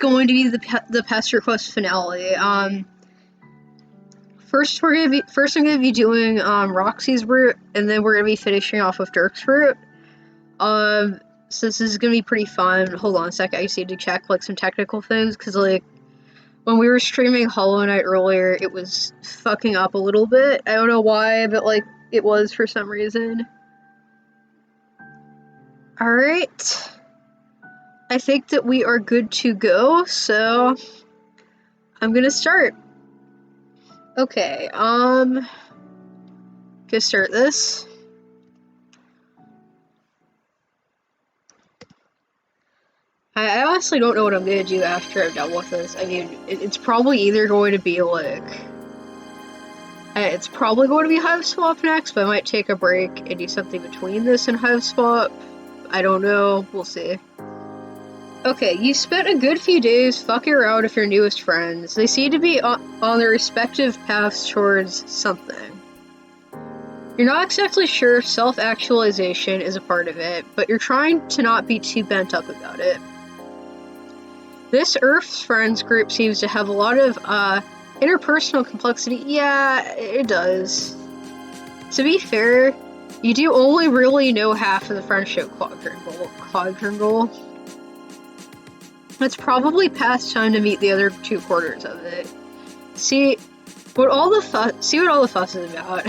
going to be the Pesterquest finale. First I'm gonna be doing Roxy's route, and then we're gonna be finishing off with Dirk's route. So this is gonna be pretty fun. Hold on a sec, I just need to check like some technical things, because like when we were streaming Hollow Knight earlier, it was fucking up a little bit. I don't know why, but like it was for some reason. Alright. I think that we are good to go, so I'm gonna start. Okay, gonna start this. I honestly don't know what I'm gonna do after I'm done with this. I mean, it's probably either going to be like... it's probably going to be Hive Swap next, but I might take a break and do something between this and Hive Swap. I don't know, we'll see. Okay, you spent a good few days fucking around with your newest friends. They seem to be on their respective paths towards something. You're not exactly sure if self-actualization is a part of it, but you're trying to not be too bent up about it. This Earth's friends group seems to have a lot of interpersonal complexity. Yeah, it does. To be fair, you do only really know half of the friendship quadrangle. It's probably past time to meet the other 2/4 of it. See what all the fuss is about.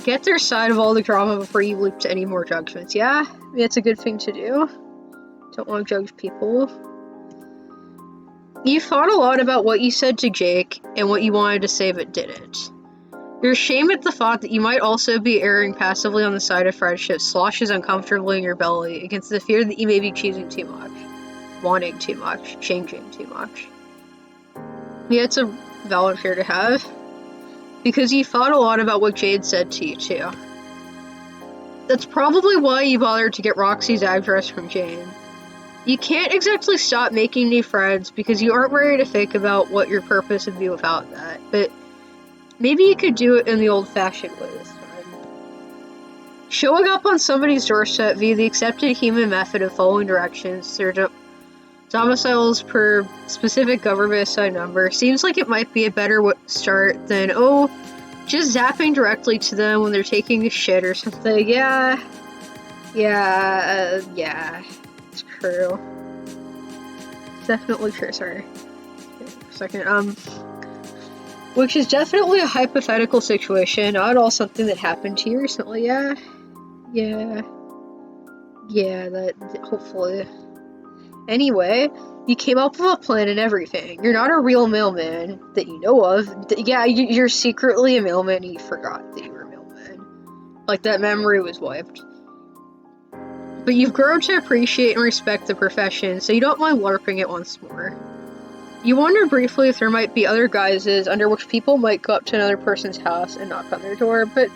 Get their side of all the drama before you leap to any more judgments. Yeah, it's a good thing to do. Don't want to judge people. You thought a lot about what you said to Jake and what you wanted to say but didn't. You're ashamed at the thought that you might also be erring passively on the side of friendship sloshes uncomfortably in your belly against the fear that you may be choosing too much, wanting too much, changing too much. Yeah, it's a valid fear to have. Because you thought a lot about what Jade said to you, too. That's probably why you bothered to get Roxy's address from Jane. You can't exactly stop making new friends because you aren't ready to think about what your purpose would be without that, but maybe you could do it in the old-fashioned way this time. Showing up on somebody's doorstep via the accepted human method of following directions to their domiciles per specific government-assigned number seems like it might be a better start than, just zapping directly to them when they're taking a shit or something. Yeah, it's true. Definitely true, sorry. Wait a second, which is definitely a hypothetical situation, not at all something that happened to you recently. Yeah, that, hopefully. Anyway, you came up with a plan and everything. You're not a real mailman that you know of. Yeah, you're secretly a mailman and you forgot that you were a mailman. Like, that memory was wiped. But you've grown to appreciate and respect the profession, so you don't mind LARPing it once more. You wonder briefly if there might be other guises under which people might go up to another person's house and knock on their door, but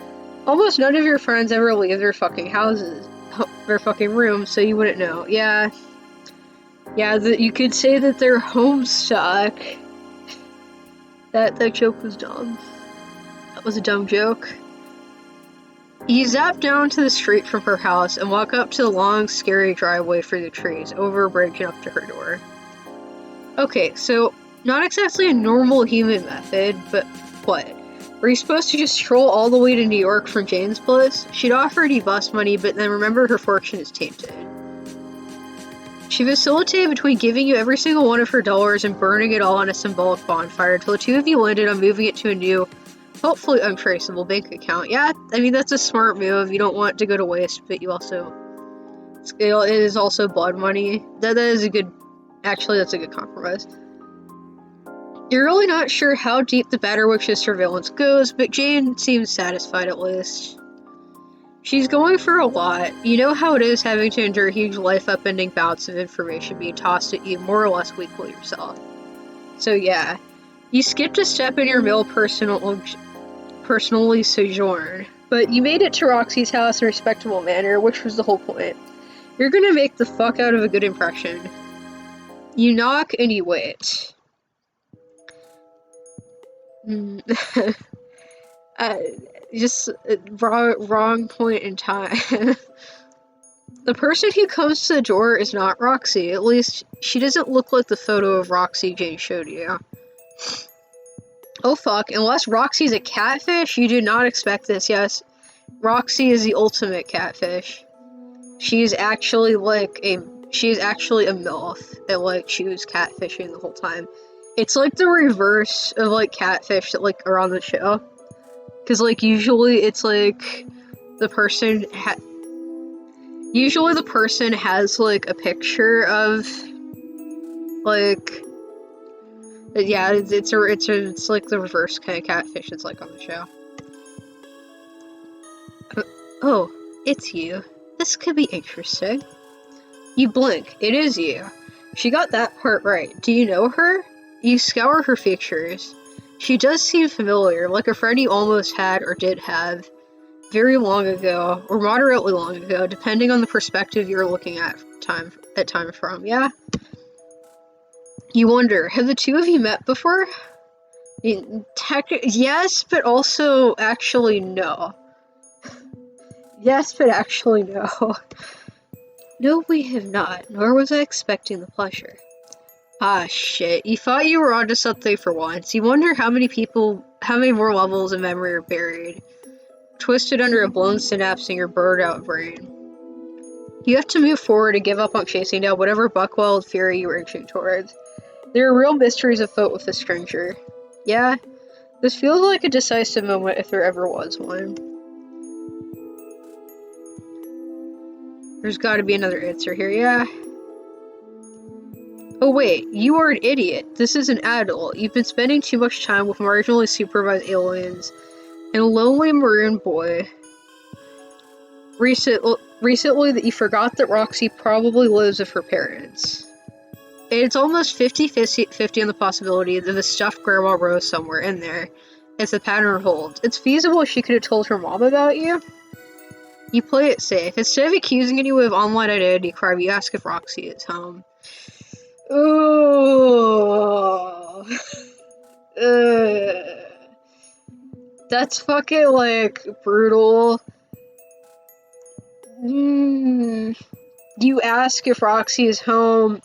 almost none of your friends ever leave their fucking houses, their fucking rooms, so you wouldn't know. Yeah, you could say that they're homestuck. That joke was dumb. That was a dumb joke. You zap down to the street from her house and walk up to the long, scary driveway through the trees, over a bridge and up to her door. Okay, so, not exactly a normal human method, but what? Were you supposed to just stroll all the way to New York from Jane's place? She'd offered you bus money, but then remembered her fortune is tainted. She facilitated between giving you every single one of her dollars and burning it all on a symbolic bonfire until the two of you landed on moving it to a new, hopefully untraceable bank account. Yeah, I mean, that's a smart move. You don't want it to go to waste, but you also... it is also blood money. That is a good... Actually, that's a good compromise. You're really not sure how deep the Batterwitch's surveillance goes, but Jane seems satisfied at least. She's going for a lot. You know how it is having to endure huge life-upending bouts of information being tossed at you more or less weekly yourself. So yeah, you skipped a step in your mail personally sojourn, but you made it to Roxy's house in a respectable manner, which was the whole point. You're gonna make the fuck out of a good impression. You knock and you wait. Just wrong point in time. The person who comes to the door is not Roxy. At least, she doesn't look like the photo of Roxy Jane showed you. Oh fuck, unless Roxy's a catfish, you do not expect this, yes. Roxy is the ultimate catfish. She is actually a MILF that like she was catfishing the whole time. It's like the reverse of like catfish that like are on the show. Cause like usually it's like the person usually the person has like a picture of like yeah, it's like the reverse kind of catfish it's like on the show. Oh, it's you. This could be interesting. You blink. It is you. She got that part right. Do you know her? You scour her features. She does seem familiar, like a friend you almost had or did have very long ago, or moderately long ago, depending on the perspective you're looking at time from, yeah? You wonder, have the two of you met before? Yes, but also actually no. Yes, but actually no. No, we have not, nor was I expecting the pleasure. Ah, shit. You thought you were onto something for once. You wonder how many more levels of memory are buried, twisted under a blown synapse in your burned-out brain. You have to move forward and give up on chasing down whatever buck-wild fury you were inching towards. There are real mysteries afoot with this stranger. Yeah, this feels like a decisive moment if there ever was one. There's gotta be another answer here, yeah? Oh wait, you are an idiot. This is an adult. You've been spending too much time with marginally supervised aliens and a lonely maroon boy. Recently that you forgot that Roxy probably lives with her parents. It's almost 50-50 on the possibility that the stuffed grandma rose somewhere in there. If the pattern holds. It's feasible she could have told her mom about you. You play it safe. Instead of accusing anyone of online identity crime, you ask if Roxy is home. Ooh. That's fucking, like, brutal. You ask if Roxy is home.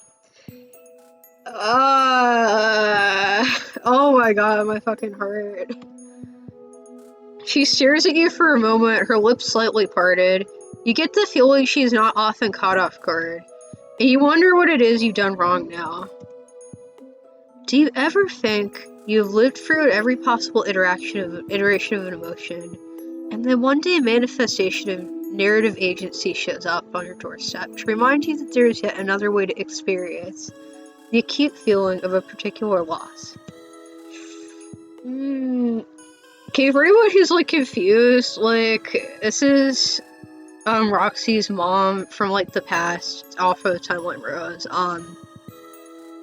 Oh my god, my fucking heart. She stares at you for a moment, her lips slightly parted. You get the feeling she's not often caught off guard. And you wonder what it is you've done wrong now. Do you ever think you've lived through every possible iteration of an emotion, and then one day a manifestation of narrative agency shows up on your doorstep to remind you that there is yet another way to experience the acute feeling of a particular loss? Okay, for anyone who's like confused, like this is Roxy's mom from like the past off of Timeline Rose.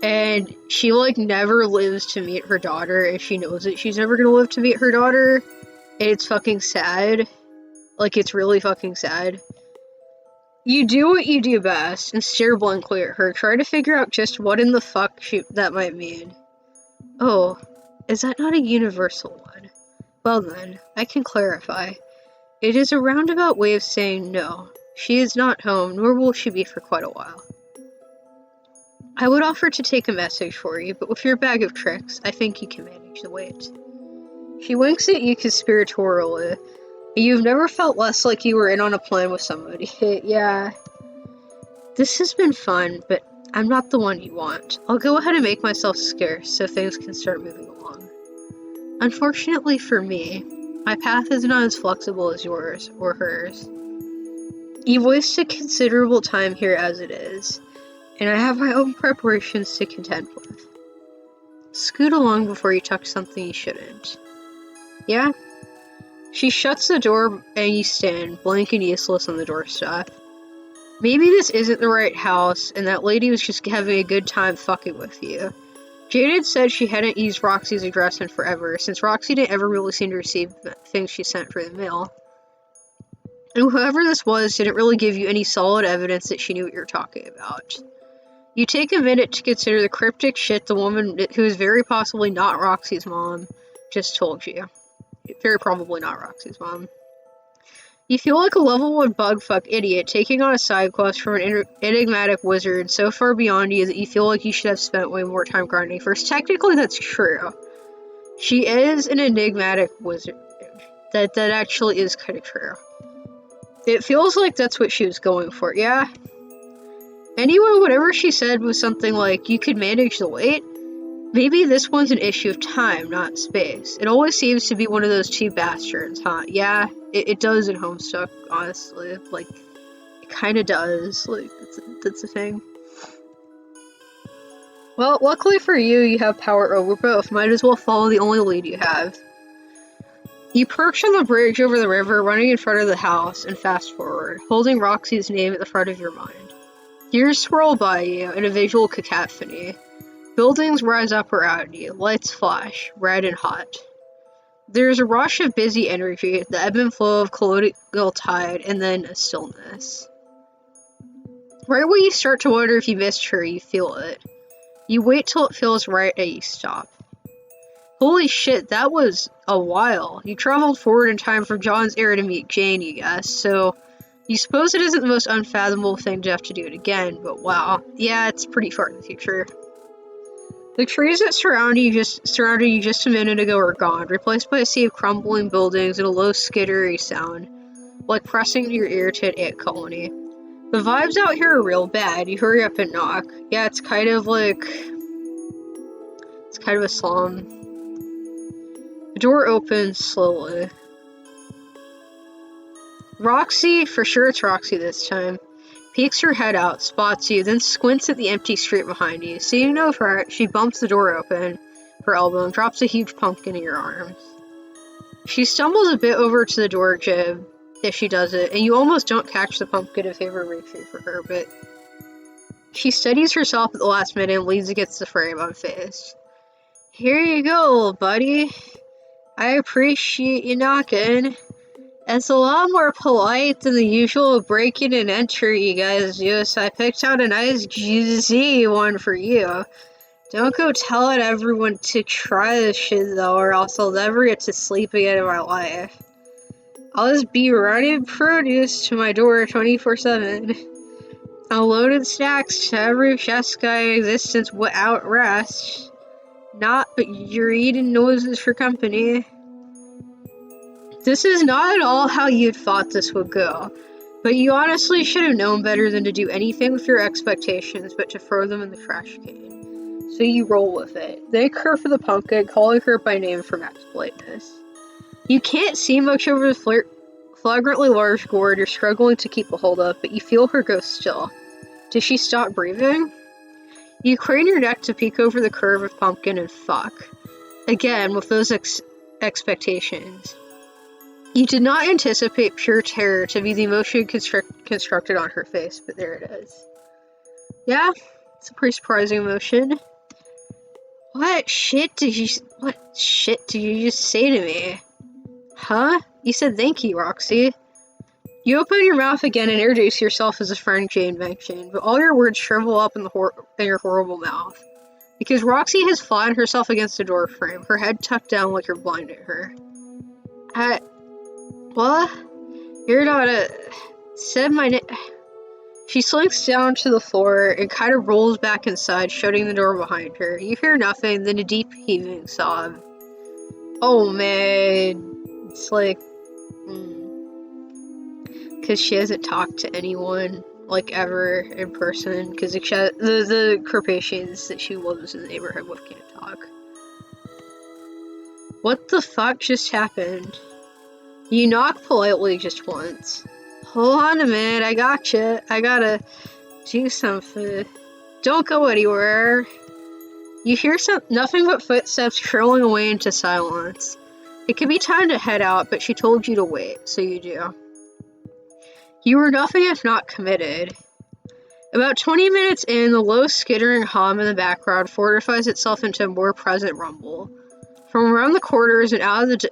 And she like never lives to meet her daughter, and she knows that she's never gonna live to meet her daughter. And it's fucking sad. Like, it's really fucking sad. You do what you do best and stare blankly at her, try to figure out just what in the fuck that might mean. Oh, is that not a universal one? Well then, I can clarify. It is a roundabout way of saying no. She is not home, nor will she be for quite a while. I would offer to take a message for you, but with your bag of tricks, I think you can manage the wait. She winks at you conspiratorially. You've never felt less like you were in on a plan with somebody. Yeah. This has been fun, but I'm not the one you want. I'll go ahead and make myself scarce so things can start moving along. Unfortunately for me, my path is not as flexible as yours or hers. You've wasted considerable time here as it is, and I have my own preparations to contend with. Scoot along before you touch something you shouldn't. Yeah? She shuts the door and you stand, blank and useless on the doorstep. Maybe this isn't the right house, and that lady was just having a good time fucking with you. Jaded said she hadn't used Roxy's address in forever, since Roxy didn't ever really seem to receive things she sent through the mail. And whoever this was didn't really give you any solid evidence that she knew what you were talking about. You take a minute to consider the cryptic shit the woman, who is very possibly not Roxy's mom, just told you. Very probably not Roxy's mom. You feel like a level 1 bugfuck idiot taking on a side quest from an enigmatic wizard so far beyond you that you feel like you should have spent way more time grinding first. Technically, that's true. She is an enigmatic wizard. That actually is kind of true. It feels like that's what she was going for, yeah? Anyway, whatever she said was something like, you could manage the wait? Maybe this one's an issue of time, not space. It always seems to be one of those two bastards, huh? Yeah, it does in Homestuck, honestly. Like, it kinda does. Like, that's a thing. Well, luckily for you, you have power over both. Might as well follow the only lead you have. You perch on the bridge over the river, running in front of the house, and fast forward, holding Roxy's name at the front of your mind. Years swirl by you in a visual cacophony. Buildings rise up around you, lights flash, red and hot. There's a rush of busy energy, the ebb and flow of colonial tide, and then a stillness. Right when you start to wonder if you missed her, you feel it. You wait till it feels right and you stop. Holy shit, that was a while. You traveled forward in time from John's era to meet Jane, you guess, so you suppose it isn't the most unfathomable thing to have to do it again, but wow. Yeah, it's pretty far in the future. The trees that surrounded you just a minute ago are gone, replaced by a sea of crumbling buildings and a low skittery sound, like pressing your ear to an ant colony. The vibes out here are real bad. You hurry up and knock. Yeah, it's kind of a slum. The door opens slowly. Roxy, for sure it's Roxy this time, peeks her head out, spots you, then squints at the empty street behind you. Seeing no threat, she bumps the door open, her elbow, and drops a huge pumpkin in your arms. She stumbles a bit over to the door jib as she does it, and you almost don't catch the pumpkin in favor of reaching for her, but she steadies herself at the last minute and leans against the frame unfazed. Here you go, buddy. I appreciate you knocking. It's a lot more polite than the usual break-in and enter you guys do, so I picked out a nice juicy one for you. Don't go telling everyone to try this shit though, or else I'll never get to sleep again in my life. I'll just be running produce to my door 24/7. Unloaded snacks to every chest guy in existence without rest. Not, but you're eating noises for company. This is not at all how you'd thought this would go, but you honestly should have known better than to do anything with your expectations but to throw them in the trash can. So you roll with it. Thank her for the pumpkin, calling her by name for max politeness. You can't see much over the flagrantly large gourd you're struggling to keep a hold of, but you feel her go still. Does she stop breathing? You crane your neck to peek over the curve of pumpkin and fuck. Again, with those expectations. You did not anticipate pure terror to be the emotion constructed on her face, but there it is. Yeah, it's a pretty surprising emotion. What shit did you just say to me? Huh? You said thank you, Roxy. You open your mouth again and introduce yourself as a friend Jane mentioned, but all your words shrivel up in your horrible mouth. Because Roxy has flattened herself against the door frame, her head tucked down like you're blinding her. What? You're not said my name. She slinks down to the floor and kind of rolls back inside, shutting the door behind her. You hear nothing, then a deep heaving sob. Oh man. It's like... Because she hasn't talked to anyone, like, ever in person. Because the Carpathians that she lives in the neighborhood with can't talk. What the fuck just happened? You knock politely just once. Hold on a minute, I gotcha. I gotta do something. Don't go anywhere. You hear nothing but footsteps trailing away into silence. It could be time to head out, but she told you to wait, so you do. You were nothing if not committed. About 20 minutes in, the low skittering hum in the background fortifies itself into a more present rumble. From around the corners and out of the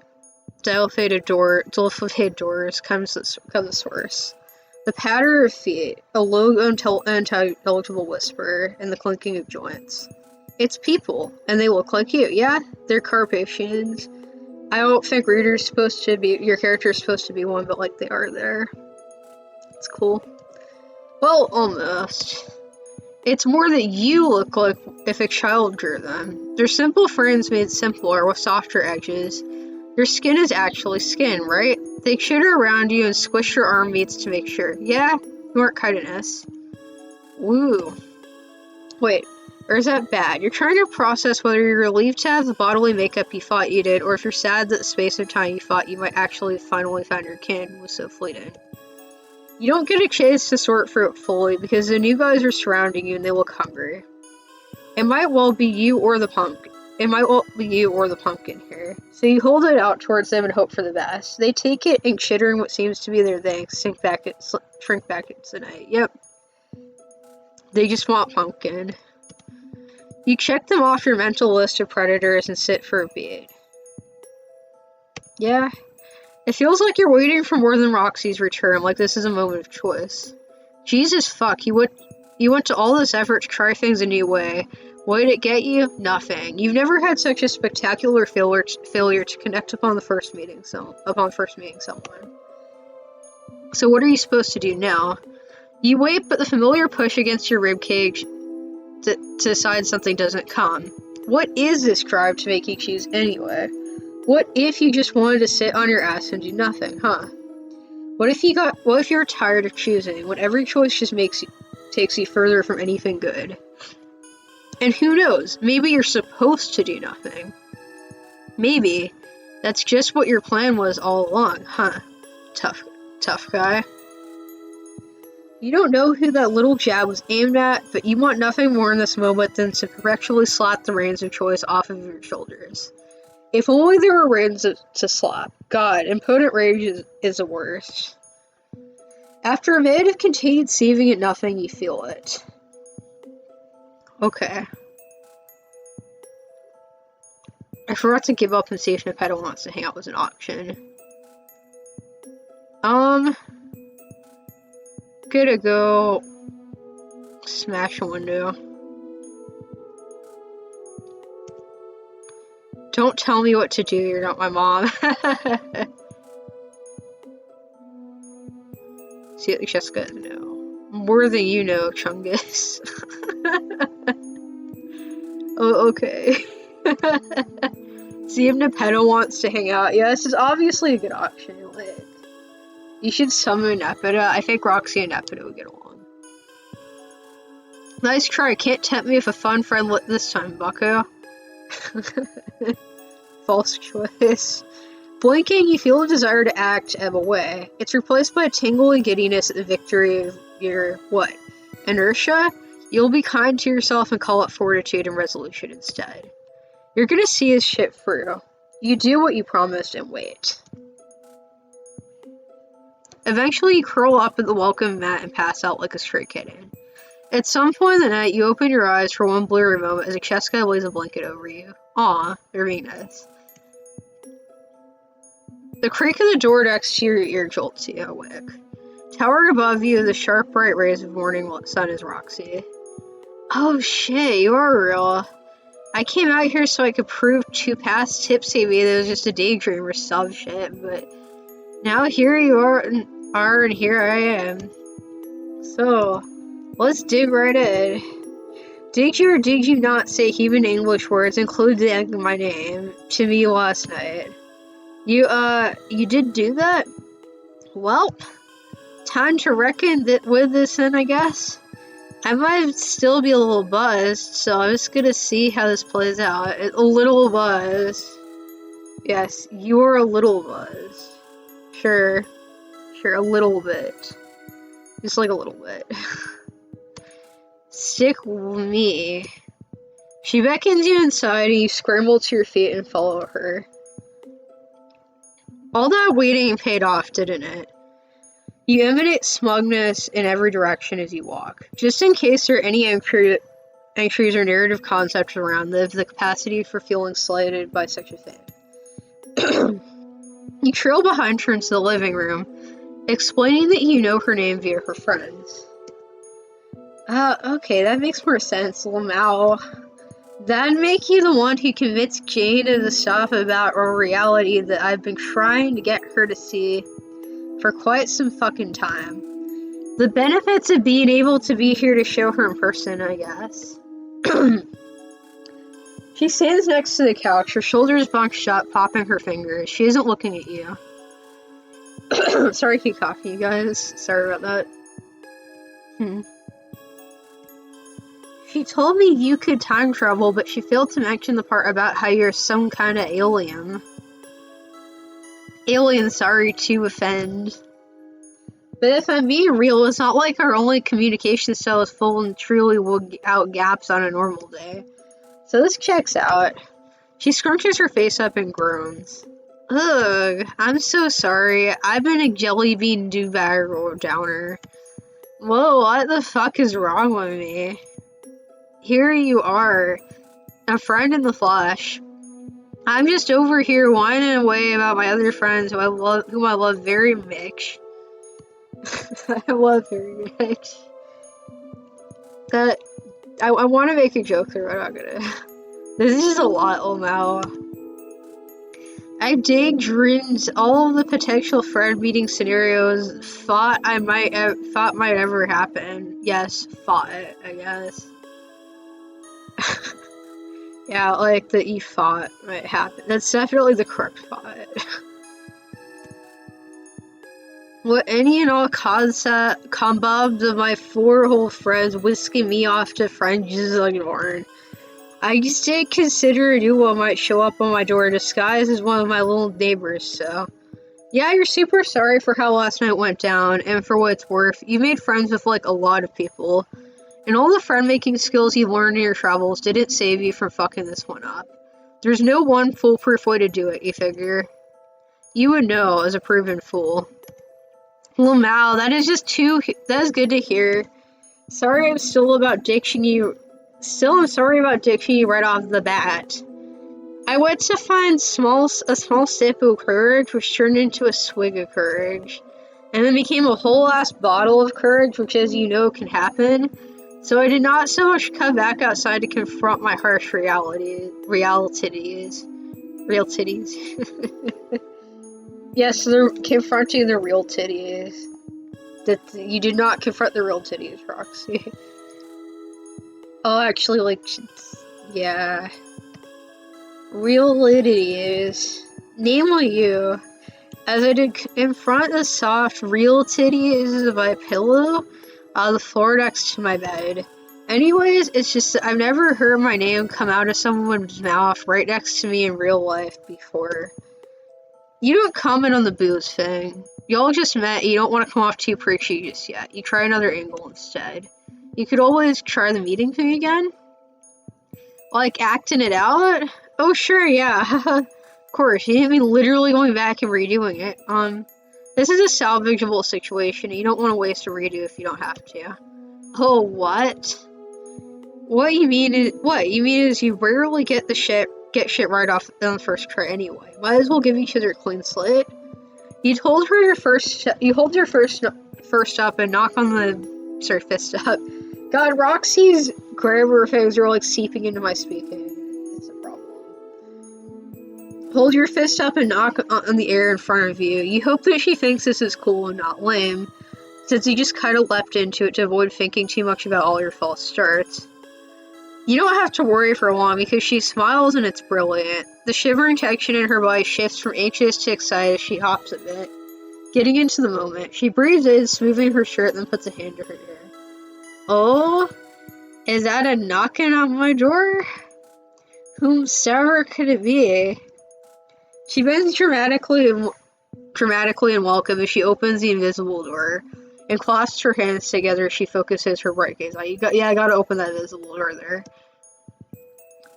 dilapidated doors comes the source. The patter of feet, a low, unintelligible whisper, and the clinking of joints. It's people, and they look like you. Yeah, they're Carpathians. I don't think your character's supposed to be one, but like they are there. It's cool. Well, almost. It's more that you look like if a child drew them. They're simple frames made simpler with softer edges. Your skin is actually skin, right? They shitter around you and squish your arm meats to make sure. Yeah, you aren't kindness. Woo. Wait, or is that bad? You're trying to process whether you're relieved to have the bodily makeup you thought you did, or if you're sad that the space of time you thought you might actually finally find your kin was so fleeting. You don't get a chance to sort through it fully because the new guys are surrounding you and they look hungry. It might well be you or the pumpkin. Here. So you hold it out towards them and hope for the best. They take it and chittering what seems to be their thanks, shrink back into the night. Yep. They just want pumpkin. You check them off your mental list of predators and sit for a beat. Yeah. It feels like you're waiting for more than Roxy's return, like this is a moment of choice. Jesus fuck, you went to all this effort to try things a new way. What did it get you? Nothing. You've never had such a spectacular failure to connect upon first meeting someone. So what are you supposed to do now? You wait, but the familiar push against your ribcage to decide something doesn't come. What is this drive to make you choose anyway? What if you just wanted to sit on your ass and do nothing, huh? What if you're tired of choosing, when every choice just takes you further from anything good? And who knows, maybe you're supposed to do nothing. Maybe that's just what your plan was all along, huh? Tough guy. You don't know who that little jab was aimed at, but you want nothing more in this moment than to perpetually slap the reins of choice off of your shoulders. If only there were reins to slap. God, impotent rage is the worst. After a minute of continued seething at nothing, you feel it. Okay. I forgot to give up and see if Nepeta wants to hang out with an option. Gonna go smash a window. Don't tell me what to do, you're not my mom. See, Jessica, no. More than you know, Chungus. Oh, okay. See if Nepeta wants to hang out. Yeah, this is obviously a good option. Like, you should summon Nepeta. I think Roxy and Nepeta would get along. Nice try. Can't tempt me with a fun friend this time, bucko. False choice. Blinking, you feel a desire to act ebb away. It's replaced by a tingling giddiness at the victory of your, inertia? You'll be kind to yourself and call it fortitude and resolution instead. You're gonna see his shit through. You do what you promised and wait. Eventually, you curl up at the welcome mat and pass out like a stray kitten. At some point in the night, you open your eyes for one blurry moment as Cheska lays a blanket over you. Aw, they're being nice. The creak of the door next to your ear jolts you awake. Towering above you, the sharp, bright rays of morning sun is Roxy. Oh shit, you are real. I came out here so I could prove to past tipsy me that it was just a daydream or some shit, but now here you are and here I am. So, let's dig right in. Did you or did you not say human English words, including my name, to me last night? You did do that? Well, time to reckon with this then, I guess. I might still be a little buzzed, so I'm just gonna see how this plays out. A little buzzed. Yes, you're a little buzzed. Sure, a little bit. Just like a little bit. Stick with me. She beckons you inside and you scramble to your feet and follow her. All that waiting paid off, didn't it? You emanate smugness in every direction as you walk. Just in case there are any entries or narrative concepts around the capacity for feeling slighted by such a thing. You trail behind her into the living room, explaining that you know her name via her friends. Okay, that makes more sense. Lamau. That'd make you the one who convinced Jane to stop about a reality that I've been trying to get her to see for quite some fucking time. The benefits of being able to be here to show her in person, I guess. She stands next to the couch, her shoulders bunched shut, popping her fingers. She isn't looking at you. Sorry to keep coughing, you guys. Sorry about that. She told me you could time travel, but she failed to mention the part about how you're some kind of alien. Alien, sorry to offend. But if I'm being real, it's not like our only communication style is full and truly out gaps on a normal day. So this checks out. She scrunches her face up and groans. Ugh, I'm so sorry. I've been a jelly bean doorbag downer. Whoa, what the fuck is wrong with me? Here you are, a friend in the flesh. I'm just over here whining away about my other friends whom I love very much. I love very much. That I want to make a joke there, but I'm not gonna. This is just a lot, Omao. I daydreamed all of the potential friend meeting scenarios thought might ever happen. Yes, thought it, I guess. Yeah, like that you thought might happen. That's definitely the correct thought. What any and all combobs of my 4 whole friends whisking me off to friends just ignoring. I just didn't consider a new one might show up on my door disguised as one of my little neighbors, so. Yeah, you're super sorry for how last night went down, and for what it's worth, you made friends with, like, a lot of people. And all the friend-making skills you learned in your travels didn't save you from fucking this one up. There's no one foolproof way to do it, you figure. You would know, as a proven fool. Well, Mal, that is good to hear. Sorry I'm sorry about ditching you right off the bat. I went to find a small sip of courage, which turned into a swig of courage. And then became a whole ass bottle of courage, which as you know can happen. So I did not so much come back outside to confront my harsh realities. Real titties. Yes, they're confronting the real titties. That you did not confront the real titties, Roxy. Oh, actually, like, yeah. Real titties. Namely you. As I did confront the soft, real titties of my pillow on the floor next to my bed. Anyways, it's just that I've never heard my name come out of someone's mouth right next to me in real life before. You don't comment on the booze thing. Y'all just met, you don't want to come off too preachy just yet. You try another angle instead. You could always try the meeting thing again. Like, acting it out? Oh, sure, yeah. Of course, you didn't mean literally going back and redoing it. This is a salvageable situation, and you don't want to waste a redo if you don't have to. Oh, what? What you mean is you rarely get shit right off on the first try anyway. Might as well give each other a clean slate. You hold your first up and knock on the fist up. God, Roxy's grammar things are like seeping into my speaking. It's a problem. Hold your fist up and knock on the air in front of you. You hope that she thinks this is cool and not lame, since you just kind of leapt into it to avoid thinking too much about all your false starts. You don't have to worry for long because she smiles and it's brilliant. The shivering tension in her body shifts from anxious to excited as she hops a bit. Getting into the moment, she breathes in, smoothing her shirt, then puts a hand to her ear. Oh, is that a knocking on my door? Whomsoever could it be? She bends dramatically and welcome as she opens the invisible door and clasps her hands together as she focuses her bright gaze. I gotta open that invisible door there.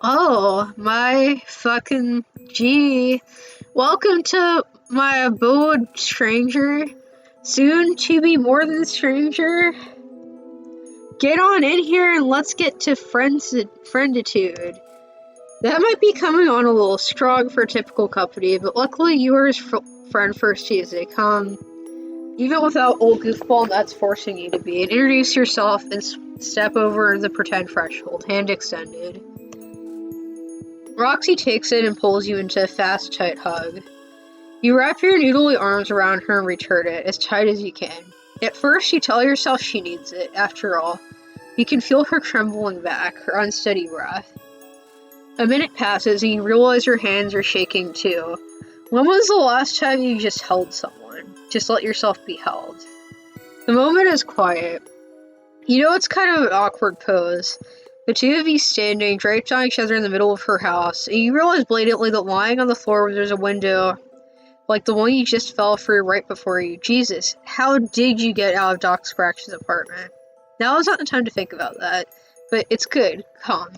Oh, my fucking G. Welcome to my abode, stranger. Soon to be more than stranger. Get on in here and let's get to frienditude. That might be coming on a little strong for a typical company, but luckily you are his friend first as they come. Even without old goofball that's forcing you to be. And introduce yourself and step over the pretend threshold, hand extended. Roxy takes it and pulls you into a fast, tight hug. You wrap your noodly arms around her and return it as tight as you can. At first, you tell yourself she needs it. After all, you can feel her trembling back, her unsteady breath. A minute passes and you realize your hands are shaking too. When was the last time you just held someone? Just let yourself be held. The moment is quiet. You know it's kind of an awkward pose. The two of you standing, draped on each other in the middle of her house, and you realize blatantly that lying on the floor where there's a window, like the one you just fell through right before you. Jesus, how did you get out of Doc Scratch's apartment? Now is not the time to think about that, but it's good. Calm.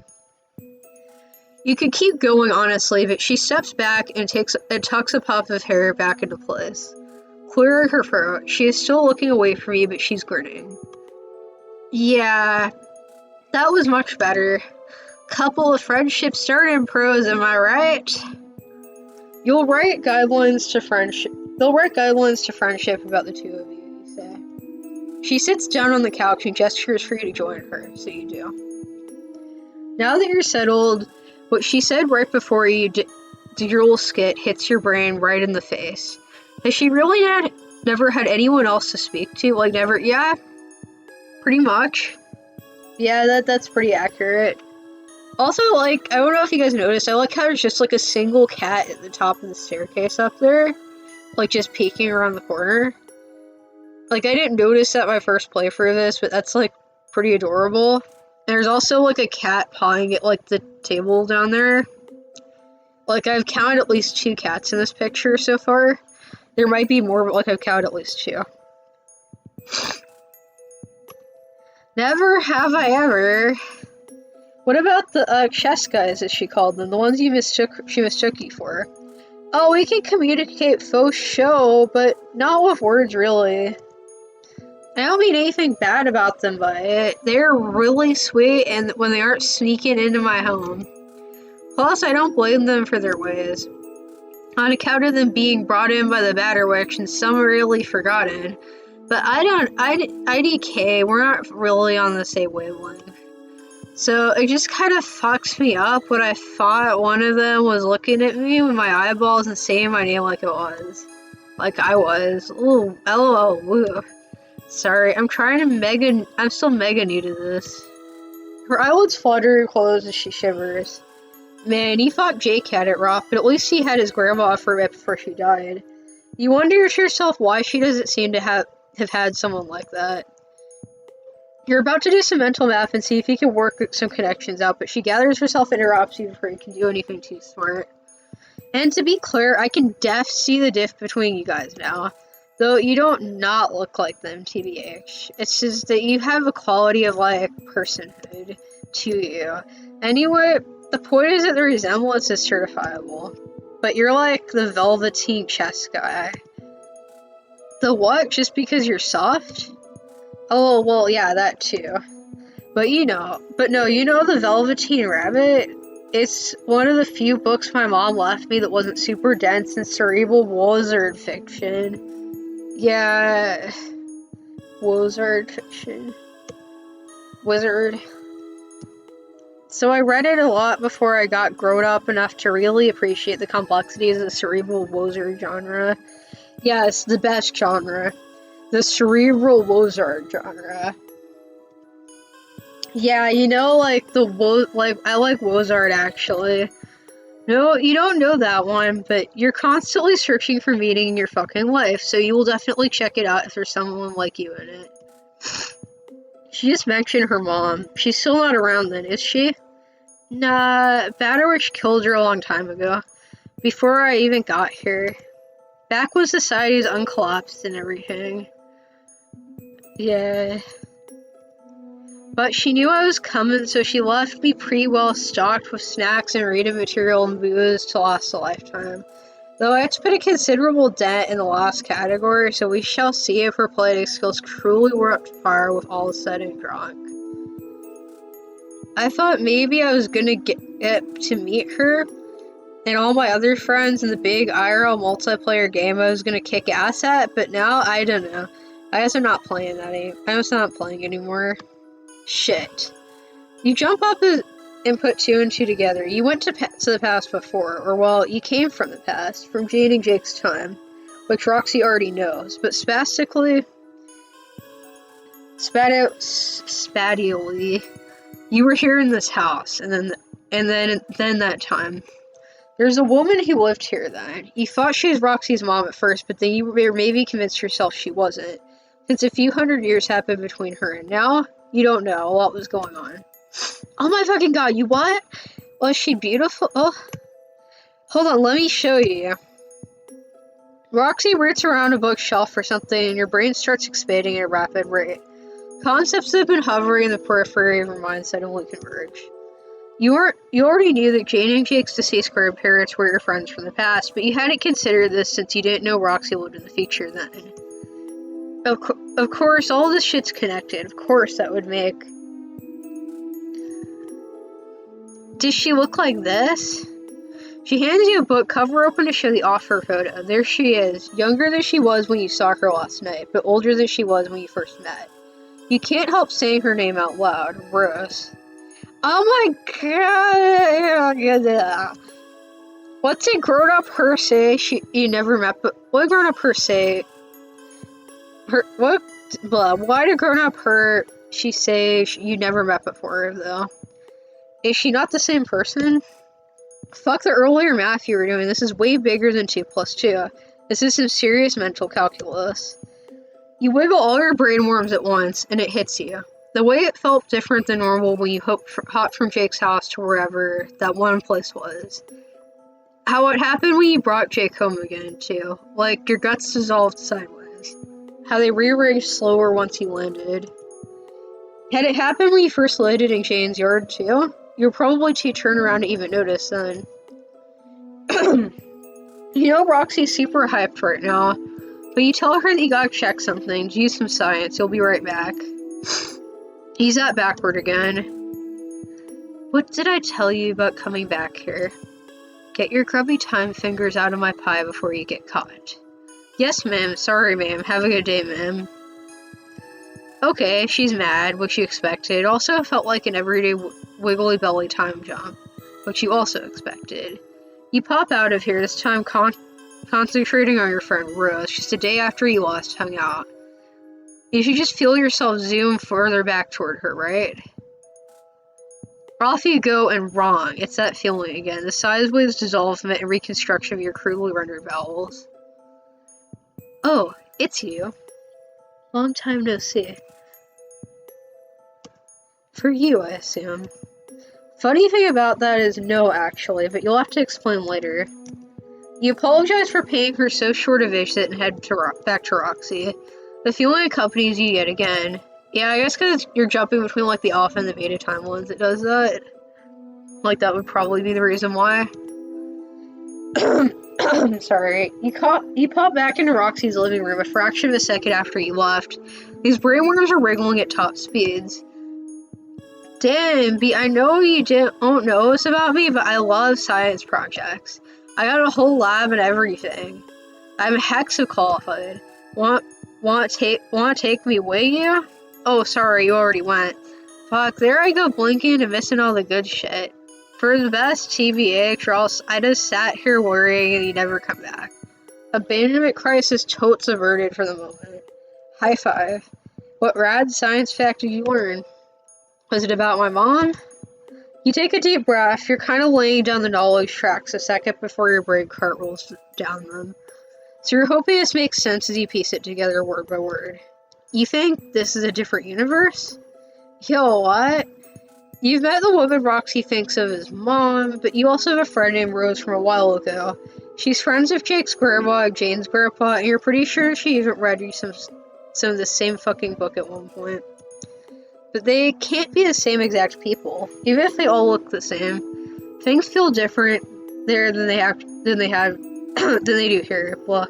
You could keep going, honestly, but she steps back and tucks a puff of hair back into place. Clearing her throat, she is still looking away from you, but she's grinning. Yeah, that was much better. Couple of friendships started in prose, am I right? They'll write guidelines to friendship about the two of you, you say. She sits down on the couch and gestures for you to join her, so you do. Now that you're settled, what she said right before you did your little skit hits your brain right in the face. Has she really never had anyone else to speak to? Like, never? Yeah, pretty much. Yeah, that's pretty accurate. Also, like, I don't know if you guys noticed, I like how there's just, like, a single cat at the top of the staircase up there. Like, just peeking around the corner. Like, I didn't notice that my first playthrough of this, but that's, like, pretty adorable. And there's also, like, a cat pawing at, like, the table down there. Like, I've counted at least 2 cats in this picture so far. There might be more, but, like, I've counted at least 2. Never have I ever. What about the chess guys, as she called them? The ones she mistook you for? Oh, we can communicate faux show, but not with words, really. I don't mean anything bad about them by it. They're really sweet, and when they aren't sneaking into my home. Plus, I don't blame them for their ways. On account of them being brought in by the Batterwitch and summarily forgotten. But IDK, we're not really on the same wavelength. So it just kind of fucks me up when I thought one of them was looking at me with my eyeballs and saying my name like it was. Like I was. Ooh, LOL, woo. Sorry, I'm still mega new to this. Her eyelids flutter and close as she shivers. Man, you thought Jake had it rough, but at least he had his grandma for a bit before she died. You wonder to yourself why she doesn't seem to have had someone like that. You're about to do some mental math and see if you can work some connections out, but she gathers herself and interrupts you before you can do anything too smart. And to be clear, I can see the diff between you guys now. Though you don't not look like them, TBH. It's just that you have a quality of, like, personhood to you. Anyway, the point is that the resemblance is certifiable. But you're like the velveteen chess guy. The what? Just because you're soft? Oh, well, yeah, that too. But you know the Velveteen Rabbit? It's one of the few books my mom left me that wasn't super dense and cerebral wizard fiction. Yeah, wizard fiction. Wizard. So I read it a lot before I got grown up enough to really appreciate the complexities of the cerebral wizard genre. Yes, the best genre. The cerebral wizard genre. Yeah, you know, like I like Wozart actually. No, you don't know that one, but you're constantly searching for meaning in your fucking life, so you will definitely check it out if there's someone like you in it. She just mentioned her mom. She's still not around then, is she? Nah, Batterwitch killed her a long time ago. Before I even got here. Back when society's uncollapsed and everything. Yeah. But she knew I was coming, so she left me pretty well stocked with snacks and reading material and booze to last a lifetime. Though I had to put a considerable dent in the last category, so we shall see if her playing skills truly were up to par with all said and drunk. I thought maybe I was gonna get to meet her and all my other friends in the big IRL multiplayer game I was gonna kick ass at, but now I don't know. I guess I'm not playing that I'm just not playing anymore. Shit. You jump up and put two and two together. You went to the past before, or well, you came from the past, from Jane and Jake's time, which Roxy already knows, but spatially, you were here in this house, and then that time. There's a woman who lived here then. You thought she was Roxy's mom at first, but then you maybe convinced yourself she wasn't. Since a few hundred years happened between her and now, you don't know what was going on. Oh my fucking god, you what? Was she beautiful? Oh. Hold on, let me show you. Roxy roots around a bookshelf or something, and your brain starts expanding at a rapid rate. Concepts that have been hovering in the periphery of your mind suddenly converge. You already knew that Jane and Jake's deceased grandparents were your friends from the past, but you hadn't considered this since you didn't know Roxy lived in the future then. Of course, all this shit's connected. Of course, that would make... Does she look like this? She hands you a book, cover open to show the offer photo. There she is, younger than she was when you saw her last night, but older than she was when you first met. You can't help saying her name out loud, Rose. Oh my god! What's a grown-up her say you never met, but what grown-up her say? Why did grown-up her she say you never met before, though? Is she not the same person? Fuck the earlier math you were doing, this is way bigger than 2 plus 2. This is some serious mental calculus. You wiggle all your brain worms at once, and it hits you. The way it felt different than normal when you hopped from Jake's house to wherever that one place was. How it happened when you brought Jake home again, too. Like, your guts dissolved sideways. How they rearranged slower once you landed. Had it happened when you first landed in Jane's yard, too? You were probably too turned around to even notice then. You know Roxy's super hyped right now, but you tell her that you gotta check something, do some science, you'll be right back. He's that backward again. What did I tell you about coming back here? Get your grubby time fingers out of my pie before you get caught. Yes, ma'am. Sorry, ma'am. Have a good day, ma'am. Okay, she's mad, which you expected. Also felt like an everyday wiggly belly time jump, which you also expected. You pop out of here, this time concentrating on your friend Rose, just a day after you last hung out. You should just feel yourself zoom further back toward her, right? Off you go, and wrong. It's that feeling again. The sideways dissolvement and reconstruction of your crudely rendered vowels. Oh, it's you. Long time no see. For you, I assume. Funny thing about that is no, actually, but you'll have to explain later. You apologize for paying her so short a visit and head back to Roxy. The feeling accompanies you yet again. Yeah, I guess because you're jumping between, like, the off and the beta timelines, it does that. Like, that would probably be the reason why. Sorry. You pop back into Roxy's living room a fraction of a second after you left. These brainworms are wriggling at top speeds. Damn, I know you don't know this about me, but I love science projects. I got a whole lab and everything. I'm hexa qualified. Want to take me with you? Oh, sorry, you already went. Fuck, there I go blinking and missing all the good shit. For the best TBH, or else I just sat here worrying and you never come back. Abandonment crisis totes averted for the moment. High five. What rad science fact did you learn? Was it about my mom? You take a deep breath, you're kind of laying down the knowledge tracks a second before your brain cart rolls down them. So you're hoping this makes sense as you piece it together word by word. You think this is a different universe? Yo, what? You've met the woman Roxy thinks of as mom, but you also have a friend named Rose from a while ago. She's friends with Jake's grandma and Jane's grandpa, and you're pretty sure she even read you some of the same fucking book at one point. But they can't be the same exact people, even if they all look the same. Things feel different there than they do here. Blah.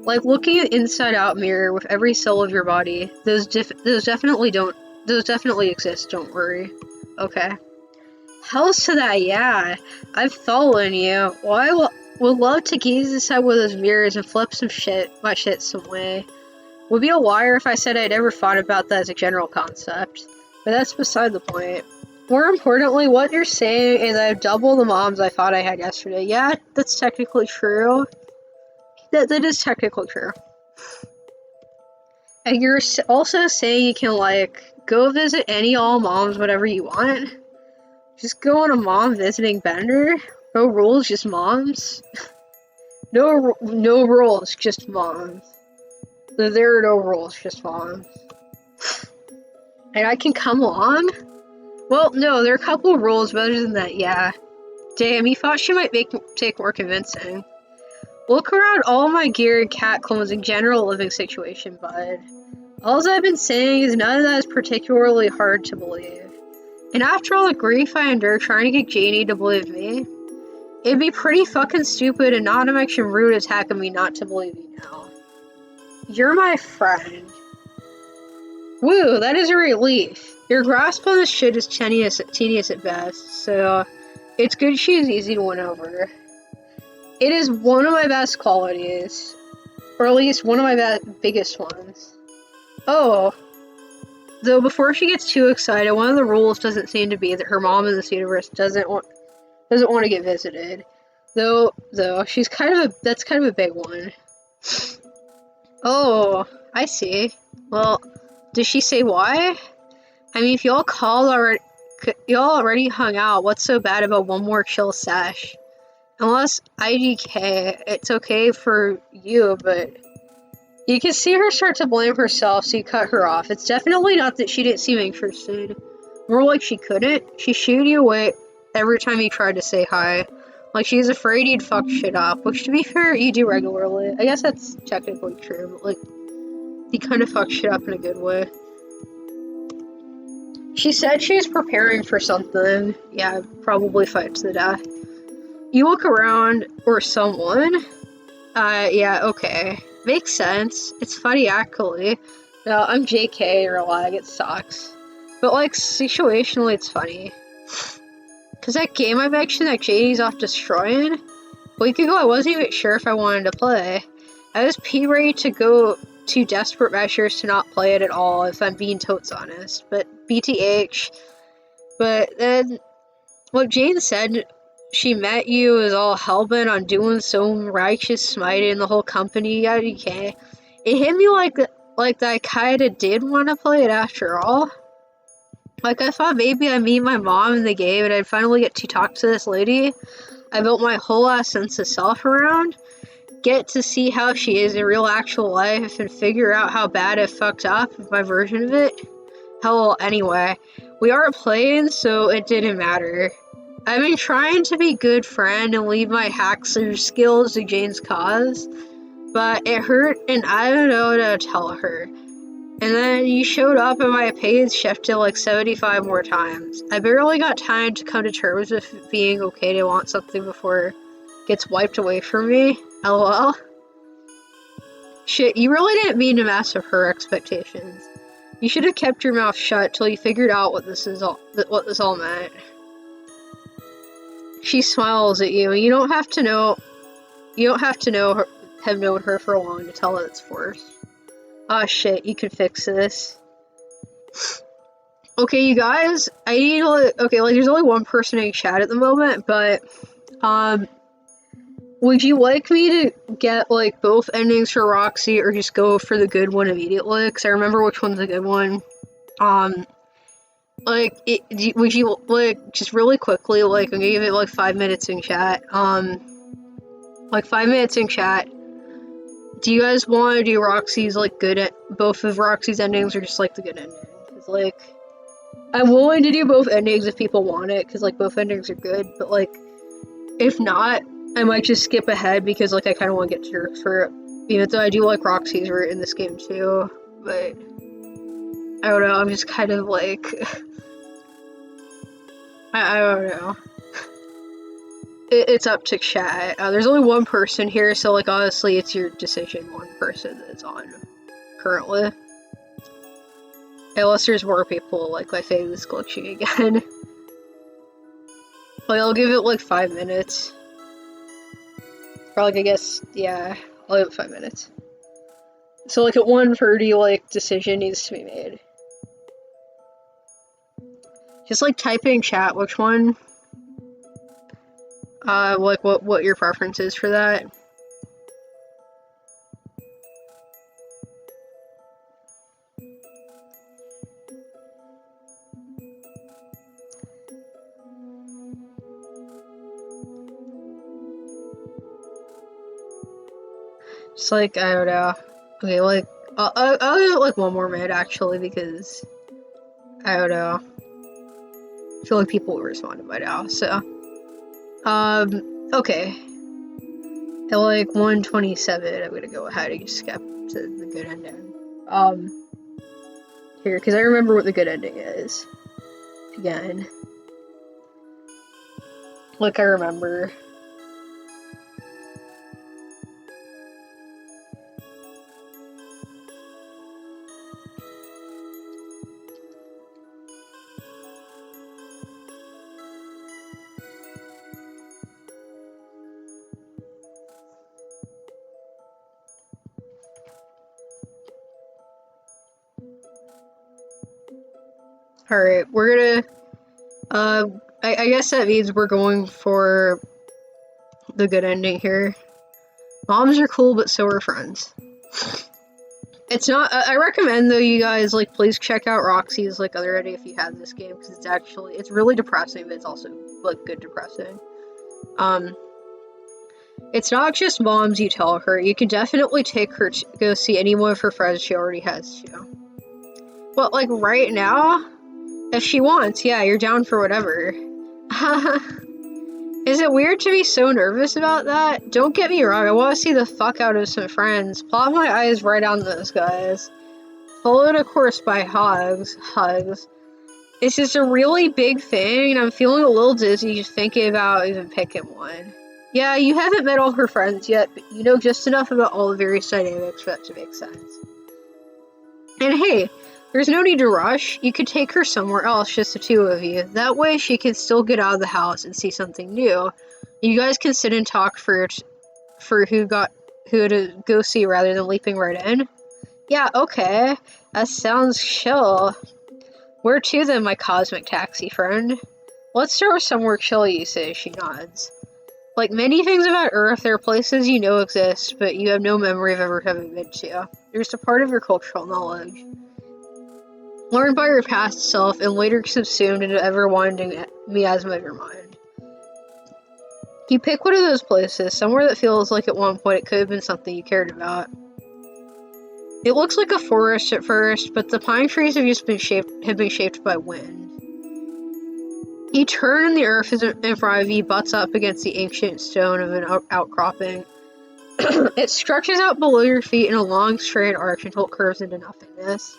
Like looking at inside-out mirror with every cell of your body. Those definitely exist. Don't worry. Okay. Hells to that, yeah. I've followed you. Well, I would love to gaze inside one of those mirrors and flip my shit some way. Would be a liar if I said I'd ever thought about that as a general concept, but that's beside the point. More importantly, what you're saying is I have double the moms I thought I had yesterday. Yeah, that's technically true. That is technically true. And you're also saying you can, like, go visit any all moms whenever you want. Just go on a mom visiting bender. No rules, just moms. No rules, just moms. There are no rules, just moms. And I can come along? Well, no, there are a couple of rules, but other than that, yeah. Damn, you thought she might take more convincing. Look around all my gear and cat clones and general living situation, bud. All I've been saying is none of that is particularly hard to believe. And after all the grief I endured trying to get Janie to believe me, it'd be pretty fucking stupid and not to mention rude attacking me not to believe you now. You're my friend. Woo, that is a relief. Your grasp on this shit is tedious at best, so it's good she's easy to win over. It is one of my best qualities, or at least one of my biggest ones. Oh, though before she gets too excited, one of the rules doesn't seem to be that her mom in this universe doesn't want to get visited. Though that's kind of a big one. Oh, I see. Well, did she say why? I mean, if y'all already hung out, what's so bad about one more chill sesh? Unless IDK, it's okay for you, but you can see her start to blame herself, so you cut her off. It's definitely not that she didn't seem interested. More like she couldn't. She shooed you away every time you tried to say hi. Like she's afraid you'd fuck shit up, which to be fair, you do regularly. I guess that's technically true, but like, you kind of fuck shit up in a good way. She said she was preparing for something. Yeah, probably fight to the death. You look around, or someone. Yeah, okay. Makes sense. It's funny, actually. No, I'm JK, or lag, it sucks. But, like, situationally, it's funny. Because that game I mentioned that JD's off destroying, a week ago I wasn't even sure if I wanted to play. I was ready to go to desperate measures to not play it at all, if I'm being totes honest. But BTH. But then, what Jane said, she met you is all hellbent on doing some righteous smiting the whole company, IDK. It hit me like that I kinda did want to play it after all. Like, I thought maybe I'd meet my mom in the game and I'd finally get to talk to this lady I built my whole ass sense of self around, get to see how she is in real actual life, and figure out how bad I fucked up with my version of it. Hell, anyway, we aren't playing, so it didn't matter. I've been trying to be good friend and leave my hackser skills to Jane's cause, but it hurt and I don't know what to tell her. And then you showed up and my page shifted like 75 more times. I barely got time to come to terms with it being okay to want something before it gets wiped away from me. LOL. Shit, you really didn't mean to mess with her expectations. You should have kept your mouth shut till you figured out what this all meant. She smiles at you, and you don't have to have known her for long to tell that it's forced. Ah, shit, you can fix this. Okay, you guys, I need to, okay, like, there's only one person in chat at the moment, but, would you like me to get, like, both endings for Roxy, or just go for the good one immediately? Because I remember which one's the good one. Like, would you, like, just really quickly, like, I'm gonna give it, like, 5 minutes in chat, like, 5 minutes in chat. Do you guys want to do Roxy's, like, both of Roxy's endings, or just, like, the good ending? Because, like, I'm willing to do both endings if people want it, because, like, both endings are good, but, like, if not, I might just skip ahead, because, like, I kind of want to get to Dirk for, even though I do like Roxy's route in this game, too, but, I don't know, I'm just kind of, like, I don't know. It's up to chat. There's only one person here, so, like, honestly, it's your decision, one person that's on currently. Unless there's more people, like, my fave is glitching again. Like, I'll give it, like, 5 minutes. Or, like, I guess, yeah, I'll give it 5 minutes. So, like, at 1:30, like, decision needs to be made. Just like type in chat which one. Like what your preference is for that. Just like, I don't know. Okay, like, I'll give it like one more minute actually, because I don't know. I feel like people will respond by now, so. Okay. At like 1:27, I'm gonna go ahead and skip to the good ending. Here, because I remember what the good ending is. Again. Like, I remember. Alright, we're gonna, I guess that means we're going for the good ending here. Moms are cool, but so are friends. It's not, I recommend though, you guys, like, please check out Roxy's, like, other ending if you have this game, because it's really depressing, but it's also, like, good depressing. It's not just moms you tell her, you can definitely take her to go see any one of her friends she already has too. But, like, right now, if she wants, yeah, you're down for whatever. Is it weird to be so nervous about that? Don't get me wrong, I want to see the fuck out of some friends. Plop my eyes right on those guys. Followed, of course, by hugs. It's just a really big thing, and I'm feeling a little dizzy just thinking about even picking one. Yeah, you haven't met all her friends yet, but you know just enough about all the various dynamics for that to make sense. And hey, there's no need to rush. You could take her somewhere else, just the two of you. That way she can still get out of the house and see something new. You guys can sit and talk for who to go see rather than leaping right in. Yeah, okay. That sounds chill. Where to then, my cosmic taxi friend? Let's start with somewhere chill, you say, she nods. Like many things about Earth, there are places you know exist, but you have no memory of ever having been to. They're just a part of your cultural knowledge. Learned by your past self, and later subsumed into ever-winding miasma of your mind. You pick one of those places, somewhere that feels like at one point it could have been something you cared about. It looks like a forest at first, but the pine trees have just been shaped by wind. You turn and the earth in front of you butts up against the ancient stone of an outcropping. It stretches out below your feet in a long straight arch until it curves into nothingness.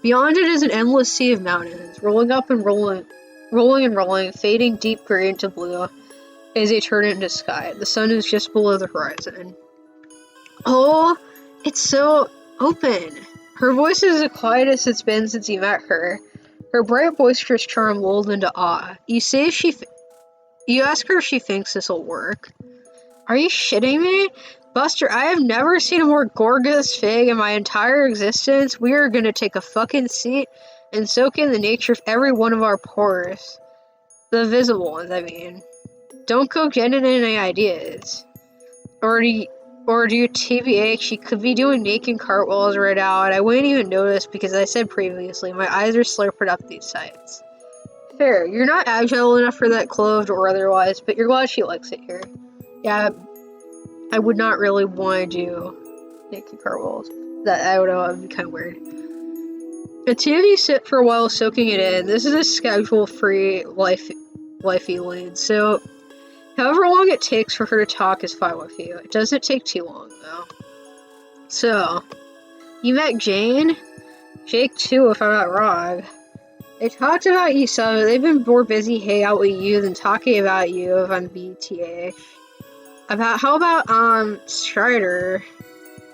Beyond it is an endless sea of mountains, rolling up and rolling, fading deep gray into blue as they turn into sky. The sun is just below the horizon. Oh, it's so open. Her voice is the quietest it's been since you met her. Her bright, boisterous charm lulled into awe. You ask her if she thinks this'll work. Are you shitting me? Buster, I have never seen a more gorgeous fig in my entire existence. We are gonna take a fucking seat and soak in the nature of every one of our pores. The visible ones, I mean. Don't go getting any ideas. Or do you TBH, you could be doing naked cartwheels right now, and I wouldn't even notice because I said previously, my eyes are slurping up these sights. Fair, you're not agile enough for that clothed or otherwise, but you're glad she likes it here. Yeah, I would not really want to do naked cartwheels. I don't know, that would be kind of weird. The two of you sit for a while soaking it in. This is a schedule-free, lifey lead, so however long it takes for her to talk is fine with you. It doesn't take too long, though. So, you met Jane? Jake, too, if I'm not wrong. They talked about you some. They've been more busy hanging out with you than talking about you, if I'm BTA. How about, Strider?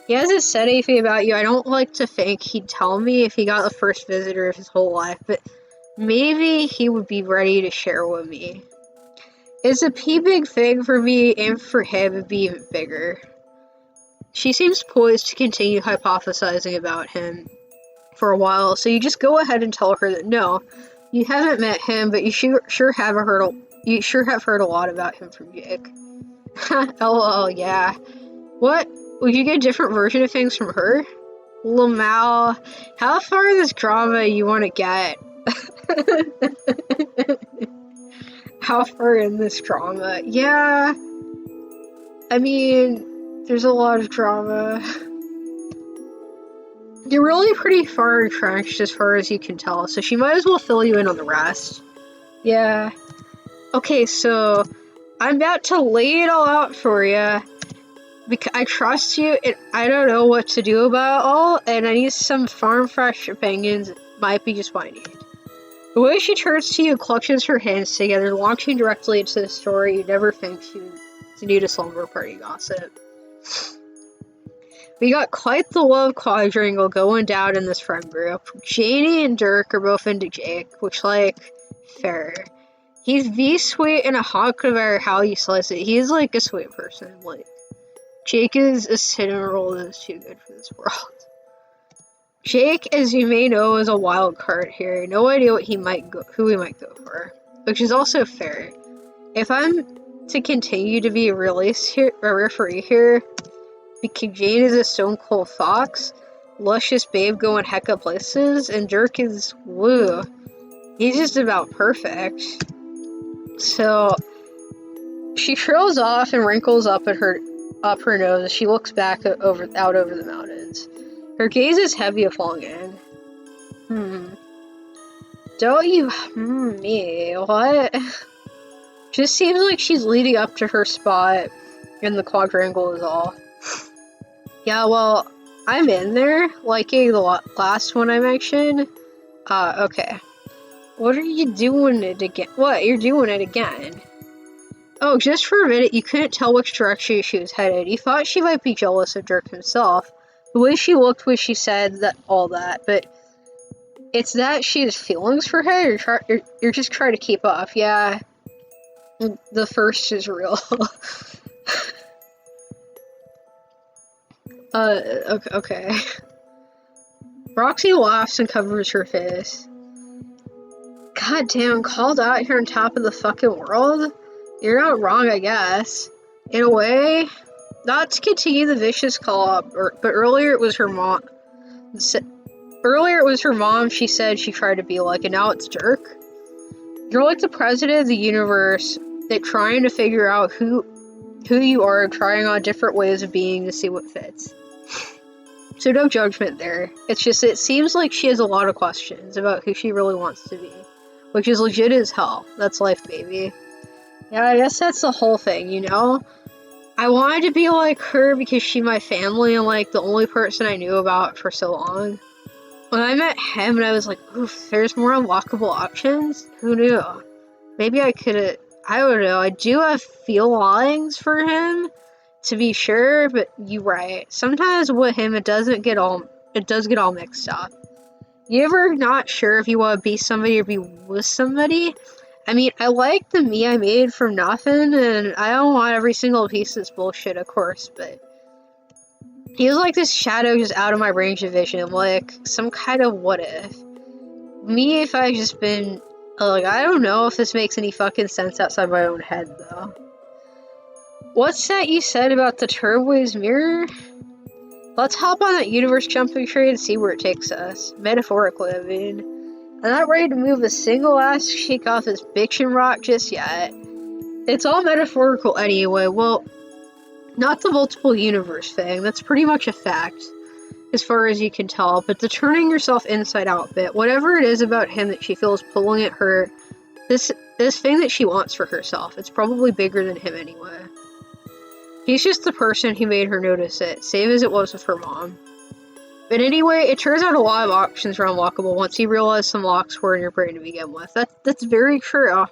He hasn't said anything about you. I don't like to think he'd tell me if he got the first visitor of his whole life, but maybe he would be ready to share with me. It's a big thing for me, and for him it'd be even bigger. She seems poised to continue hypothesizing about him for a while, so you just go ahead and tell her that no, You haven't met him, but you sure have heard a lot about him from Jake. LOL, yeah. What? Would you get a different version of things from her? Lamau, how far in this drama you want to get? How far in this drama? Yeah. I mean, there's a lot of drama. You're really pretty far entrenched as far as you can tell, so she might as well fill you in on the rest. Yeah. Okay, so I'm about to lay it all out for you. Because I trust you, and I don't know what to do about it all, and I need some farm fresh opinions. Might be just what I need. The way she turns to you, clutches her hands together, launching directly into the story you'd never think she would need a slumber party gossip. We got quite the love quadrangle going down in this friend group. Janie and Dirk are both into Jake, which, like, fair. He's the sweet and a hawk no matter how you slice it. He's, like, a sweet person. Like, Jake is a cinnamon roll that is too good for this world. Jake, as you may know, is a wild card here. No idea who he might go for, which is also fair. If I'm to continue to be a referee here, because Jane is a stone cold fox, luscious babe going hecka places, and Dirk is woo. He's just about perfect. So she trails off and wrinkles up her nose as she looks back out over the mountains. Her gaze is heavy of longing. Don't you me, what? Just seems like she's leading up to her spot in the quadrangle is all. Yeah, well, I'm in there, liking the last one I mentioned. Okay. What are you doing it again? What? You're doing it again? Oh, just for a minute, you couldn't tell which direction she was headed. You thought she might be jealous of Dirk himself. The way she looked when she said all that, but it's that she has feelings for him. You're just trying to keep up. Yeah, the first is real. Okay. Roxy laughs and covers her face. God damn, called out here on top of the fucking world? You're not wrong, I guess. In a way, not to continue the vicious call-up, but earlier it was her mom. She said she tried to be like, and now it's Dirk. You're like the president of the universe, that trying to figure out who you are and trying on different ways of being to see what fits. So no judgment there. It's just, it seems like she has a lot of questions about who she really wants to be. Which is legit as hell. That's life, baby. Yeah, I guess that's the whole thing, you know? I wanted to be like her because she's my family and, like, the only person I knew about for so long. When I met him and I was like, oof, there's more unlockable options? Who knew? Maybe I could've... I don't know. I do have feelings for him, to be sure, but you're right. Sometimes with him, it does get all mixed up. You ever not sure if you want to be somebody or be with somebody? I mean, I like the me I made from nothing, and I don't want every single piece of this bullshit, of course, but he was like this shadow just out of my range of vision, like some kind of what if. Me, if I just been, like, I don't know if this makes any fucking sense outside my own head, though. What's that you said about the turquoise mirror? Let's hop on that universe jumping train and see where it takes us. Metaphorically, I mean. I'm not ready to move a single ass shake off this bitchin' rock just yet. It's all metaphorical anyway. Well, not the multiple universe thing. That's pretty much a fact, as far as you can tell. But the turning yourself inside out bit, whatever it is about him that she feels pulling at her, this thing that she wants for herself, it's probably bigger than him anyway. He's just the person who made her notice it, same as it was with her mom. But anyway, it turns out a lot of options are unlockable once you realize some locks were in your brain to begin with. That's very true.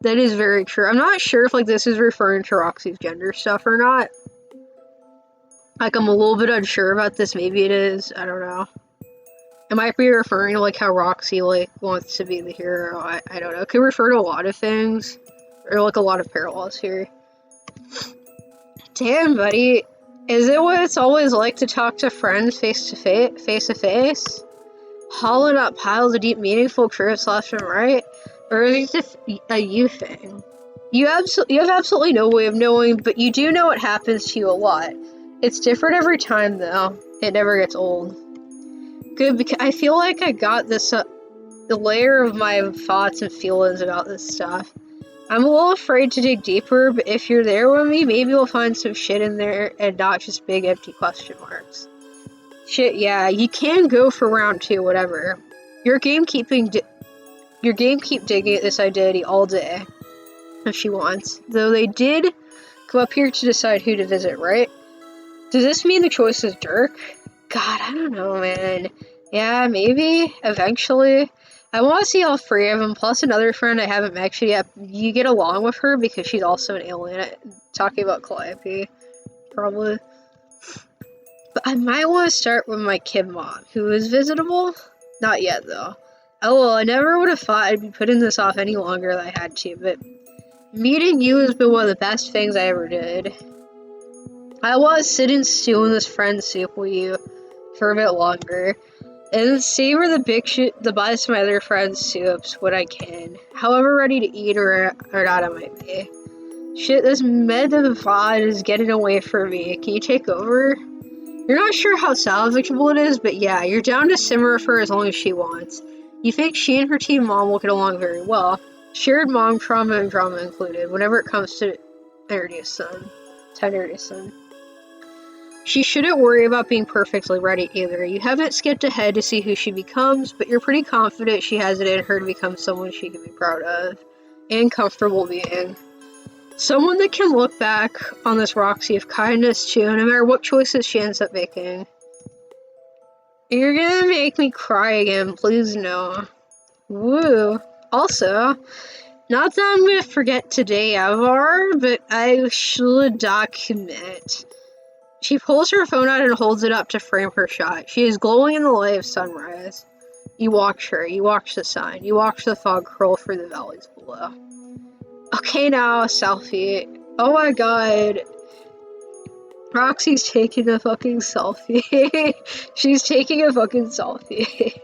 That is very true. I'm not sure if, like, this is referring to Roxy's gender stuff or not. Like, I'm a little bit unsure about this. Maybe it is. I don't know. It might be referring to, like, how Roxy, like, wants to be the hero. I don't know. It could refer to a lot of things. Or, like, a lot of parallels here. Damn, buddy. Is it what it's always like to talk to friends face to face? hollowed out piles of deep, meaningful truths left and right? Or is it just a you thing? You have absolutely no way of knowing, but you do know what happens to you a lot. It's different every time, though. It never gets old. Good, because I feel like I got this, the layer of my thoughts and feelings about this stuff. I'm a little afraid to dig deeper, but if you're there with me, maybe we'll find some shit in there and not just big empty question marks. Shit, yeah, you can go for round 2, whatever. Your game keep digging at this identity all day, if she wants. Though they did come up here to decide who to visit, right? Does this mean the choice is Dirk? God, I don't know, man. Yeah, maybe, eventually. I want to see all 3 of them, plus another friend I haven't met yet. You get along with her because she's also an alien. Talking about Calliope, probably. But I might want to start with my kid mom, who is visitable. Not yet, though. Oh, well, I never would have thought I'd be putting this off any longer than I had to, but meeting you has been one of the best things I ever did. I want to sit and stew in this friend soup with you for a bit longer, and savor the big shit, the bites of my other friends' soups when I can, however ready to eat or not I might be. Shit, this med-VOD is getting away from me. Can you take over? You're not sure how salvageable it is, but yeah, you're down to simmer for as long as she wants. You think she and her teen mom will get along very well. Shared mom trauma and drama included, whenever it comes to Nerdy's son. She shouldn't worry about being perfectly ready either. You haven't skipped ahead to see who she becomes, but you're pretty confident she has it in her to become someone she can be proud of and comfortable being. Someone that can look back on this Roxy of kindness to, no matter what choices she ends up making. You're gonna make me cry again, please no. Woo. Also, not that I'm gonna forget today ever, but I should document. She pulls her phone out and holds it up to frame her shot. She is glowing in the light of sunrise. You watch her, you watch the sun, you watch the fog curl through the valleys below. Okay now, selfie. Oh my god. Roxy's taking a fucking selfie. She's taking a fucking selfie.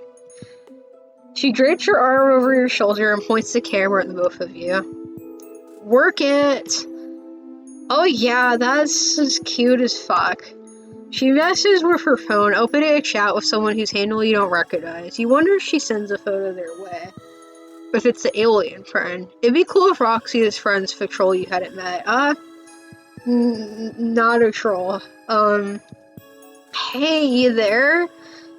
She drapes her arm over your shoulder and points the camera at the both of you. Work it! Oh yeah, that's as cute as fuck. She messes with her phone, opening a chat with someone whose handle you don't recognize. You wonder if she sends a photo their way. If it's the alien friend. It'd be cool if Roxy's friend's the troll you hadn't met. Not a troll. Hey, you there?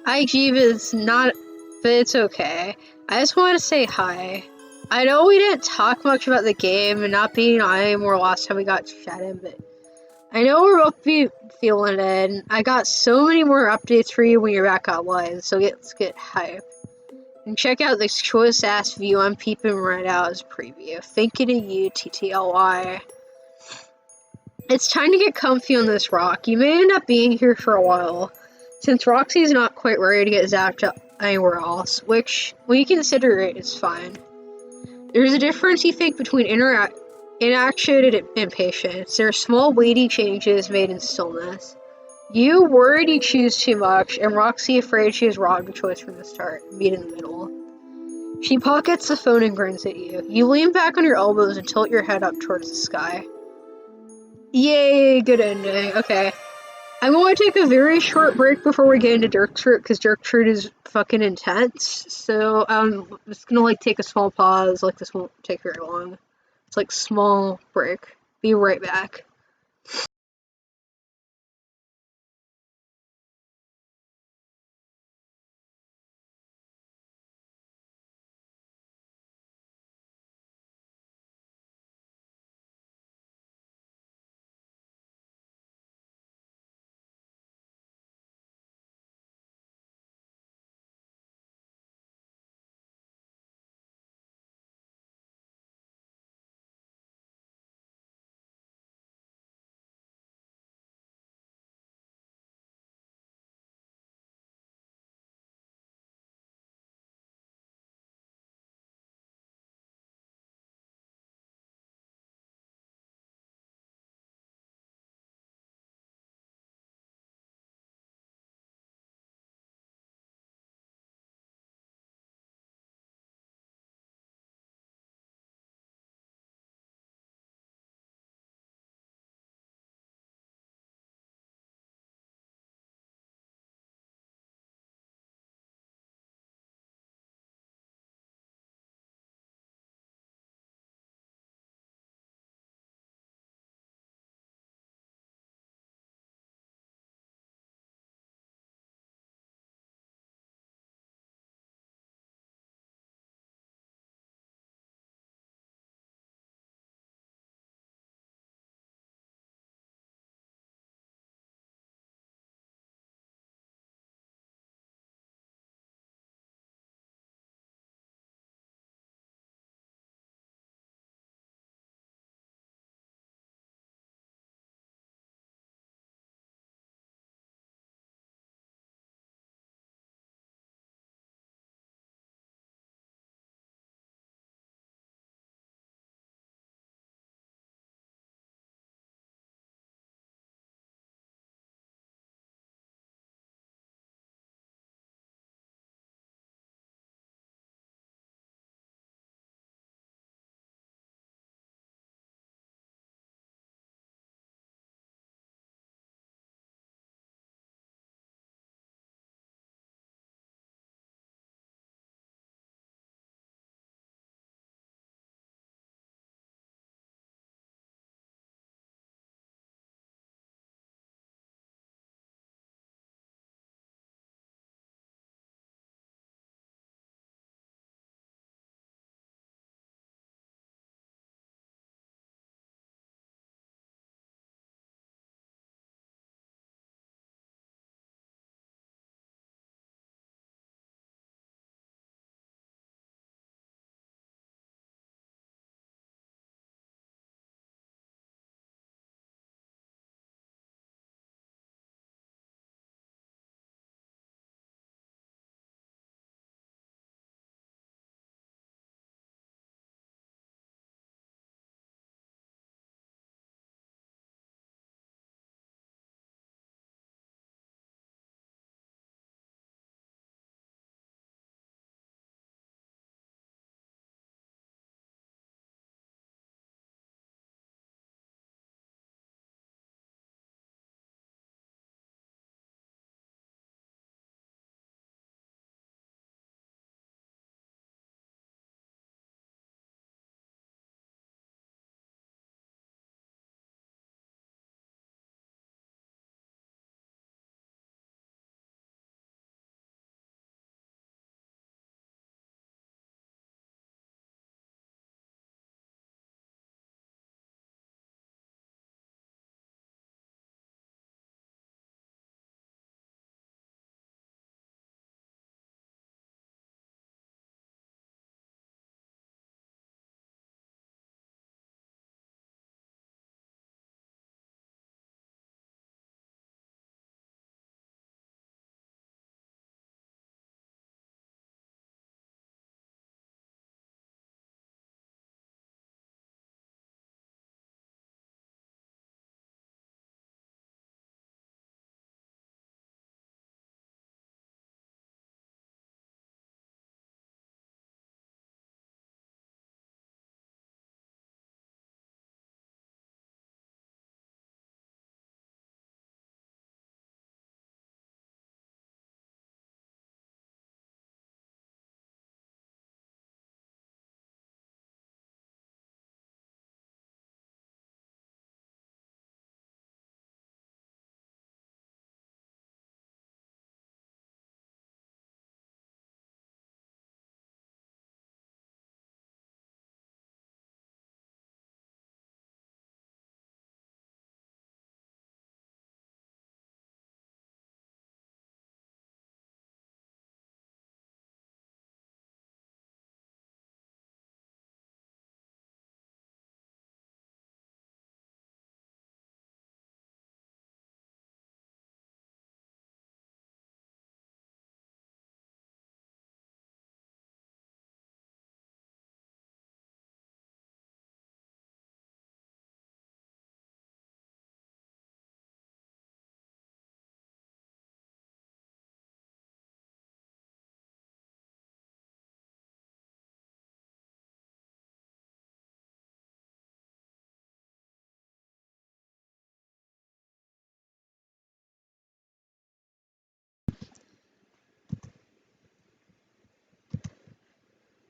IG is not, but it's okay. I just want to say hi. I know we didn't talk much about the game and not being on anymore last time we got chatting, but I know we're both feeling it, and I got so many more updates for you when you're back online, so let's get hype. And check out this choice-ass view I'm peeping right out as a preview. Thinking of you, TTLY. It's time to get comfy on this rock. You may end up being here for a while, since Roxy's not quite ready to get zapped up anywhere else, which, when you consider it, is fine. There's a difference, you think, between inaction and impatience. There are small, weighty changes made in stillness. You worried you choose too much, and Roxy afraid she has robbed a choice from the start. Meet in the middle. She pockets the phone and grins at you. You lean back on your elbows and tilt your head up towards the sky. Yay, good ending. Okay. I'm going to take a very short break before we get into Dirk's route, because Dirk's route is fucking intense. So I'm just gonna take a small pause. This won't take very long. It's small break. Be right back.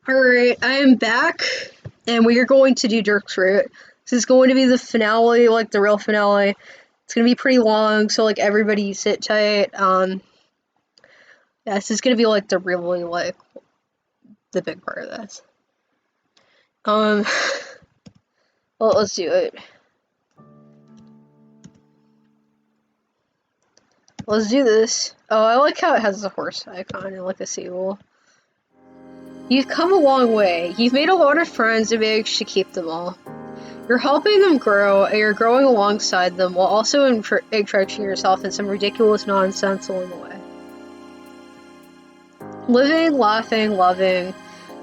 Alright, I am back, and we are going to do Dirk's route. This is going to be the finale, like the real finale. It's gonna be pretty long, so like everybody sit tight. Yeah, this is gonna be like the really like the big part of this. Well, let's do it. Let's do this. Oh, I like how it has the horse icon and like a seagull. You've come a long way. You've made a lot of friends and managed to keep them all. You're helping them grow, and you're growing alongside them while also entrenching yourself in some ridiculous nonsense along the way. Living, laughing, loving,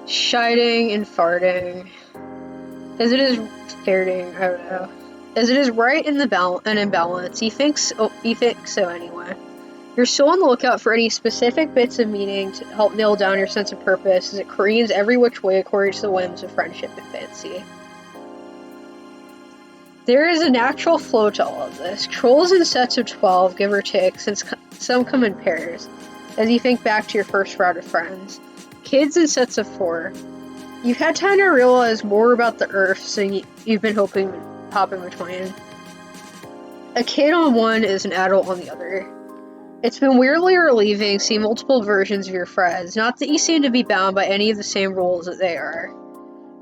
shiting, and farting. As it is farting, I don't know. As it is right in the in balance, you think so anyway. You're still on the lookout for any specific bits of meaning to help nail down your sense of purpose as it careens every which way according to the whims of friendship and fancy. There is a natural flow to all of this. Trolls in sets of 12, give or take, since some come in pairs, as you think back to your first round of friends. Kids in sets of 4. You've had time to realize more about the Earths than you've been hopping between. A kid on one is an adult on the other. It's been weirdly relieving seeing multiple versions of your friends, not that you seem to be bound by any of the same rules that they are.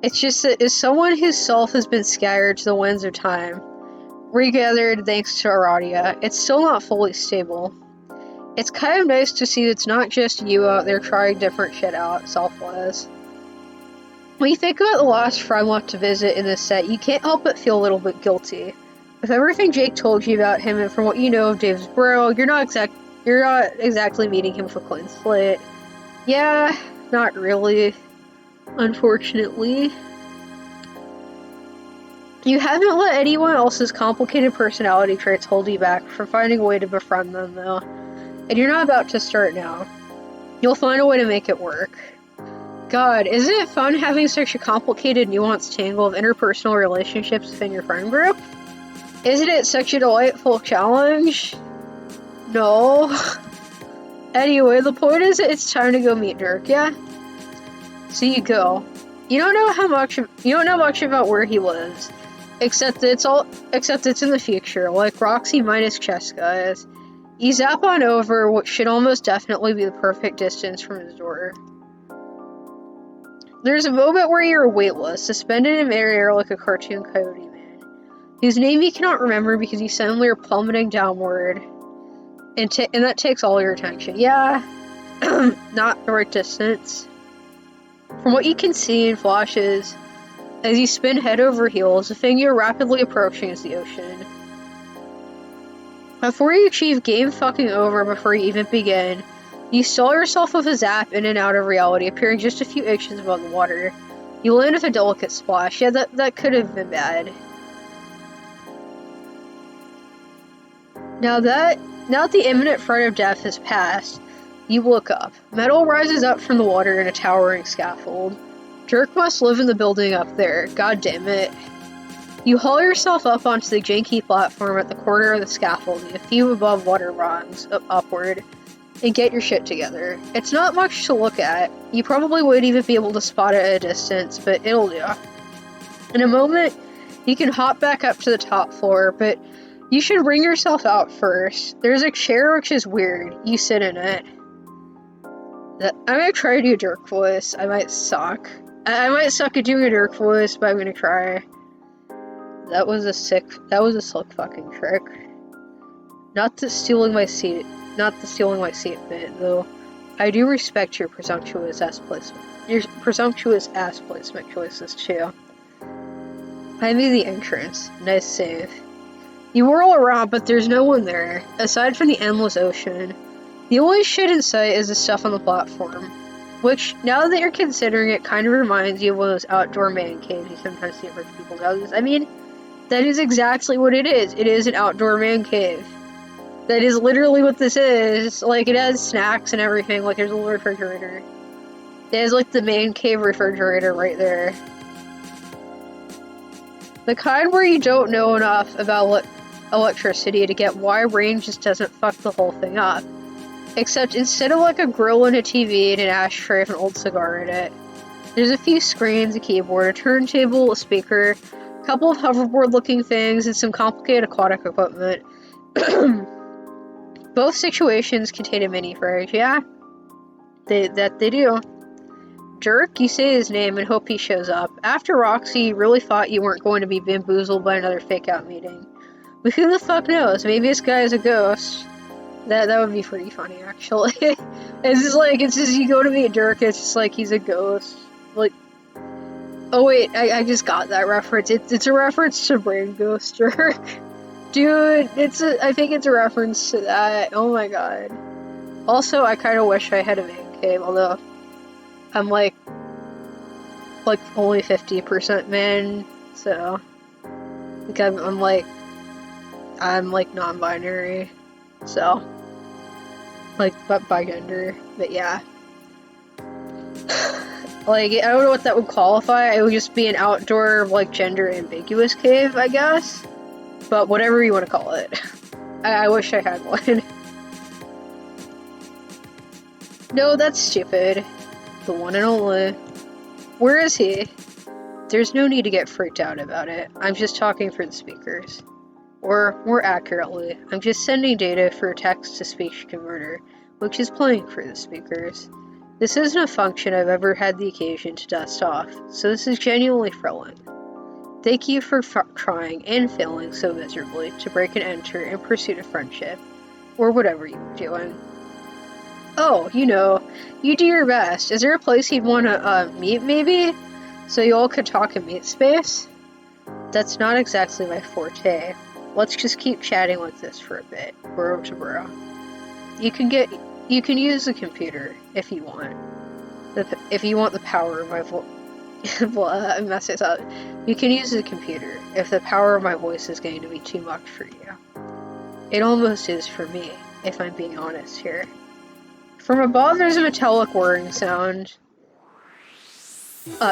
It's just that as someone whose self has been scattered to the winds of time, regathered thanks to Aradia, it's still not fully stable. It's kind of nice to see it's not just you out there trying different shit out, self-wise. When you think about the last friend left to visit in this set, you can't help but feel a little bit guilty. With everything Jake told you about him and from what you know of Dave's bro, you're not exactly meeting him with a clean slate. Yeah, not really. Unfortunately. You haven't let anyone else's complicated personality traits hold you back from finding a way to befriend them, though. And you're not about to start now. You'll find a way to make it work. God, isn't it fun having such a complicated, nuanced tangle of interpersonal relationships within your friend group? Isn't it such a delightful challenge? No. Anyway, the point is that it's time to go meet Dirk, yeah? So you go. You don't know much about where he lives, except it's in the future, like Roxy minus Cheska is. You zap on over what should almost definitely be the perfect distance from his door. There's a moment where you're weightless, suspended in midair like a cartoon coyote man, whose name you cannot remember because you suddenly are plummeting downward, and that takes all your attention. Yeah, not the right distance. From what you can see in flashes, as you spin head over heels, the thing you're rapidly approaching is the ocean. Before you achieve game fucking over before you even begin, you stall yourself with a zap in and out of reality, appearing just a few inches above the water. You land with a delicate splash. Yeah, that could have been bad. Now that the imminent threat of death has passed, you look up. Metal rises up from the water in a towering scaffold. Dirk must live in the building up there. God damn it. You haul yourself up onto the janky platform at the corner of the scaffolding, a few above water rungs upward, and get your shit together. It's not much to look at. You probably wouldn't even be able to spot it at a distance, but it'll do. In a moment, you can hop back up to the top floor, but you should bring yourself out first. There's a chair which is weird. You sit in it. I'm gonna try to do a Dirk voice. I might suck. I might suck at doing a Dirk voice, but I'm gonna try. That was a slick fucking trick. Not the stealing my seat bit, though. I do respect your presumptuous ass placement choices, too. I made the entrance. Nice save. You whirl around, but there's no one there, aside from the endless ocean. The only shit in sight is the stuff on the platform, which, now that you're considering it, kind of reminds you of one of those outdoor man caves you sometimes see at rich people's houses. I mean, that is exactly what it is. It is an outdoor man cave. That is literally what this is. Like, it has snacks and everything. Like, there's a little refrigerator. It has, like, the man cave refrigerator right there. The kind where you don't know enough about electricity to get why rain just doesn't fuck the whole thing up. Except instead of, like, a grill and a TV and an ashtray with an old cigar in it, There's a few screens, a keyboard, a turntable, a speaker, a couple of hoverboard-looking things, and some complicated aquatic equipment. Both situations contain a mini fridge, yeah? They do. Dirk, you say his name and hope he shows up. After Roxy, you really thought you weren't going to be bamboozled by another fake-out meeting. But who the fuck knows? Maybe this guy is a ghost. That would be pretty funny, actually. It's just you go to meet Dirk, it's just like he's a ghost. Like, oh wait, I just got that reference. It's a reference to Brain Ghost Dirk. Dude, I think it's a reference to that. Oh my god. Also, I kind of wish I had a man cave, although I'm like only 50% man, so like I'm non-binary, so like bigender, but yeah. Like, I don't know what that would qualify. It would just be an outdoor, like, gender ambiguous cave, I guess. But whatever you want to call it. I wish I had one. No, that's stupid. The one and only. Where is he? There's no need to get freaked out about it. I'm just talking for the speakers. Or, more accurately, I'm just sending data for a text-to-speech converter, which is playing for the speakers. This isn't a function I've ever had the occasion to dust off, so this is genuinely thrilling. Thank you for trying and failing so miserably to break and enter in pursuit of friendship, or whatever you were doing. Oh, you do your best. Is there a place you'd want to meet, maybe? So you all could talk in meet space? That's not exactly my forte. Let's just keep chatting like this for a bit, borough to borough. You can use the computer if you want. If you want the power of my voice. Well, I messed this up. You can use the computer if the power of my voice is going to be too much for you. It almost is for me, if I'm being honest here. From above, there's a metallic whirring sound.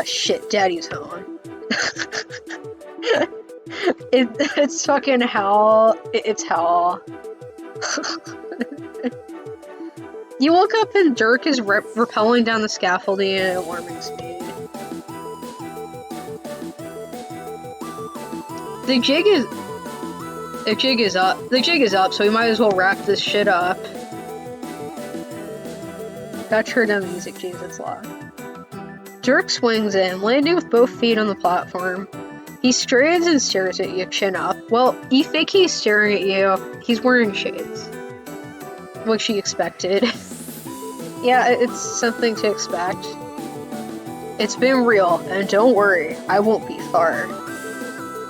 Shit, Daddy's home. It's fucking hell. It's hell. You look up and Dirk is rappelling down the scaffolding at an alarming speed. The jig is up, so we might as well wrap this shit up. Gotta turn down the music, jeez, it's loud. Dirk swings in, landing with both feet on the platform. He strains and stares at you, chin up. Well, you think he's staring at you. He's wearing shades. Which you expected. Yeah, it's something to expect. It's been real, and don't worry, I won't be far.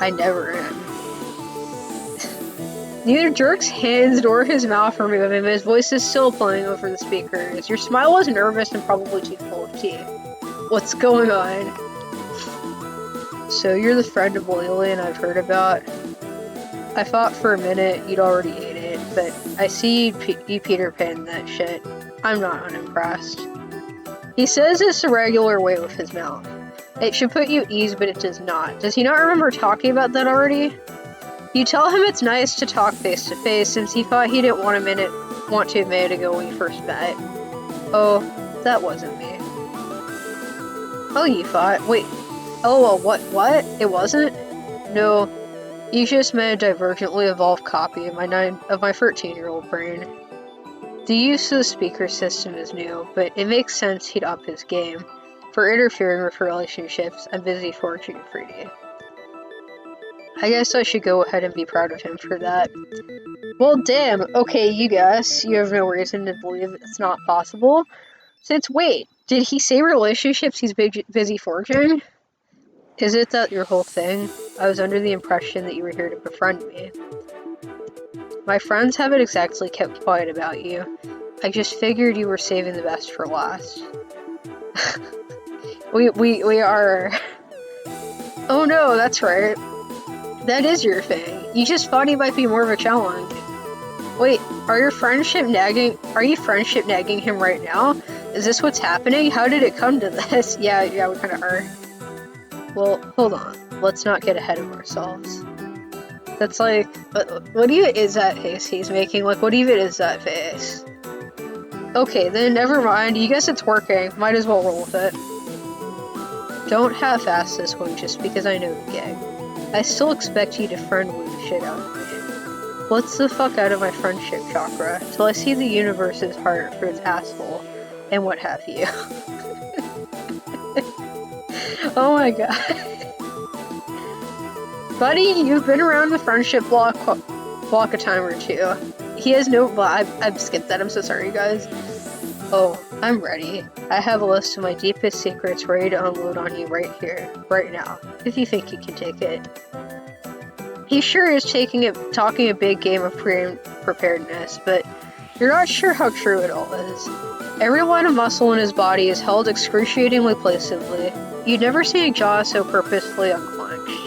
I never am. Neither Dirk's hands nor his mouth are moving, but his voice is still playing over the speakers. Your smile was nervous and probably too full of tea. What's going on? So you're the friend of Lillian I've heard about. I thought for a minute you'd already ate it, but I see you Peter Pan that shit. I'm not unimpressed. He says this a regular way with his mouth. It should put you at ease, but it does not. Does he not remember talking about that already? You tell him it's nice to talk face to face, since he thought he didn't want to a minute ago when you first met. Oh, that wasn't me. Oh, you thought? Wait. Oh, what? It wasn't? No. You just met a divergently evolved copy of my 13-year-old brain. The use of the speaker system is new, but it makes sense he'd up his game. For interfering with relationships, I'm busy forging for you. I guess I should go ahead and be proud of him for that. Well, damn. Okay, you guess. You have no reason to believe it's not possible. Since, wait, did he say relationships he's busy forging? Is it that your whole thing? I was under the impression that you were here to befriend me. My friends haven't exactly kept quiet about you. I just figured you were saving the best for last. We are... Oh no, that's right. That is your thing. You just thought he might be more of a challenge. Wait, are you friendship nagging him right now? Is this what's happening? How did it come to this? Yeah, we kinda are. Well, hold on. Let's not get ahead of ourselves. That's like, what even is that face he's making? Like, what even is that face? Okay, then never mind. You guess it's working. Might as well roll with it. Don't half-ass this one just because I know the gig. I still expect you to friend-woo the shit out of me. Blitz the fuck out of my friendship chakra till I see the universe's heart for its asshole, and what have you. Oh my god. Buddy, you've been around the friendship block a time or two. He has no- well, I've skipped that, I'm so sorry guys. Oh, I'm ready. I have a list of my deepest secrets ready to unload on you right here, right now, if you think you can take it. He sure is talking a big game of preparedness, but you're not sure how true it all is. Every line of muscle in his body is held excruciatingly placidly. You'd never see a jaw so purposefully unclenched.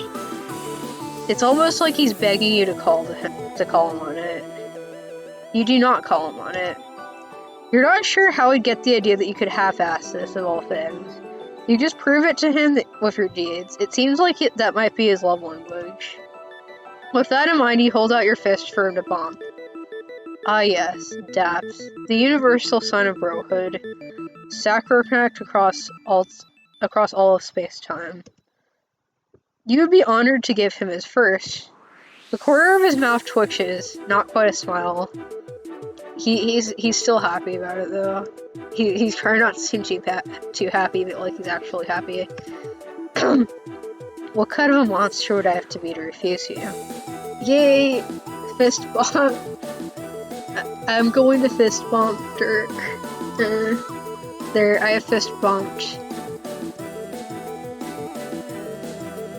It's almost like he's begging you to call him on it. You do not call him on it. You're not sure how he'd get the idea that you could half-ass this, of all things. You just prove it to him with your deeds. It seems like that might be his love language. With that in mind, you hold out your fist for him to bump. Ah yes, Daps, the universal sign of brohood, sacrosanct across all of space-time. You would be honored to give him his first. The corner of his mouth twitches, not quite a smile. He's still happy about it though. He's trying not to seem too happy, but like he's actually happy. What kind of a monster would I have to be to refuse you? Yay! Fist bump. I'm going to fist bump Dirk. There, I have fist bumped.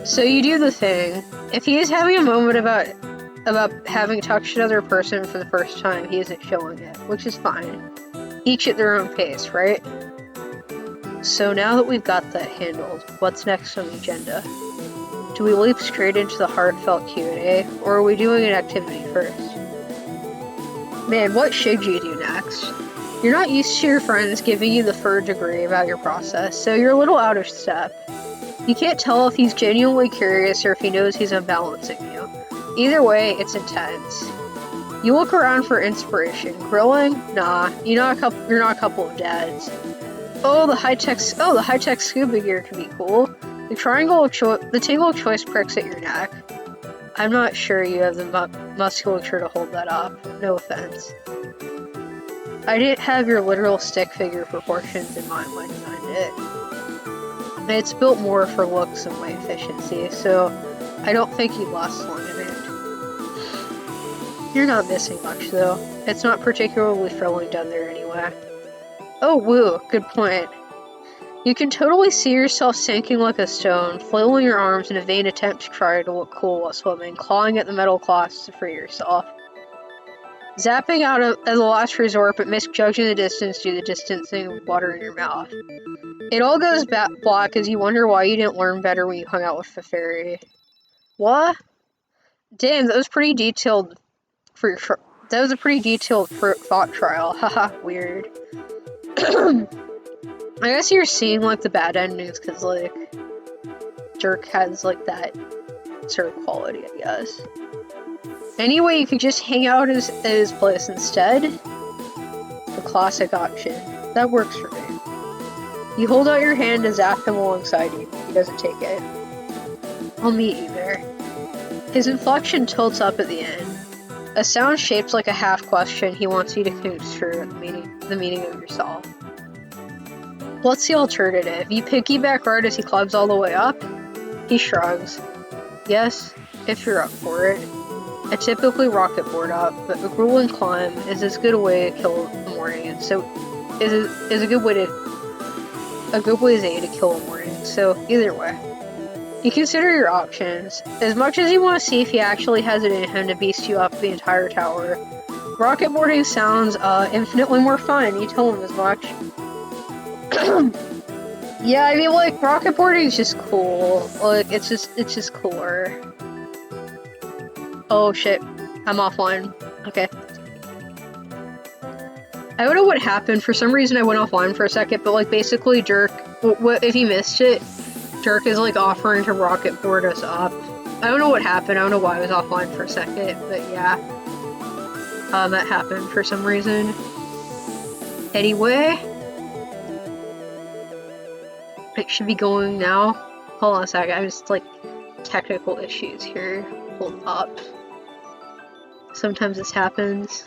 So you do the thing. If he is having a moment about having touched another person for the first time, he isn't showing it, which is fine. Each at their own pace, right? So now that we've got that handled, what's next on the agenda? Do we leap straight into the heartfelt Q&A, or are we doing an activity first? Man, what should you do next? You're not used to your friends giving you the third degree about your process, so you're a little out of step. You can't tell if he's genuinely curious or if he knows he's unbalancing you. Either way, it's intense. You look around for inspiration. Grilling? Nah, you're not a couple of dads. Oh, the high-tech scuba gear can be cool. The tingle of choice pricks at your neck. I'm not sure you have the musculature to hold that up. No offense. I didn't have your literal stick figure proportions in mind when I designed it. It's built more for looks and weight efficiency, so I don't think you'd last long in it. You're not missing much, though. It's not particularly thrilling down there anyway. Oh, woo, good point. You can totally see yourself sinking like a stone, flailing your arms in a vain attempt to try to look cool while swimming, clawing at the metal cloths to free yourself. Zapping out as a last resort, but misjudging the distance due to the distancing of water in your mouth. It all goes black as you wonder why you didn't learn better when you hung out with the fairy. What? Damn, that was pretty detailed for your that was a pretty detailed thought trial. Haha, weird. I guess you're seeing, like, the bad endings, because, like, Dirk has, like, that sort of quality, I guess. Anyway, you could just hang out at his place instead. The classic option. That works for me. You hold out your hand to zap him alongside you. He doesn't take it. I'll meet you there. His inflection tilts up at the end. A sound shaped like a half-question he wants you to construe the meaning of yourself. What's the alternative? You piggyback right as he climbs all the way up? He shrugs. Yes, if you're up for it. I typically rocket board up, but a grueling climb is as good a way to kill the morning, and so is a good way as to kill a morning. So either way, you consider your options. As much as you want to see if he actually has it in him to beast you up the entire tower, rocket boarding sounds infinitely more fun. You tell him as much. Yeah, I mean, like, rocket boarding is just cool. Like, it's just cooler. Oh shit, I'm offline. Okay. I don't know what happened. For some reason I went offline for a second, but, like, basically Dirk, if you missed it, Dirk is, like, offering to rocket board us up. I don't know what happened. I don't know why I was offline for a second, but yeah. That happened for some reason. Anyway. It should be going now. Hold on a second, I'm just like technical issues here. Hold up. Sometimes this happens.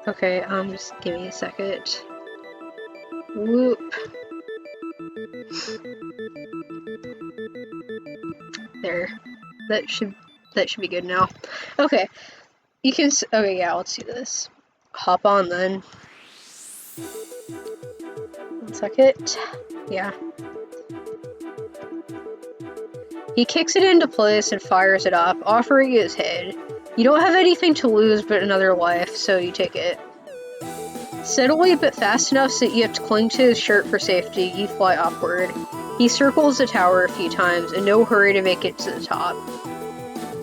Okay, just give me a second. Whoop. There. That should be good now. Okay. You can okay, yeah, let's do this. Hop on then. 1 second. Yeah. He kicks it into place and fires it up, offering his head. You don't have anything to lose but another life, so you take it. Steadily but fast enough so that you have to cling to his shirt for safety, you fly upward. He circles the tower a few times, in no hurry to make it to the top.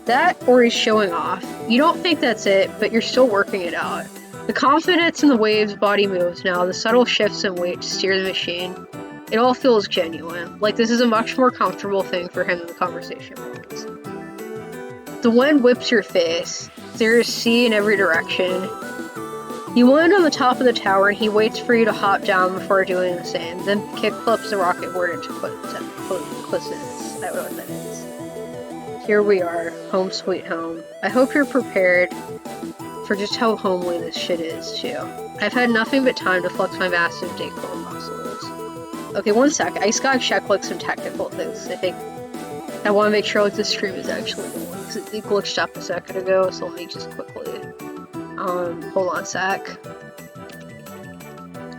That, or he's showing off. You don't think that's it, but you're still working it out. The confidence in the wave's body moves now, the subtle shifts in weight to steer the machine. It all feels genuine, like this is a much more comfortable thing for him than the conversation was. The wind whips your face. There is sea in every direction. You land on the top of the tower and he waits for you to hop down before doing the same, then kickflips the rocket board into quizzes. I don't know what that is. Here we are, home sweet home. I hope you're prepared for just how homely this shit is, too. I've had nothing but time to flex my massive decor muscles. Okay, 1 sec. I just gotta check like some technical things. I think I want to make sure like the stream is actually going because it glitched up a second ago. So let me just quickly. Hold on a sec.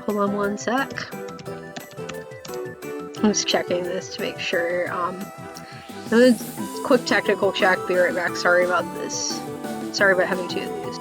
Hold on 1 sec. I'm just checking this to make sure. Quick technical check. Be right back. Sorry about this. Sorry about having 2 of these.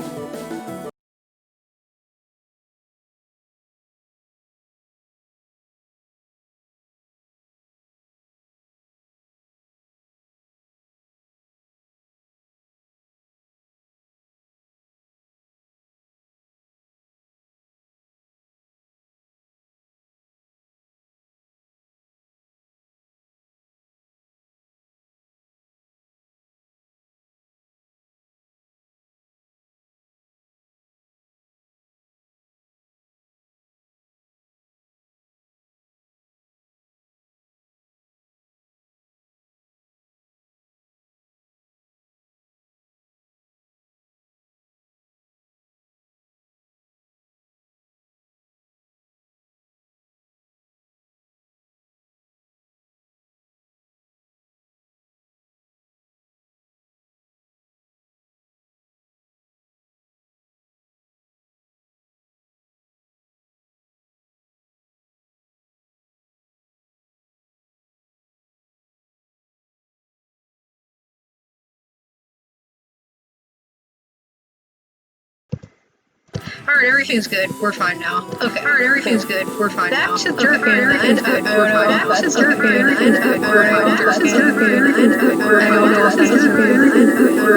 Alright, everything's good. We're fine now. Okay. Alright, everything's good. We're fine now. Back to Dirk. Everything's good. We're fine now. Back to Dirk. Everything's good. We're fine now. Back to Dirk. Everything's good. I don't know if that's good.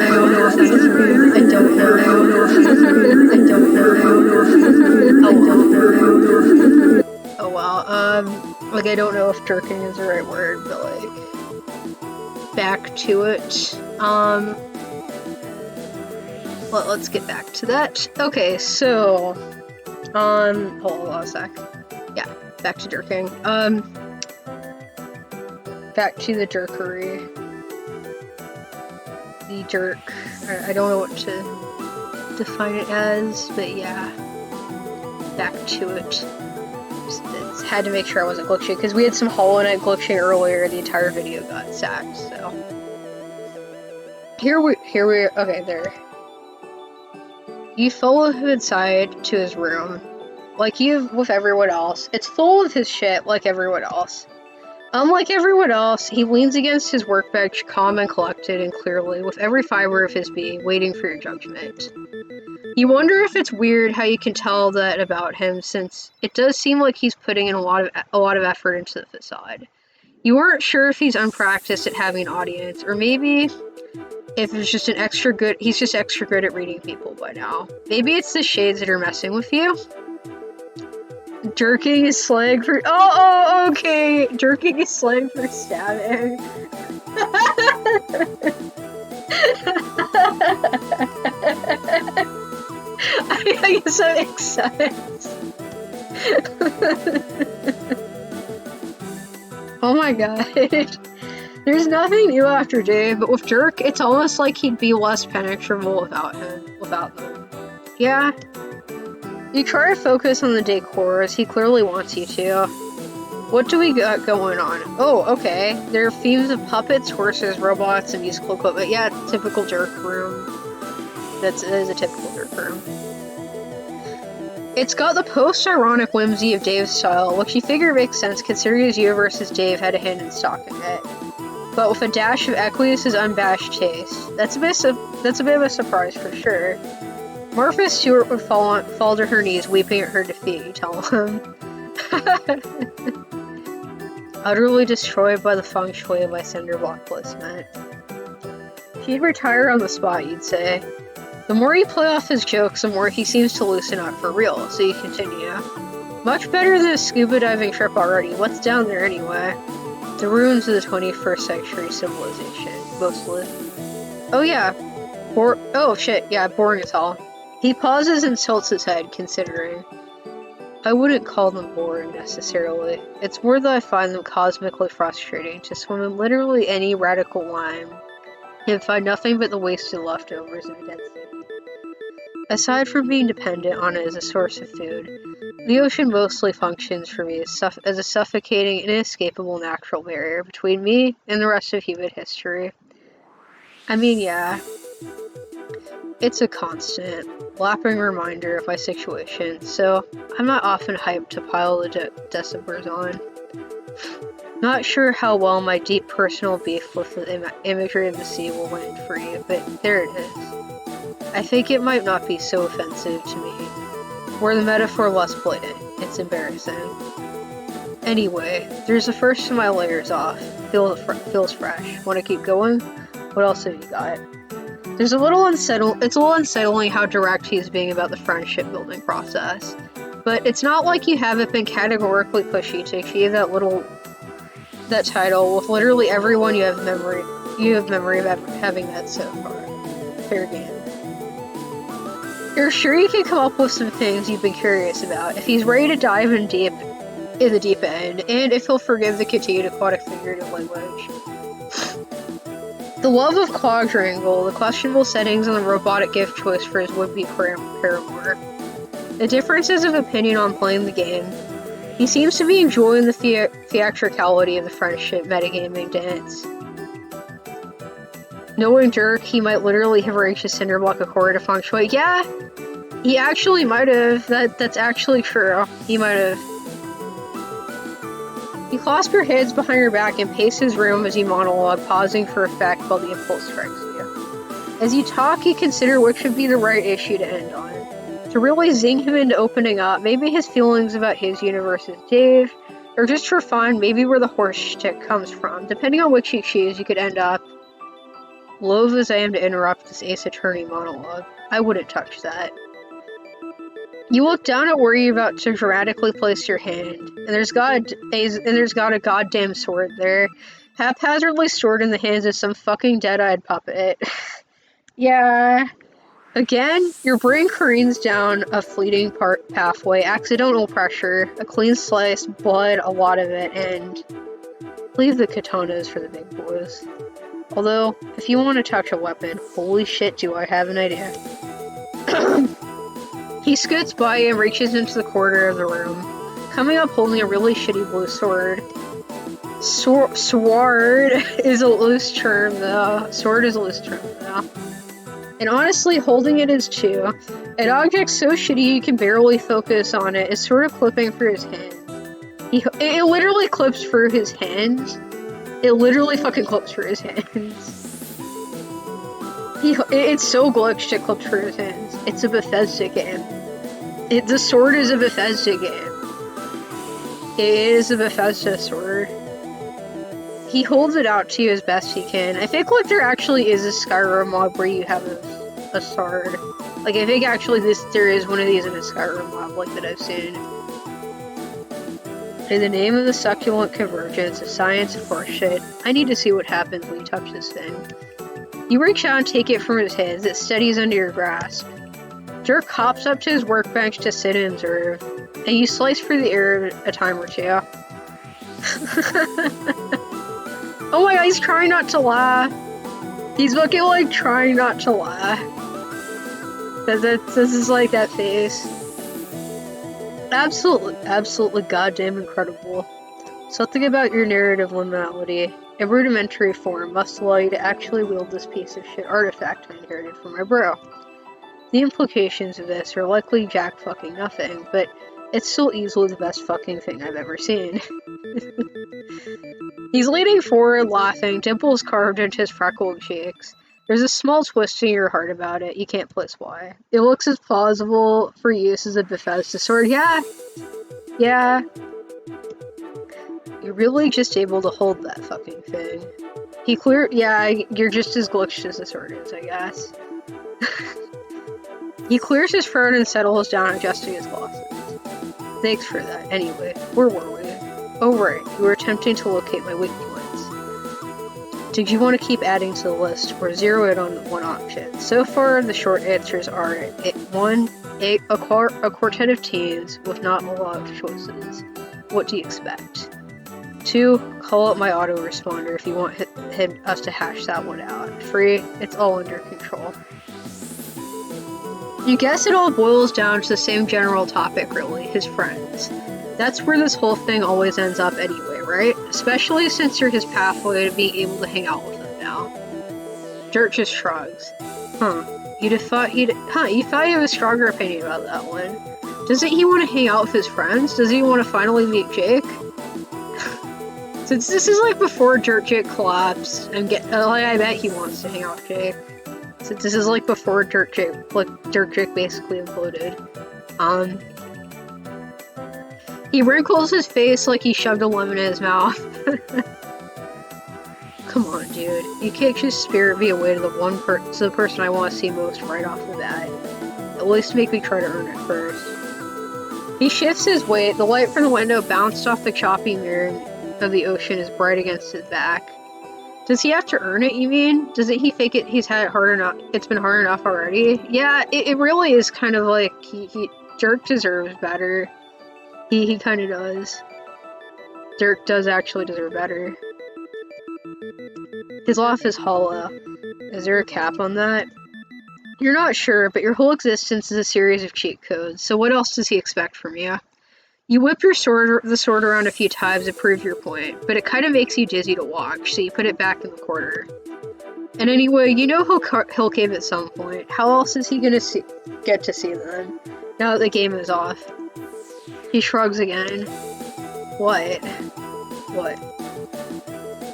I don't know if that's good. I don't know. I don't know. I don't know. Oh well. Like I don't know if jerking is the right word, but like back to it. Well, let's get back to that. Okay, so, hold on a sec. Yeah, back to jerking. Back to the jerkery. The jerk. I don't know what to define it as, but yeah. Back to it. Just had to make sure I wasn't glitching, because we had some Hollow Knight glitching earlier, the entire video got sacked, so. Here we, okay, there. You follow him inside to his room. Like you with everyone else. It's full of his shit like everyone else. Unlike everyone else, he leans against his workbench, calm and collected and clearly, with every fiber of his being waiting for your judgment. You wonder if it's weird how you can tell that about him, since it does seem like he's putting in a lot of effort into the facade. You aren't sure if he's unpracticed at having an audience, or maybe if it's just he's just extra good at reading people by now. Maybe it's the shades that are messing with you. Jerking is slang for- Oh, okay! Jerking is slang for stabbing. I guess that makes sense. Oh my god. There's nothing new after Dave, but with Dirk, it's almost like he'd be less penetrable without them. Yeah. You try to focus on the decor, as he clearly wants you to. What do we got going on? Oh, okay. There are themes of puppets, horses, robots, and musical equipment. Yeah, typical Dirk room. That is a typical Dirk room. It's got the post-ironic whimsy of Dave's style, which you figure makes sense considering his universe as Dave had a hand in stocking it. But with a dash of Equius' unabashed taste. That's a bit of a surprise for sure. Martha Stewart would fall to her knees, weeping at her defeat, you tell him. Utterly destroyed by the feng shui by cinder block placement. He'd retire on the spot, you'd say. The more you play off his jokes, the more he seems to loosen up for real, so you continue. Much better than a scuba diving trip already. What's down there anyway? The ruins of the 21st century civilization, mostly. Oh yeah. Oh shit, yeah, boring as hell. He pauses and tilts his head, considering. I wouldn't call them boring, necessarily. It's more that I find them cosmically frustrating, to swim in literally any radical line and find nothing but the wasted leftovers of a dead city. Aside from being dependent on it as a source of food, the ocean mostly functions for me as a suffocating, inescapable natural barrier between me and the rest of human history. I mean, yeah. It's a constant, lapping reminder of my situation, so I'm not often hyped to pile the decibels on. Not sure how well my deep personal beef with the imagery of the sea will land for you, but there it is. I think it might not be so offensive to me. Or the metaphor less blatant. It's embarrassing. Anyway, there's the first of my layers off. Feels fresh. Want to keep going? What else have you got? It's a little unsettling how direct he's being about the friendship building process. But it's not like you haven't been categorically pushy to achieve that title with literally everyone you have memory of having met so far. Fair game. You're sure you can come up with some things you've been curious about if he's ready to dive in the deep end, and if he'll forgive the continued aquatic figurative language. The love of quadrangle, the questionable settings, and the robotic gift choice for his would-be paramour. The differences of opinion on playing the game. He seems to be enjoying the theatricality of the friendship metagaming dance. Knowing Dirk, he might literally have reached a cinder block accord to feng shui. Yeah, he actually might have. That's actually true. He might have. You clasp your hands behind your back and pace his room as you monologue, pausing for effect while the impulse strikes you. As you talk, you consider which would be the right issue to end on. To really zing him into opening up, maybe his feelings about his universe as Dave, or just for fun, maybe where the horse shtick comes from. Depending on which you choose, you could end up. Loath as I am to interrupt this Ace Attorney monologue, I wouldn't touch that. You look down at where you're about to dramatically place your hand, and there's got a goddamn sword there, haphazardly stored in the hands of some fucking dead-eyed puppet. Yeah. Again, your brain careens down a fleeting pathway, accidental pressure, a clean slice, blood, a lot of it, and leave the katanas for the big boys. Although, if you want to touch a weapon, holy shit do I have an idea. He scoots by and reaches into the corner of the room, coming up holding a really shitty blue sword. Sword is a loose term though. And honestly, holding it is too. An object so shitty you can barely focus on it is sort of clipping through his hand. It literally clips through his hands. It literally fucking clips through his hands. It's so glitched it clips through his hands. It's a Bethesda game. The sword is a Bethesda game. It is a Bethesda sword. He holds it out to you as best he can. I think like there actually is a Skyrim mod where you have a sword. Like I think actually there is one of these in a Skyrim mod like that I've seen. In the name of the succulent convergence of science and horseshit, I need to see what happens when you touch this thing. You reach out and take it from his hands. It steadies under your grasp. Dirk hops up to his workbench to sit and observe, and you slice through the air a time or two. Oh my god, he's trying not to laugh. He's looking like trying not to laugh. This is like that face. Absolutely goddamn incredible. Something about your narrative liminality, in rudimentary form, must allow you to actually wield this piece of shit artifact I inherited from my bro. The implications of this are likely jack fucking nothing, but it's still easily the best fucking thing I've ever seen. He's leaning forward, laughing, dimples carved into his freckled cheeks. There's a small twist in your heart about it, you can't place why. It looks as plausible for use as a Bethesda sword. Yeah. You're really just able to hold that fucking thing. Yeah, you're just as glitched as the sword is, I guess. He clears his throat and settles down, adjusting his glasses. Thanks for that. Anyway, where were we? Oh right, you were attempting to locate my weak points. Did you want to keep adding to the list, or zero in on one option? So far, the short answers are 1. A quartet of teams with not a lot of choices. What do you expect? 2. Call out my autoresponder if you want us to hash that one out. 3. It's all under control. You guess it all boils down to the same general topic, really, his friends. That's where this whole thing always ends up anyway, right? Especially since you're his pathway to being able to hang out with them now. Dirk just shrugs. You thought you have a stronger opinion about that one. Doesn't he want to hang out with his friends? Does he want to finally meet Jake? Since this is like before Dirk Jake collapsed, and I bet he wants to hang out with Jake. Since this is like before Dirk Jake basically imploded. He wrinkles his face like he shoved a lemon in his mouth. Come on, dude. You can't just spirit me away to the person I want to see most right off the bat. At least make me try to earn it first. He shifts his weight. The light from the window bounced off the choppy mirror of the ocean is bright against his back. Does he have to earn it, you mean? Doesn't he think he's had it hard enough? It's been hard enough already? Yeah, it really is kind of like Dirk deserves better. He kind of does. Dirk does actually deserve better. His laugh is hollow. Is there a cap on that? You're not sure, but your whole existence is a series of cheat codes, so what else does he expect from you? You whip the sword around a few times to prove your point, but it kind of makes you dizzy to watch, so you put it back in the quarter. And anyway, you know he'll cave at some point. How else is he gonna get to see them, now that the game is off? He shrugs again. What?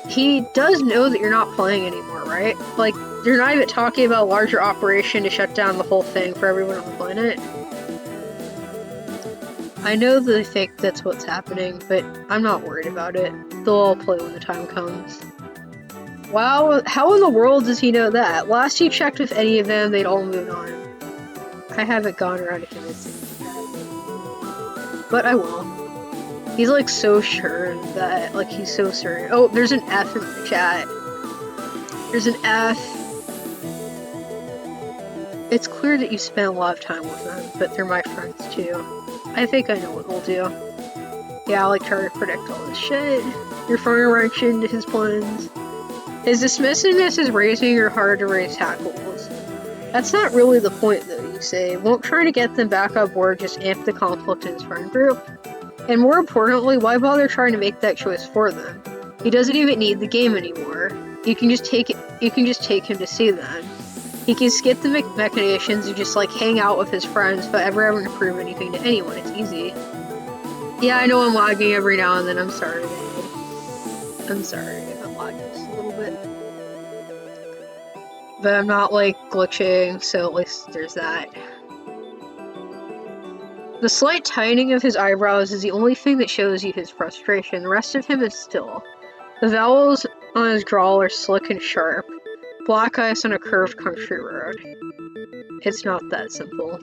He does know that you're not playing anymore, right? Like, you're not even talking about a larger operation to shut down the whole thing for everyone on the planet? I know they think that's what's happening, but I'm not worried about it. They'll all play when the time comes. Wow, how in the world does he know that? Last he checked with any of them, they'd all moved on. I haven't gone around to convince him of that. But I will. He's like so sure that, like he's so certain. Oh, there's an F in the chat. There's an F. It's clear that you spent a lot of time with them, but they're my friends too. I think I know what they'll do. Yeah, I like trying to predict all this shit. You're throwing a wrench into his plans. His dismissiveness is raising your hard to raise hackles. That's not really the point though, you say. Won't trying to get them back on board just amp the conflict in his friend group? And more importantly, why bother trying to make that choice for them? He doesn't even need the game anymore. You can just take him to see them. He can skip the machinations and just like hang out with his friends without ever having to prove anything to anyone. It's easy. Yeah, I know I'm lagging every now and then. I'm sorry. I'm sorry if I'm lagging just a little bit. But I'm not like glitching, so at least there's that. The slight tightening of his eyebrows is the only thing that shows you his frustration. The rest of him is still. The vowels on his drawl are slick and sharp. Black ice on a curved country road. It's not that simple.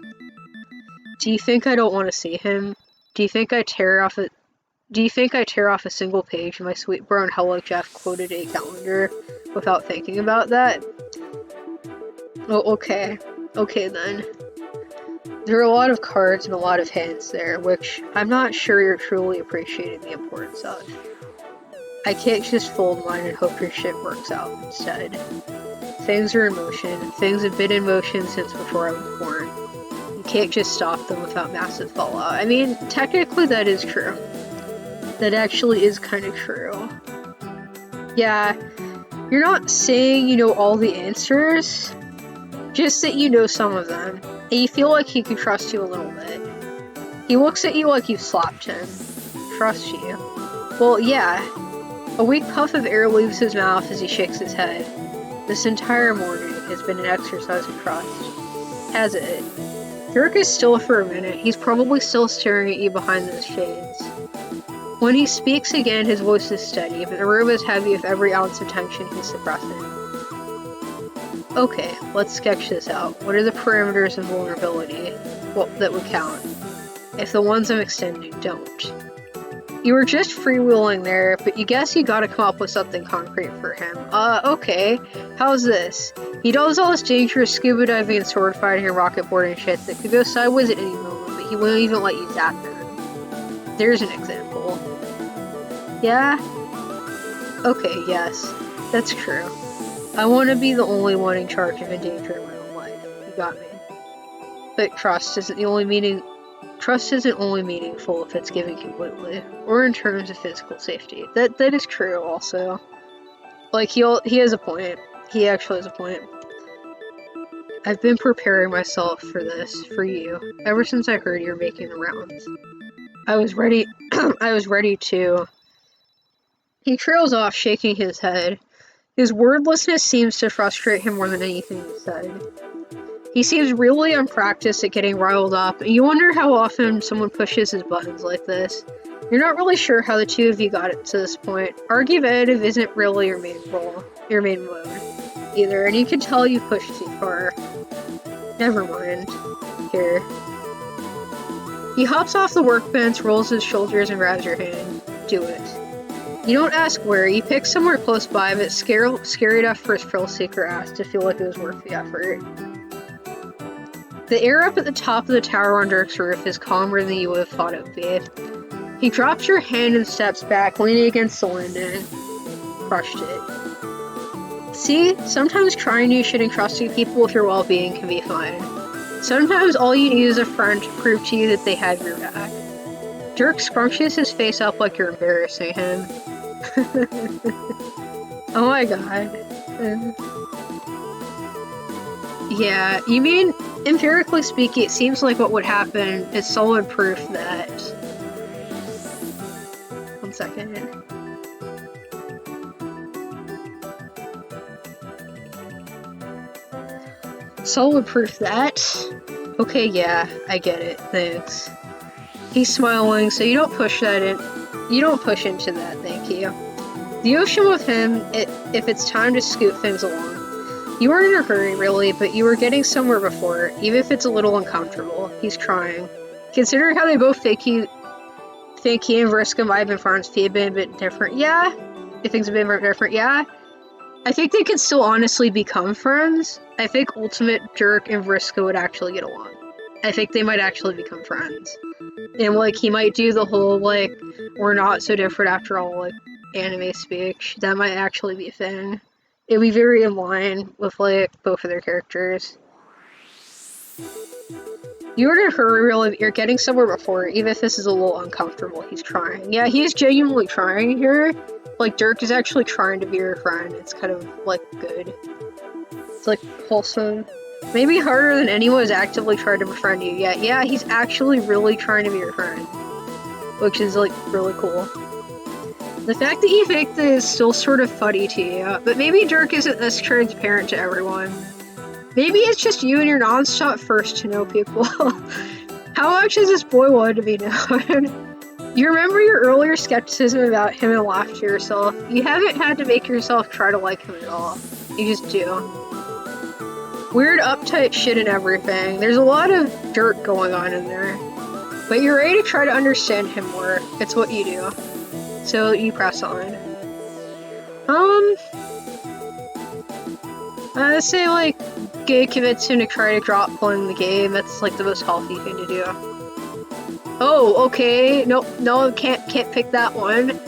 Do you think I don't want to see him? Do you think I tear off a single page of my sweet bro and Hello Jeff quoted a calendar without thinking about that? Oh, okay. Okay then. There are a lot of cards and a lot of hands there, which I'm not sure you're truly appreciating the importance of. I can't just fold mine and hope your shit works out instead. Things are in motion. Things have been in motion since before I was born. You can't just stop them without massive fallout. I mean, technically that is true. That actually is kind of true. Yeah, you're not saying you know all the answers, just that you know some of them, and you feel like he can trust you a little bit. He looks at you like you've slapped him. Trust you. Well, yeah. A weak puff of air leaves his mouth as he shakes his head. This entire morning has been an exercise in trust. Has it? Dirk is still for a minute. He's probably still staring at you behind those shades. When he speaks again, his voice is steady, but the room is heavy with every ounce of tension he's suppressing. Okay, let's sketch this out. What are the parameters of vulnerability? Well, that would count. If the ones I'm extending don't. You were just freewheeling there, but you guess you gotta come up with something concrete for him. Okay. How's this? He does all this dangerous scuba diving and sword fighting and rocket boarding shit that could go sideways at any moment, but he won't even let you zap him. There's an example. Yeah? Okay, yes. That's true. I want to be the only one in charge of endangering my own life. You got me. But trust isn't only meaningful if it's given completely, or in terms of physical safety. That is true also. Like, he has a point. He actually has a point. I've been preparing myself for this, for you, ever since I heard you were making the rounds. I was ready to... He trails off, shaking his head. His wordlessness seems to frustrate him more than anything he said. He seems really unpracticed at getting riled up, and you wonder how often someone pushes his buttons like this. You're not really sure how the two of you got it to this point. Argumentative isn't really your main mode, either, and you can tell you pushed too far. Never mind. Here. He hops off the workbench, rolls his shoulders, and grabs your hand. Do it. You don't ask where, you pick somewhere close by, but scary enough for his thrill-seeker ass to feel like it was worth the effort. The air up at the top of the tower on Dirk's roof is calmer than you would have thought it would be. He drops your hand and steps back, leaning against the window. Crushed it. See, sometimes trying new shit and trusting people with your well-being can be fine. Sometimes all you need is a friend to prove to you that they have your back. Dirk scrunches his face up like you're embarrassing him. Oh my god. Yeah, you mean, empirically speaking, it seems like what would happen is solid proof that... One second. Solid proof that... Okay, yeah, I get it, thanks. He's smiling, so you don't push that in. You don't push into that, thank you. The ocean with him, if it's time to scoot things along. You weren't in a hurry, really, but you were getting somewhere before, even if it's a little uncomfortable. He's trying. Considering how they both think he and Vriska might have been friends if he had been a bit different. Yeah, if things had been a bit different, yeah. I think they could still honestly become friends. I think ultimate Dirk and Vriska would actually get along. I think they might actually become friends. And, like, he might do the whole, like, we're not so different after all, like, anime speech. That might actually be a thing. It'd be very in line with, like, both of their characters. You were in a hurry, really, but you're getting somewhere before, even if this is a little uncomfortable. He's trying. Yeah, he is genuinely trying here. Like, Dirk is actually trying to be your friend. It's kind of, like, good. It's, like, wholesome. Maybe harder than anyone has actively tried to befriend you yet. Yeah, he's actually really trying to be your friend. Which is, like, really cool. The fact that you think that is still sort of funny to you, but maybe Dirk isn't this transparent to everyone. Maybe it's just you and your non-stop first to know people. How much has this boy wanted to be known? You remember your earlier skepticism about him and laughed to yourself. You haven't had to make yourself try to like him at all. You just do. Weird uptight shit and everything. There's a lot of dirt going on in there. But you're ready to try to understand him more. It's what you do. So you press on. I'd say, like, convince him to try to drop playing the game. That's, like, the most healthy thing to do. Oh, okay. No, can't pick that one.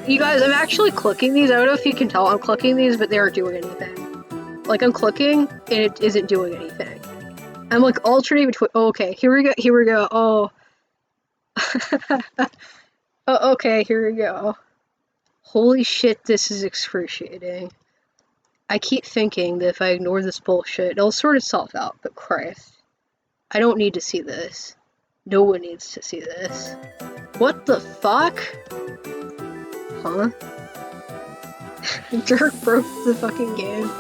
You guys, I'm actually clicking these. I don't know if you can tell. I'm clicking these, but they aren't doing anything. Like, I'm clicking, and it isn't doing anything. I'm, like, alternating between... Oh, okay, here we go. Oh. Oh, okay, here we go. Holy shit, this is excruciating. I keep thinking that if I ignore this bullshit, it'll sort itself out, but Christ. I don't need to see this. No one needs to see this. What the fuck? Huh? Dirk broke the fucking game.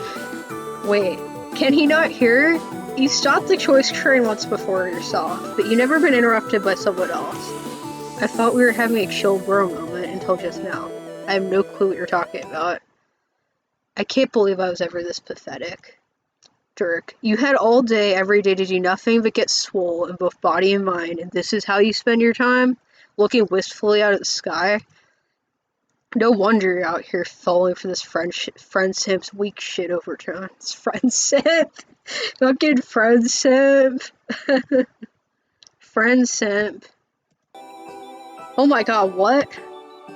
Wait, can he not hear? You stopped the choice train once before yourself, but you never been interrupted by someone else. I thought we were having a chill bro moment until just now. I have no clue what you're talking about. I can't believe I was ever this pathetic. Dirk, you had all day, every day to do nothing but get swole in both body and mind, and this is how you spend your time? Looking wistfully out at the sky? No wonder you're out here falling for this friend simp's weak shit overtones. Friend simp! Fucking friend simp! Friend simp. Oh my god, what?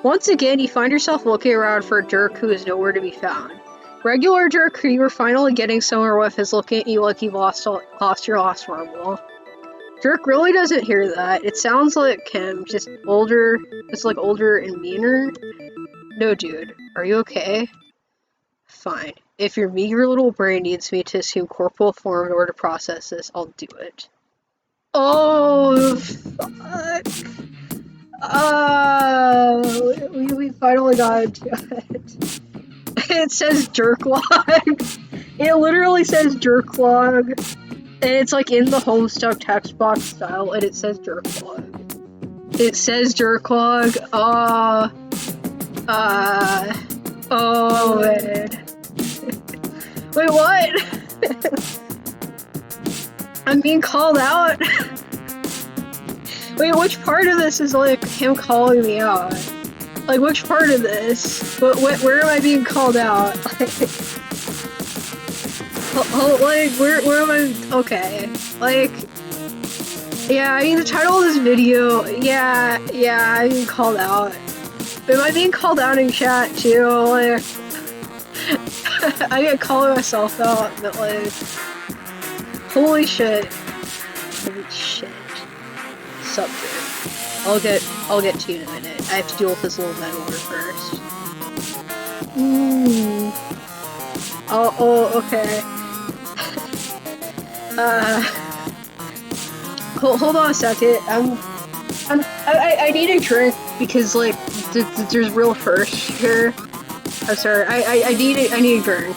Once again, you find yourself looking around for a Dirk who is nowhere to be found. Regular Dirk, who you were finally getting somewhere with, is looking at you like you've lost your lost marble. Dirk really doesn't hear that. It sounds like him, just older, like older and meaner. No, dude, are you okay? Fine. If your meager little brain needs me to assume corporal form in order to process this, I'll do it. Oh, fuck. We finally got into it. It says Dirk log. It literally says Dirk log. And it's like in the Homestuck text box style, and it says Dirk log. It says Dirk log. Oh man. Wait, what? I'm being called out? Wait, which part of this is like him calling me out? Like, which part of this? Where am I being called out? Like, where am I? Okay. Like, yeah, I mean, the title of this video, yeah, I'm being called out. Am I being called out in chat too? Like, I get calling myself out, but like, holy shit. Holy shit. Subject. I'll get to you in a minute. I have to deal with this little metal order first. Oh, okay. Hold on a second. I need a drink because like there's real thirst here. I'm sorry. I need a drink.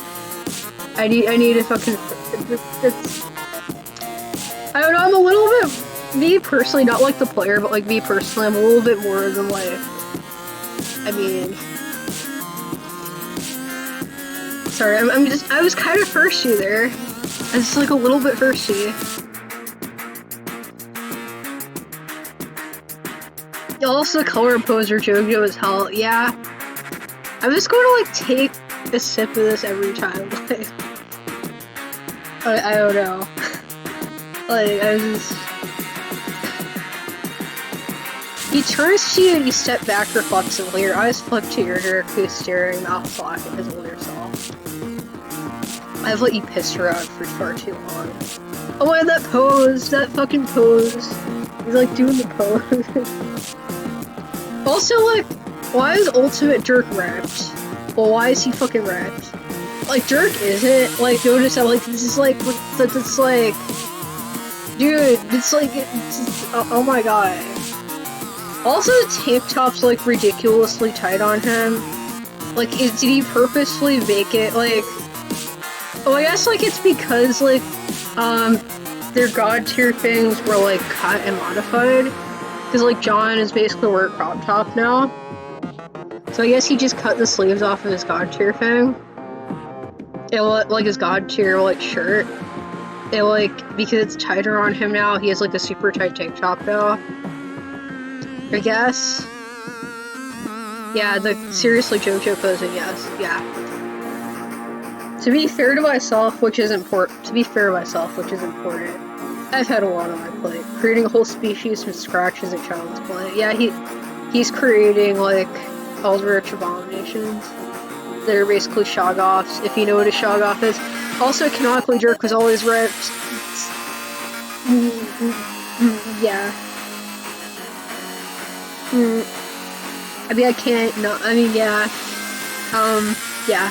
I need a fucking. I don't know. I'm a little bit. Me personally, not like the player, but like me personally, I'm a little bit more than like. I mean. Sorry, I was kind of thirsty there. I was like a little bit thirsty. Also, color poser JoJo as hell. Yeah. I'm just going to like take a sip of this every time. Like, I don't know. Like, I just. He turns to you and you step back reflexively. Your eyes flip to your Dirk, who's staring mouth locked at his older self. I've let you piss her out for far too long. Oh, and that pose! That fucking pose! He's like doing the pose. Also, like, why is Ultimate Dirk wrapped? Well, why is he fucking wrapped? Like, Dirk isn't. Like, notice how, like, this is like, it's like. Dude, it's like, oh my god. Also, the tank top's like ridiculously tight on him. Like, did he purposefully make it like? Oh, I guess like it's because like, their god tier things were like cut and modified. Because like John is basically wearing a crop top now. So I guess he just cut the sleeves off of his god tier thing. It like his god tier like shirt. It like because it's tighter on him now. He has like a super tight tank top now. I guess. Yeah, the seriously JoJo posing, yes. Yeah. To be fair to myself, which is important. I've had a lot on my plate. Creating a whole species from scratch is a child's play. Yeah, he's creating like Eldritch Abominations. They're basically Shoggoths, if you know what a Shoggoth is. Also, canonically, Dirk was always ripped. Yeah. I mean, I can't, no, I mean, yeah. Yeah.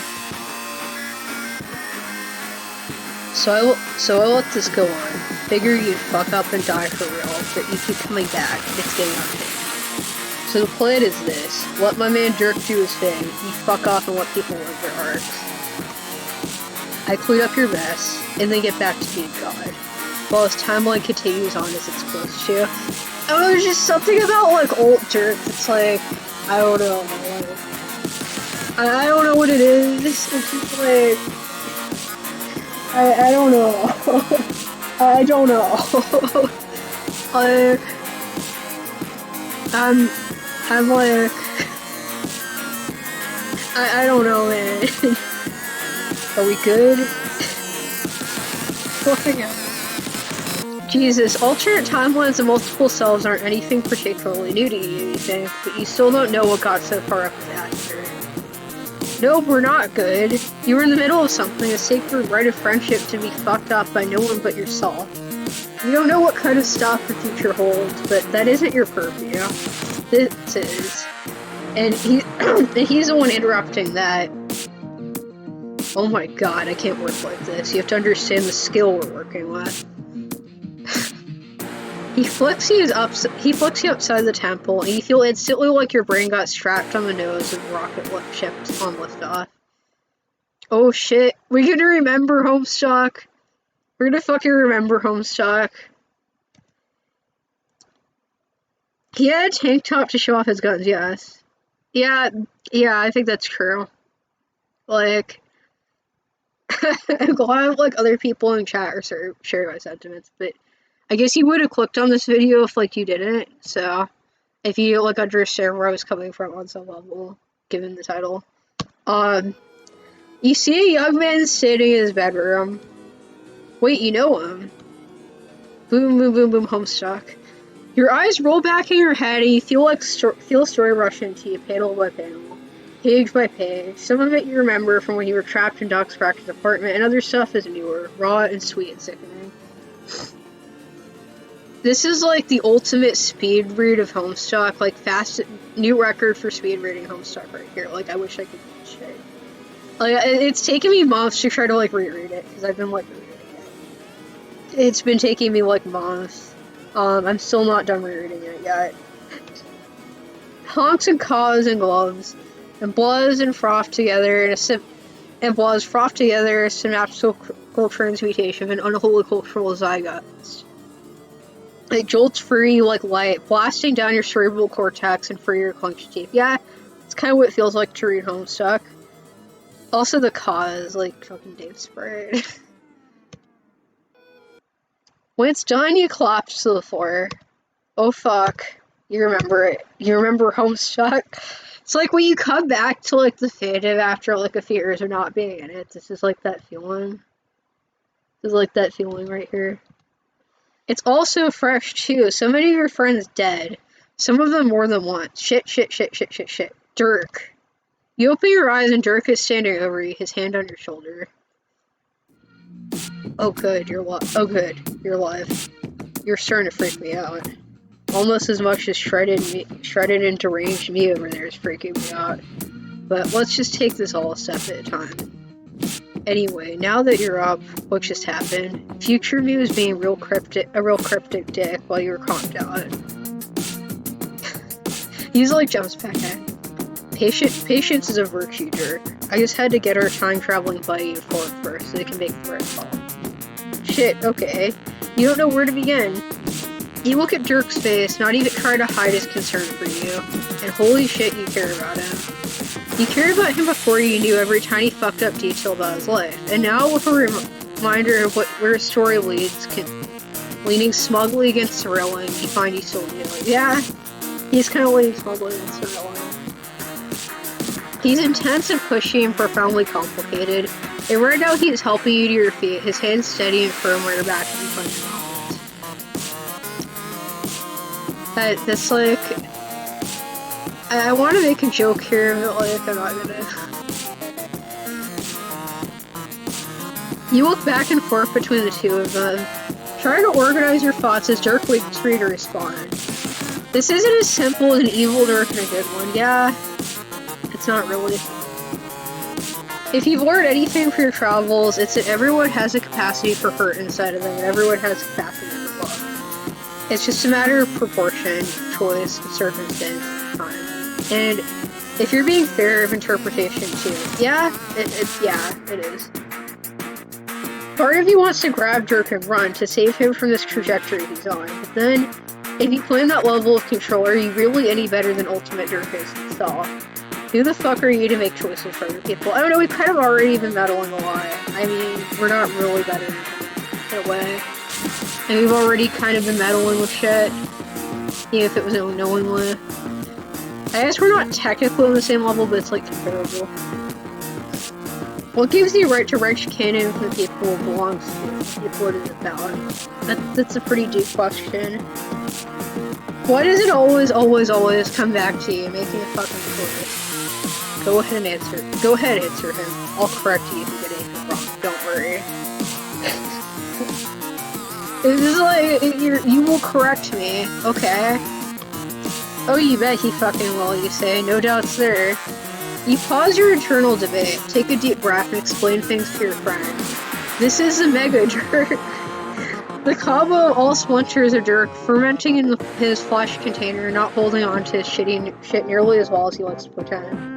So I let this go on. Figure you'd fuck up and die for real, but you keep coming back, and it's getting unfair. So the plan is this: let my man Dirk do his thing, you fuck off and let people live their arcs. I clean up your mess, and then get back to being God, while his timeline continues on as it's supposed to. Oh, there's just something about, like, old Dirk that's like, I don't know, like, I don't know what it is, it's just like, I don't know. I don't know. I'm like, I don't know, man. Are we good? Oh my god. Jesus, alternate timelines and multiple selves aren't anything particularly new to you, you think, but you still don't know what got so far up with Aster. Nope, we're not good. You were in the middle of something, a sacred right of friendship to be fucked up by no one but yourself. You don't know what kind of stuff the future holds, but that isn't your purview. This is. And he's the one interrupting that. Oh my god, I can't work like this. You have to understand the skill we're working with. He flicks you upside the temple, and you feel instantly like your brain got strapped on the nose of the rocket ship on liftoff. Oh shit, we're gonna remember Homestuck. We're gonna fucking remember Homestuck. He had a tank top to show off his guns, yes. Yeah, I think that's true. Like, I'm glad, like, other people in chat are sharing my sentiments, but I guess you would have clicked on this video if, like, you didn't, so if you, like, understand where I was coming from on some level, given the title. You see a young man sitting in his bedroom. Wait, you know him. Boom, boom, boom, boom, Homestuck. Your eyes roll back in your head and you feel a story rush into you, panel by panel, page by page. Some of it you remember from when you were trapped in Doc's practice apartment, and other stuff is newer, raw and sweet and sickening. This is like the ultimate speed read of Homestuck, like new record for speed reading Homestuck right here. Like, I wish I could do this shit. Like, it's taken me months to try to, like, reread it, because I've been, like, rereading it. It's been taking me, like, months. I'm still not done rereading it yet. Honks and caws and gloves, and bloods and froth together in a synaptical transmutation of an unholy cultural zygotes. It jolts free like light, blasting down your cerebral cortex and free your clenched teeth. Yeah, it's kind of what it feels like to read Homestuck. Also, the cause, like fucking Dave Sprite. When it's done, you collapse to the floor. Oh fuck. You remember it. You remember Homestuck. It's like when you come back to, like, the fandom after, like, a few years of not being in it. This is like that feeling. This is like that feeling right here. It's also fresh, too. So many of your friends dead. Some of them more than once. Shit. Dirk. You open your eyes and Dirk is standing over you, his hand on your shoulder. Oh good, you're alive. You're starting to freak me out. Almost as much as shredded and deranged me over there is freaking me out. But let's just take this all a step at a time. Anyway, now that you're up, what just happened? Future me was being a real cryptic dick while you were calmed down. He's like jumps back in. Patience is a virtue, Dirk. I just had to get our time-traveling buddy informed first so they can make the right call. Shit, okay. You don't know where to begin. You look at Dirk's face, not even trying to hide his concern for you, and holy shit, you care about him. You cared about him before you knew every tiny fucked up detail about his life, and now with a reminder of where his story leads, leaning smugly against the railing, you find you still do it. Yeah, he's kind of leaning smugly against the railing. He's intense and pushy and profoundly complicated, and right now he is helping you to your feet, his hands steady and firm where your back is in front of your mouth. That's like... I want to make a joke here, but like, I'm not gonna. You look back and forth between the two of them, trying to organize your thoughts as Dirk waits for you to respond. This isn't as simple as an evil Dirk and a good one. Yeah, it's not really. If you've learned anything from your travels, it's that everyone has a capacity for hurt inside of them, and everyone has a capacity for love. It's just a matter of proportion, choice, circumstance, time. And if you're being fair of interpretation too, yeah, it is. Part of you wants to grab Dirk and run to save him from this trajectory he's on, but then, if you claim that level of control, are you really any better than Ultimate Dirk is himself? Who the fuck are you to make choices for other people? I don't know, we've kind of already been meddling a lot. I mean, we're not really better in a way. And we've already kind of been meddling with shit, even if it was unknowingly. I guess we're not technically on the same level, but it's like comparable. What gives you a right to wrench canon from the people it belongs to? What is it about? That's a pretty deep question. Why does it always come back to you making a fucking choice? Go ahead and answer. Go ahead and answer him. I'll correct you if you get anything wrong. Don't worry. This is like, you will correct me. Okay. Oh, you bet he fucking will, you say. No doubts there. You pause your internal debate, take a deep breath, and explain things to your friend. This is a mega Dirk. The combo of all splinters of Dirk fermenting in his flesh container, not holding on to his shit nearly as well as he likes to pretend.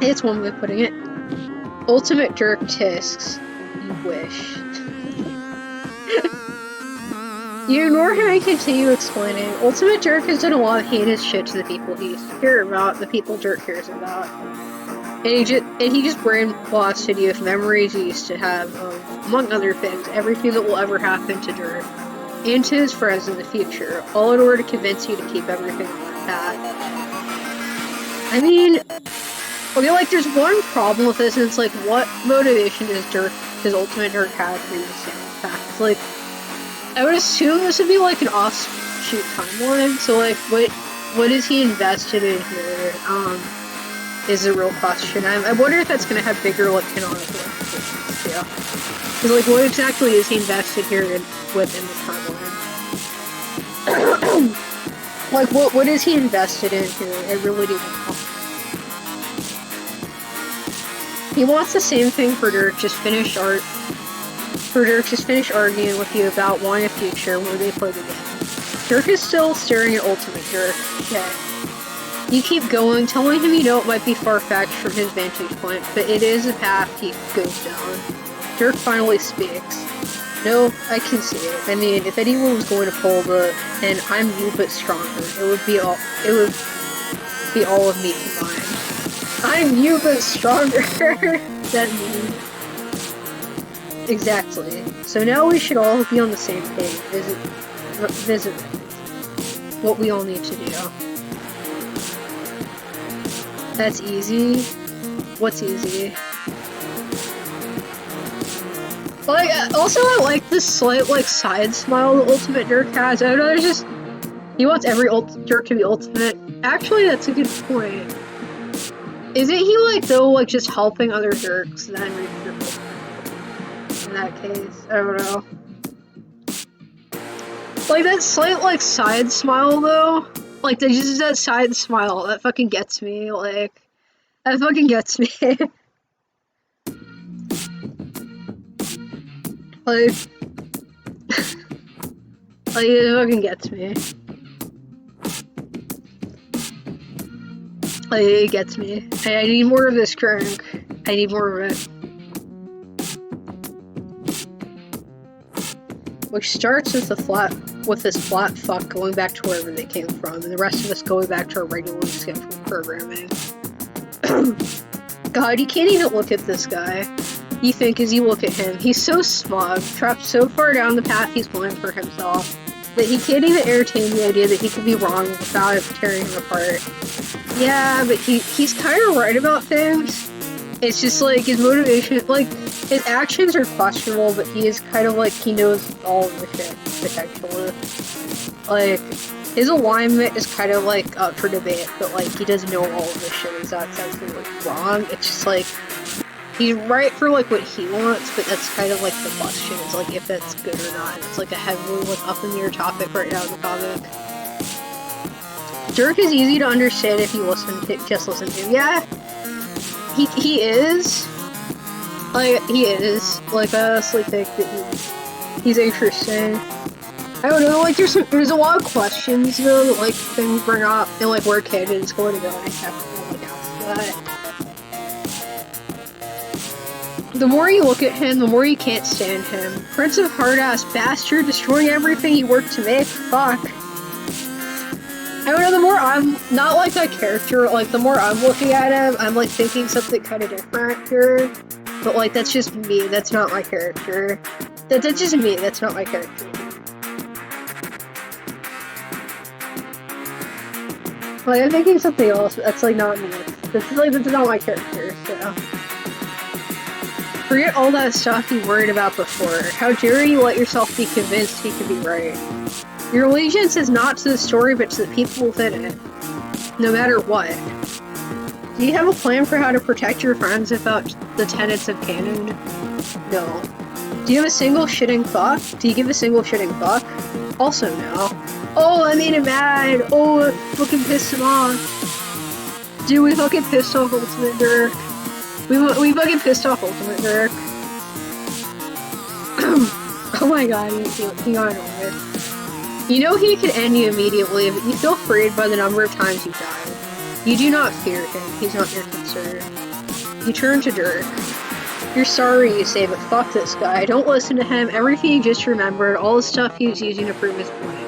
It's one way of putting it. Ultimate Dirk tisks. You wish. You ignore him and continue explaining. Ultimate Dirk has done a lot of heinous shit to the people he used to care about, the people Dirk cares about. And he just brainwashed you with memories he used to have of, among other things, everything that will ever happen to Dirk and to his friends in the future, all in order to convince you to keep everything on that path. I mean, okay, like, there's one problem with this, and it's like, what motivation does his Ultimate Dirk have for you to stay on the path? It's like, I would assume this would be like an offshoot timeline, so like, what is he invested in here, is a real question. I wonder if that's gonna have bigger, like, canonical implications, too. Because, like, what exactly is he invested here within this timeline? Like, what is he invested in here? I really do know. He wants the same thing for Dirk, just finish arguing with you about wanting a future where they play the game. Dirk is still staring at Ultimate Dirk. Okay. You keep going, telling him you know it might be far-fetched from his vantage point, but it is a path he goes down. Dirk finally speaks. No, I can see it. I mean, if anyone was going to pull the "and I'm you but stronger," it would be all of me combined. I'm you but stronger. That means exactly. So now we should all be on the same page. Visit what we all need to do. That's easy. What's easy? Like, also I like this slight, like, side smile that Ultimate Dirk has. I don't know, there's just... He wants every Dirk to be ultimate. Actually, that's a good point. Isn't he, like, though, like, just helping other Dirks then reach their ultimate? In that case, I don't know. Like, that slight, like, side smile, though. Like, just that side smile, that fucking gets me, like... That fucking gets me. Like... like, it fucking gets me. Like, it gets me. I need more of this drink. I need more of it. Which starts with this flat fuck going back to wherever they came from, and the rest of us going back to our regularly scheduled programming. God, you can't even look at this guy. You think as you look at him, he's so smug, trapped so far down the path he's going for himself, that he can't even entertain the idea that he could be wrong without it tearing him apart. Yeah, but he's kind of right about things. It's just like his motivation, like, his actions are questionable, but he is kind of like, he knows all of the shit, potentially. Like, His alignment is kind of like up for debate, but like he doesn't know all of this shit. He's not essentially like wrong. It's just like he's right for like what he wants, but that's kind of like the question is like if that's good or not. It's like a heavily like up in the air topic right now in the comic. Dirk is easy to understand if you just listen to. Yeah, he is. Like he is. Like I honestly think that he's interesting. I don't know, like there's a lot of questions though that like things bring up and like where Cannon is going to go and I have to like ask that. The more you look at him, the more you can't stand him. Prince of hard-ass bastard, destroying everything he worked to make. Fuck. I don't know, the more I'm not like that character, like the more I'm looking at him, I'm like thinking something kind of different here. But like that's just me, that's not my character. That's just me, that's not my character. Like, I'm thinking something else, but that's like not me. That's not my character, so. Forget all that stuff you worried about before. How dare you let yourself be convinced he could be right. Your allegiance is not to the story, but to the people within it. No matter what. Do you have a plan for how to protect your friends without the tenets of canon? No. Do you have a single shitting fuck? Do you give a single shitting fuck? Also no. Oh, I made him mad. Oh, fucking pissed him off. Dude, we fucking pissed off Ultimate Dirk. We fucking pissed off Ultimate Dirk. Oh my god, he got annoyed. You know he could end you immediately, but you feel afraid by the number of times you died. You do not fear him. He's not your concern. You turn to Dirk. You're sorry, you say, but fuck this guy. Don't listen to him. Everything you just remembered, all the stuff he was using to prove his point.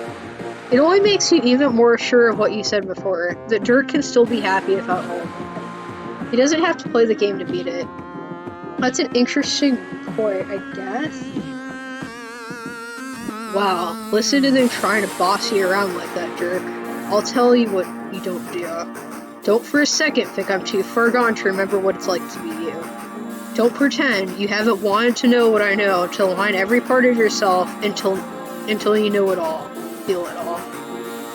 It only makes you even more sure of what you said before, that Dirk can still be happy without Ultimate. He doesn't have to play the game to beat it. That's an interesting point, I guess. Wow, listen to them trying to boss you around like that, Dirk. I'll tell you what you don't do. Don't for a second think I'm too far gone to remember what it's like to be you. Don't pretend you haven't wanted to know what I know, to align every part of yourself until you know it all. Feel it all.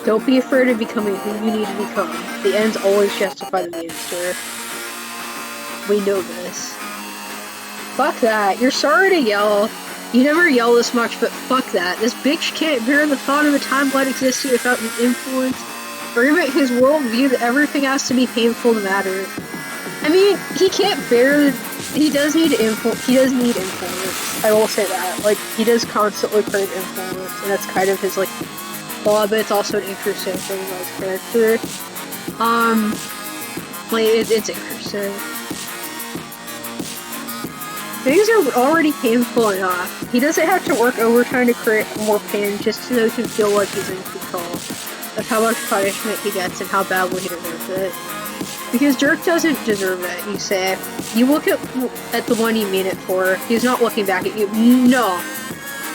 Don't be afraid of becoming who you need to become. The ends always justify the means, sir. We know this. Fuck that. You're sorry to yell. You never yell this much, but fuck that. This bitch can't bear the thought of a timeline existing without an influence, or even his worldview that everything has to be painful to matter. I mean, he can't bear. He does need influence. He does need influence. I will say that. Like, he does constantly crave influence, and that's kind of his, like, flaw, but it's also an interesting thing about his character. Like, it's interesting. Things are already painful enough. He doesn't have to work overtime to create more pain just so he can feel like he's in control of how much punishment he gets and how badly he deserves it. Because Dirk doesn't deserve it, you say. You look at the one you mean it for. He's not looking back at you. No.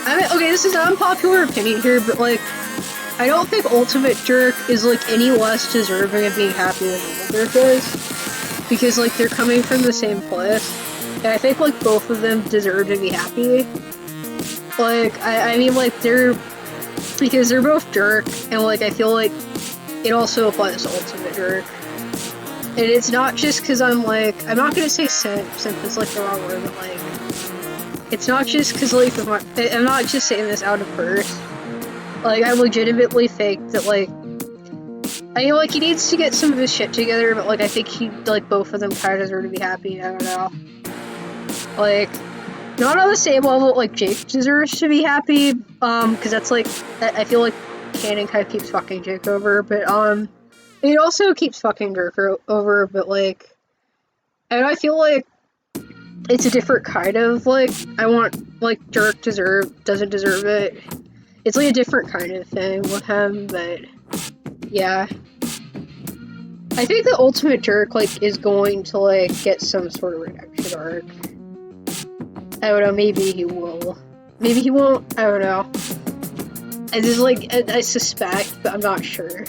I mean, okay, this is an unpopular opinion here, but, like, I don't think Ultimate Dirk is, like, any less deserving of being happy than Normal Dirk is. Because, like, they're coming from the same place. And I think, like, both of them deserve to be happy. Like, I mean, like, because they're both Dirk, and, like, I feel like it also applies to Ultimate Dirk. And it's not just because I'm not gonna say simp is, like, the wrong word, but, like, it's not just because, like, I'm not just saying this out of purse. Like, I legitimately think that, like, I mean, like, he needs to get some of his shit together, but, like, I think both of them kind of deserve to be happy, I don't know. Like, not on the same level that, like, Jake deserves to be happy, because that's, like, I feel like Cannon kind of keeps fucking Jake over, but, it also keeps fucking Dirk over, but, like, and I feel like it's a different kind of, like, I want, like, Dirk doesn't deserve it. It's, like, a different kind of thing with him, but, yeah. I think the Ultimate Dirk, like, is going to, like, get some sort of redemption arc. I don't know, maybe he will. Maybe he won't, I don't know. I just, like, I suspect, but I'm not sure.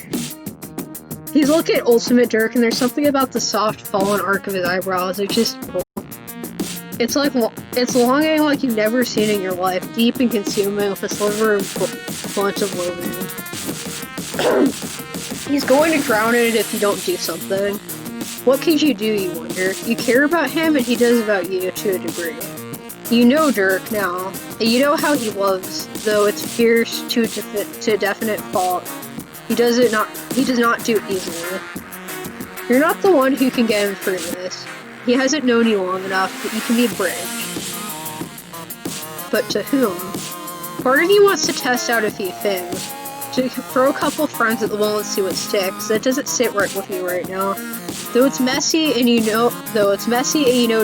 He's looking at Ultimate Dirk, and there's something about the soft, fallen arc of his eyebrows. It's just, it's like, it's longing like you've never seen in your life, deep and consuming with a sliver of glint of loathing. He's going to drown in it if you don't do something. What could you do, you wonder? You care about him, and he does about you to a degree. You know Dirk now. You know how he loves, though it's fierce to a definite fault. He does not do it easily. You're not the one who can get him through this. He hasn't known you long enough, but you can be a bridge. But to whom? Part of you wants to test out a few things. To throw a couple friends at the wall and see what sticks. That doesn't sit right with you right now. Though it's messy and you know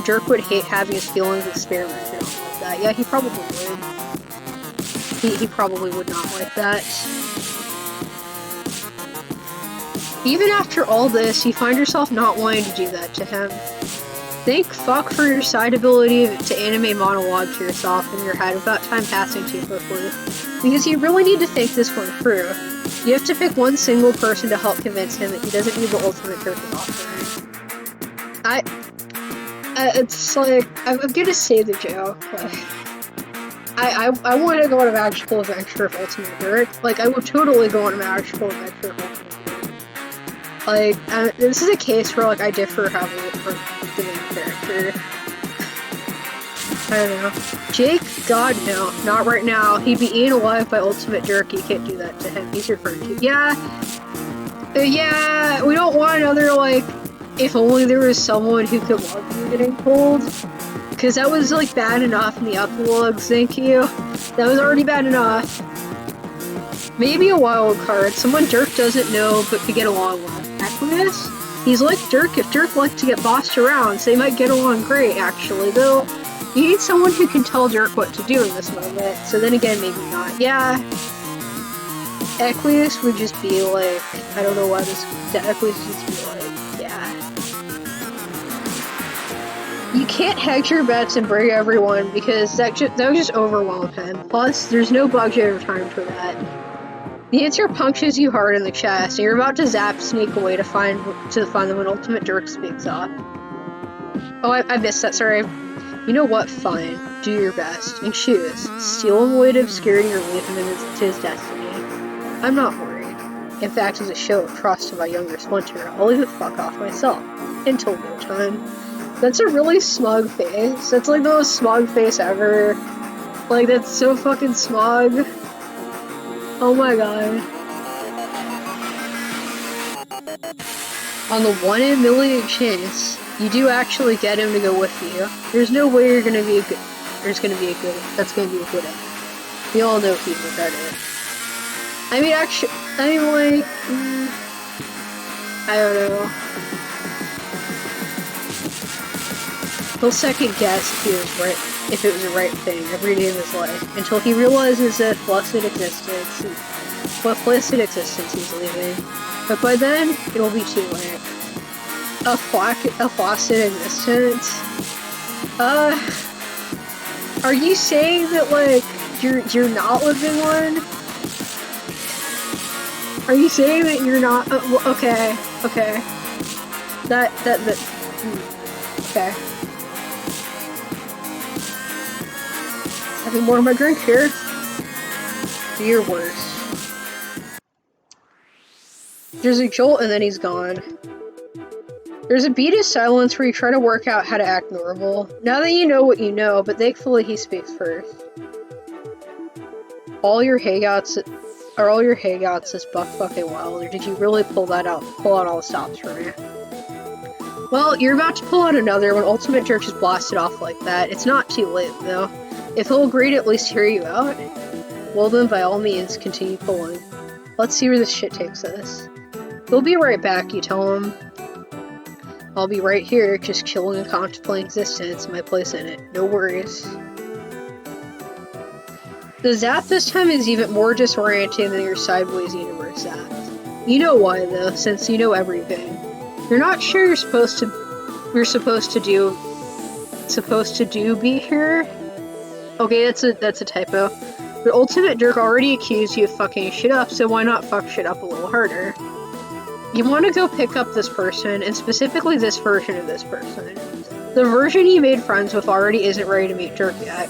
Dirk would hate having his feelings experimented on like that. Yeah, he probably would. He probably would not like that. Even after all this, you find yourself not wanting to do that to him. Thank fuck for your side ability to animate monologue to yourself in your head without time passing too quickly. Because you really need to think this one through. You have to pick one single person to help convince him that he doesn't need the ultimate Turkish offering. It's like, I'm gonna say the joke, but I want to go on a magical adventure of Ultimate Dirk. Like, I would totally go on a magical adventure of Ultimate Dirk. Like, this is a case where, like, I differ heavily from the main character. I don't know. Jake? God, no. Not right now. He'd be eaten alive by Ultimate Dirk. You can't do that to him. He's your friend too. Yeah. Yeah, we don't want another, like, if only there was someone who could love you getting pulled. Because that was, like, bad enough in the epilogues, thank you. That was already bad enough. Maybe a wild card. Someone Dirk doesn't know but could get along with. Equinus? He's like Dirk if Dirk liked to get bossed around, so they might get along great, actually, though. You need someone who can tell Dirk what to do in this moment, so then again, maybe not. Yeah. Equinus would just be like, I don't know why this, Equinus would just be like, yeah. You can't hedge your bets and bring everyone, because that would just overwhelm him. Plus, there's no budget or time for that. The answer punctures you hard in the chest, and you're about to sneak away to find them when Ultimate Dirk speaks up. Oh, I missed that, sorry. You know what? Fine. Do your best. And choose. Steal him away to obscurity or leave him to his destiny. I'm not worried. In fact, as a show of trust to my younger splinter, I'll leave it fuck off myself. Until no time. That's a really smug face. That's like the most smug face ever. Like, that's so fucking smug. Oh my god. On the 1 in a million chance, you do actually get him to go with you. There's no way that's gonna be a good egg. We all know he'd regret it. I mean, I don't know. He'll second guess if it was the right thing every day of his life, until he realizes that what blessed existence he's leaving. But by then, it'll be too late. A flaccid existence? Are you saying that, like, you're not living one? Are you saying that you're not, okay. Okay. Having more of my drink here. Do your worst. There's a jolt and then he's gone. There's a beat of silence where you try to work out how to act normal. Now that you know what you know, but thankfully he speaks first. Are all your hangouts this buck fucking wild, or did you really pull out all the stops for me? Well, you're about to pull out another when Ultimate Dirk just blasted off like that. It's not too late, though. If he'll agree to at least hear you out, well then, by all means, continue pulling. Let's see where this shit takes us. He'll be right back, you tell him. I'll be right here, just chilling and contemplating existence, my place in it. No worries. The zap this time is even more disorienting than your sideways universe zap. You know why, though, since you know everything. You're not sure you're supposed to be here? Okay, that's a typo. But Ultimate Dirk already accused you of fucking shit up, so why not fuck shit up a little harder? You want to go pick up this person, and specifically this version of this person. The version you made friends with already isn't ready to meet Dirk yet.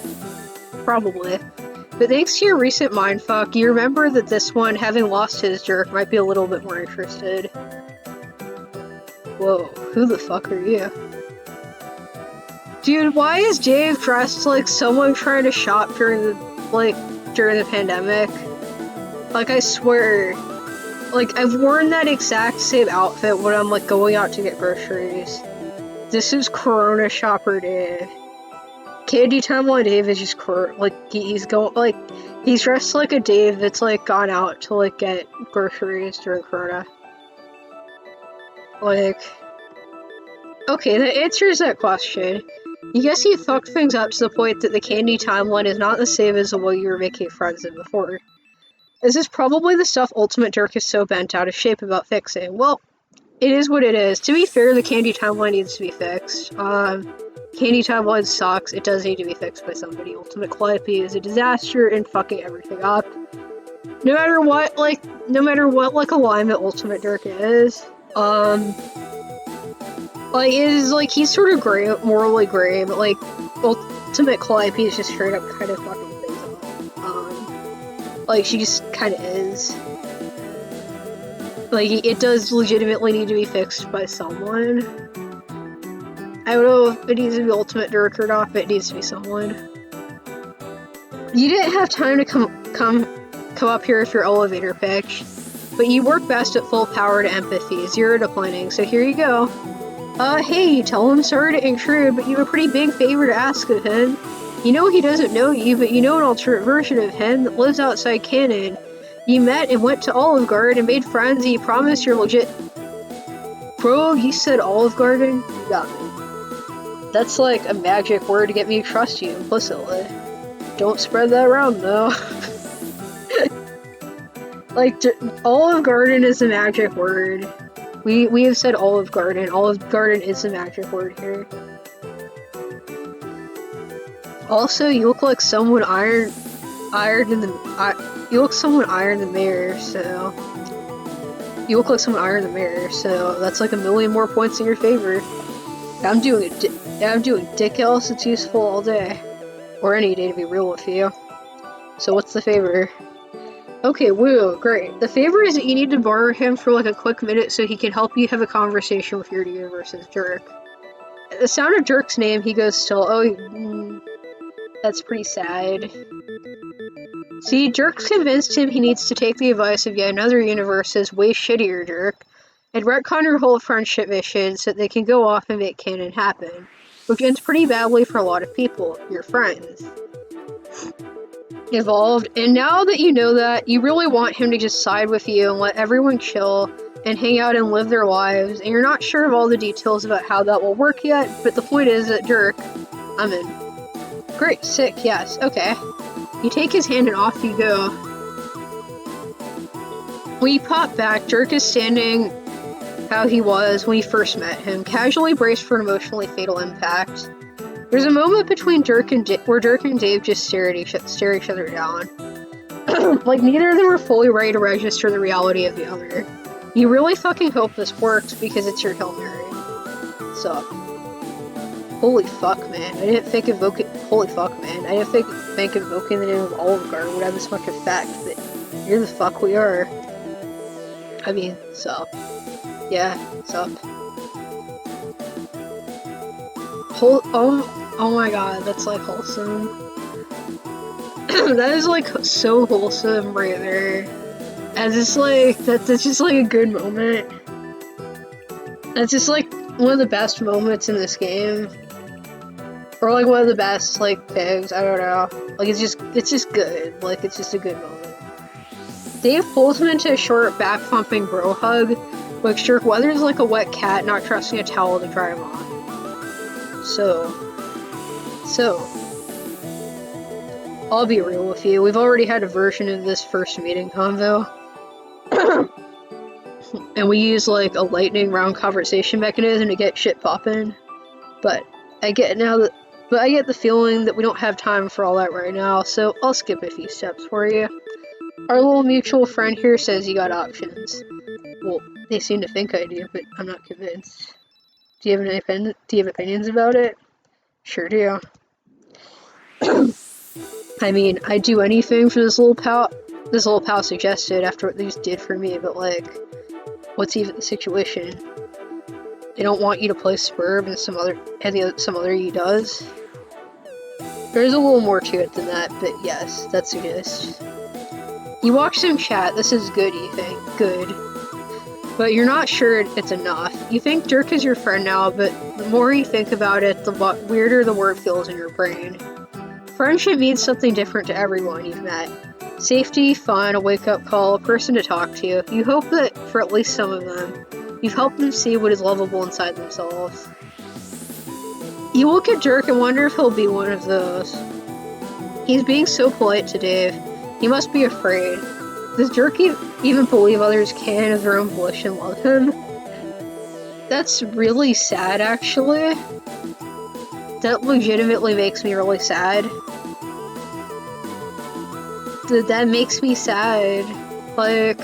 Probably. But thanks to your recent mindfuck, you remember that this one, having lost his Dirk, might be a little bit more interested. Whoa, who the fuck are you? Dude, why is Dave dressed like someone trying to shop during the pandemic? Like, I swear, like, I've worn that exact same outfit when I'm, like, going out to get groceries. This is Corona Shopper Dave. Candy Timeline Dave is just he's dressed like a Dave that's, like, gone out to, like, get groceries during Corona. Like, okay, that answers that question. You guess he fucked things up to the point that the Candy Timeline is not the same as the one you were making friends in before. This is probably the stuff Ultimate Dirk is so bent out of shape about fixing. Well, it is what it is. To be fair, the Candy Timeline needs to be fixed. Candy Timeline sucks. It does need to be fixed by somebody. Ultimate Calliope is a disaster and fucking everything up. No matter what alignment Ultimate Dirk is, like, it is, like, he's sort of gray, morally gray, but, like, Ultimate Calliope is just straight up kind of fucking things up. Like, she just kind of is. Like, it does legitimately need to be fixed by someone. I don't know if it needs to be Ultimate Dirk or not, but it needs to be someone. You didn't have time to come up here with your elevator pitch, but you work best at full power to empathy, 0 to planning, so here you go. Hey, tell him sorry to intrude, but you have a pretty big favor to ask of him. You know he doesn't know you, but you know an alternate version of him that lives outside canon. You met and went to Olive Garden and made friends, and you promised you're legit. Bro, you said Olive Garden? You got me. That's like a magic word to get me to trust you implicitly. Don't spread that around, though. Like, Olive Garden is a magic word. We have said Olive Garden. Olive Garden is a magic word here. Also, you look like someone ironed in the. You look someone ironed the mirror, so. You look like someone ironed the mirror, so that's like 1,000,000 more points in your favor. I'm doing dick else that's useful all day, or any day to be real with you. So what's the favor? Okay, woo, great. The favor is that you need to borrow him for like a quick minute so he can help you have a conversation with your universe's Dirk. At the sound of Dirk's name, he goes still. Oh, that's pretty sad. See, Dirk's convinced him he needs to take the advice of yet another universe's way shittier Dirk and retcon your whole friendship mission so that they can go off and make canon happen, which ends pretty badly for a lot of people, your friends. Involved, and now that you know that, you really want him to just side with you and let everyone chill and hang out and live their lives, and you're not sure of all the details about how that will work yet, but the point is that Dirk, I'm in. Great, sick, yes, okay. You take his hand and off you go. When you pop back, Dirk is standing how he was when you first met him, casually braced for an emotionally fatal impact. There's a moment between where Dirk and Dave just stare each other down. Like, neither of them are fully ready to register the reality of the other. You really fucking hope this works because it's your Hail Mary. So, holy fuck, man. I didn't think invoking the name of Olive Garden would have this much effect, but here the fuck we are. I mean, sup. Yeah, sup. Oh my god, that's like wholesome. That is like so wholesome right there. As it's like, that's just like a good moment. That's just like one of the best moments in this game. Or like one of the best like things, I don't know. Like it's just good. Like it's just a good moment. Dave pulls him into a short back-pumping bro hug, which Dirk weathers like a wet cat not trusting a towel to dry him off. So, I'll be real with you, we've already had a version of this first meeting convo. And we use like a lightning round conversation mechanism to get shit poppin'. But I get the feeling that we don't have time for all that right now, so I'll skip a few steps for you. Our little mutual friend here says you got options. Well, they seem to think I do, but I'm not convinced. Do you have opinions about it? Sure do. I mean, I'd do anything for this little pal suggested after what they just did for me, but like, what's even the situation? They don't want you to play Spurb and some other E does. There's a little more to it than that, but yes, that's a gist. You watch some chat, this is good, you think. Good. But you're not sure it's enough. You think Dirk is your friend now, but the more you think about it, the weirder the word feels in your brain. Friendship means something different to everyone you've met. Safety, fun, a wake-up call, a person to talk to. You hope that, for at least some of them, you've helped them see what is lovable inside themselves. You look at Dirk and wonder if he'll be one of those. He's being so polite to Dave. He must be afraid. Does Dirk even believe others can, of their own volition, love him? That's really sad, actually. That legitimately makes me really sad. That makes me sad. Like,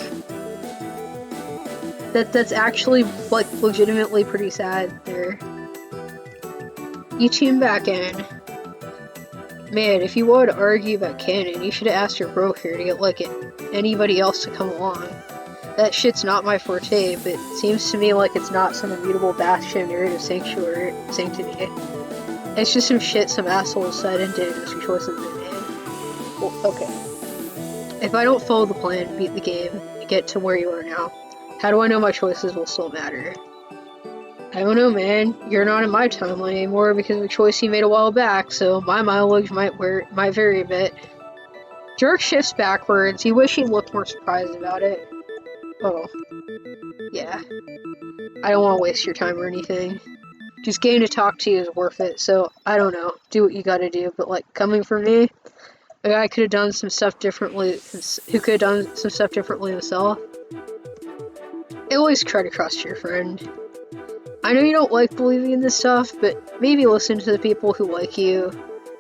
that's actually, like, legitimately pretty sad there. You tune back in. Man, if you wanted to argue about canon, you should have asked your bro here to get, like, anybody else to come along. That shit's not my forte, but it seems to me like it's not some immutable bastion of narrative sanctity. It's just some shit some assholes said and did as your choices they made. Well, okay. If I don't follow the plan, beat the game, and get to where you are now, how do I know my choices will still matter? I don't know, man. You're not in my timeline anymore because of a choice you made a while back, so my mileage might vary a bit. Dirk shifts backwards. You wish he'd looked more surprised about it. Oh. Yeah. I don't want to waste your time or anything. Just getting to talk to you is worth it, so I don't know. Do what you gotta do, but like, coming from me, a guy could have done some stuff differently, who could have done some stuff differently himself. Always try to trust your friend. I know you don't like believing in this stuff, but maybe listen to the people who like you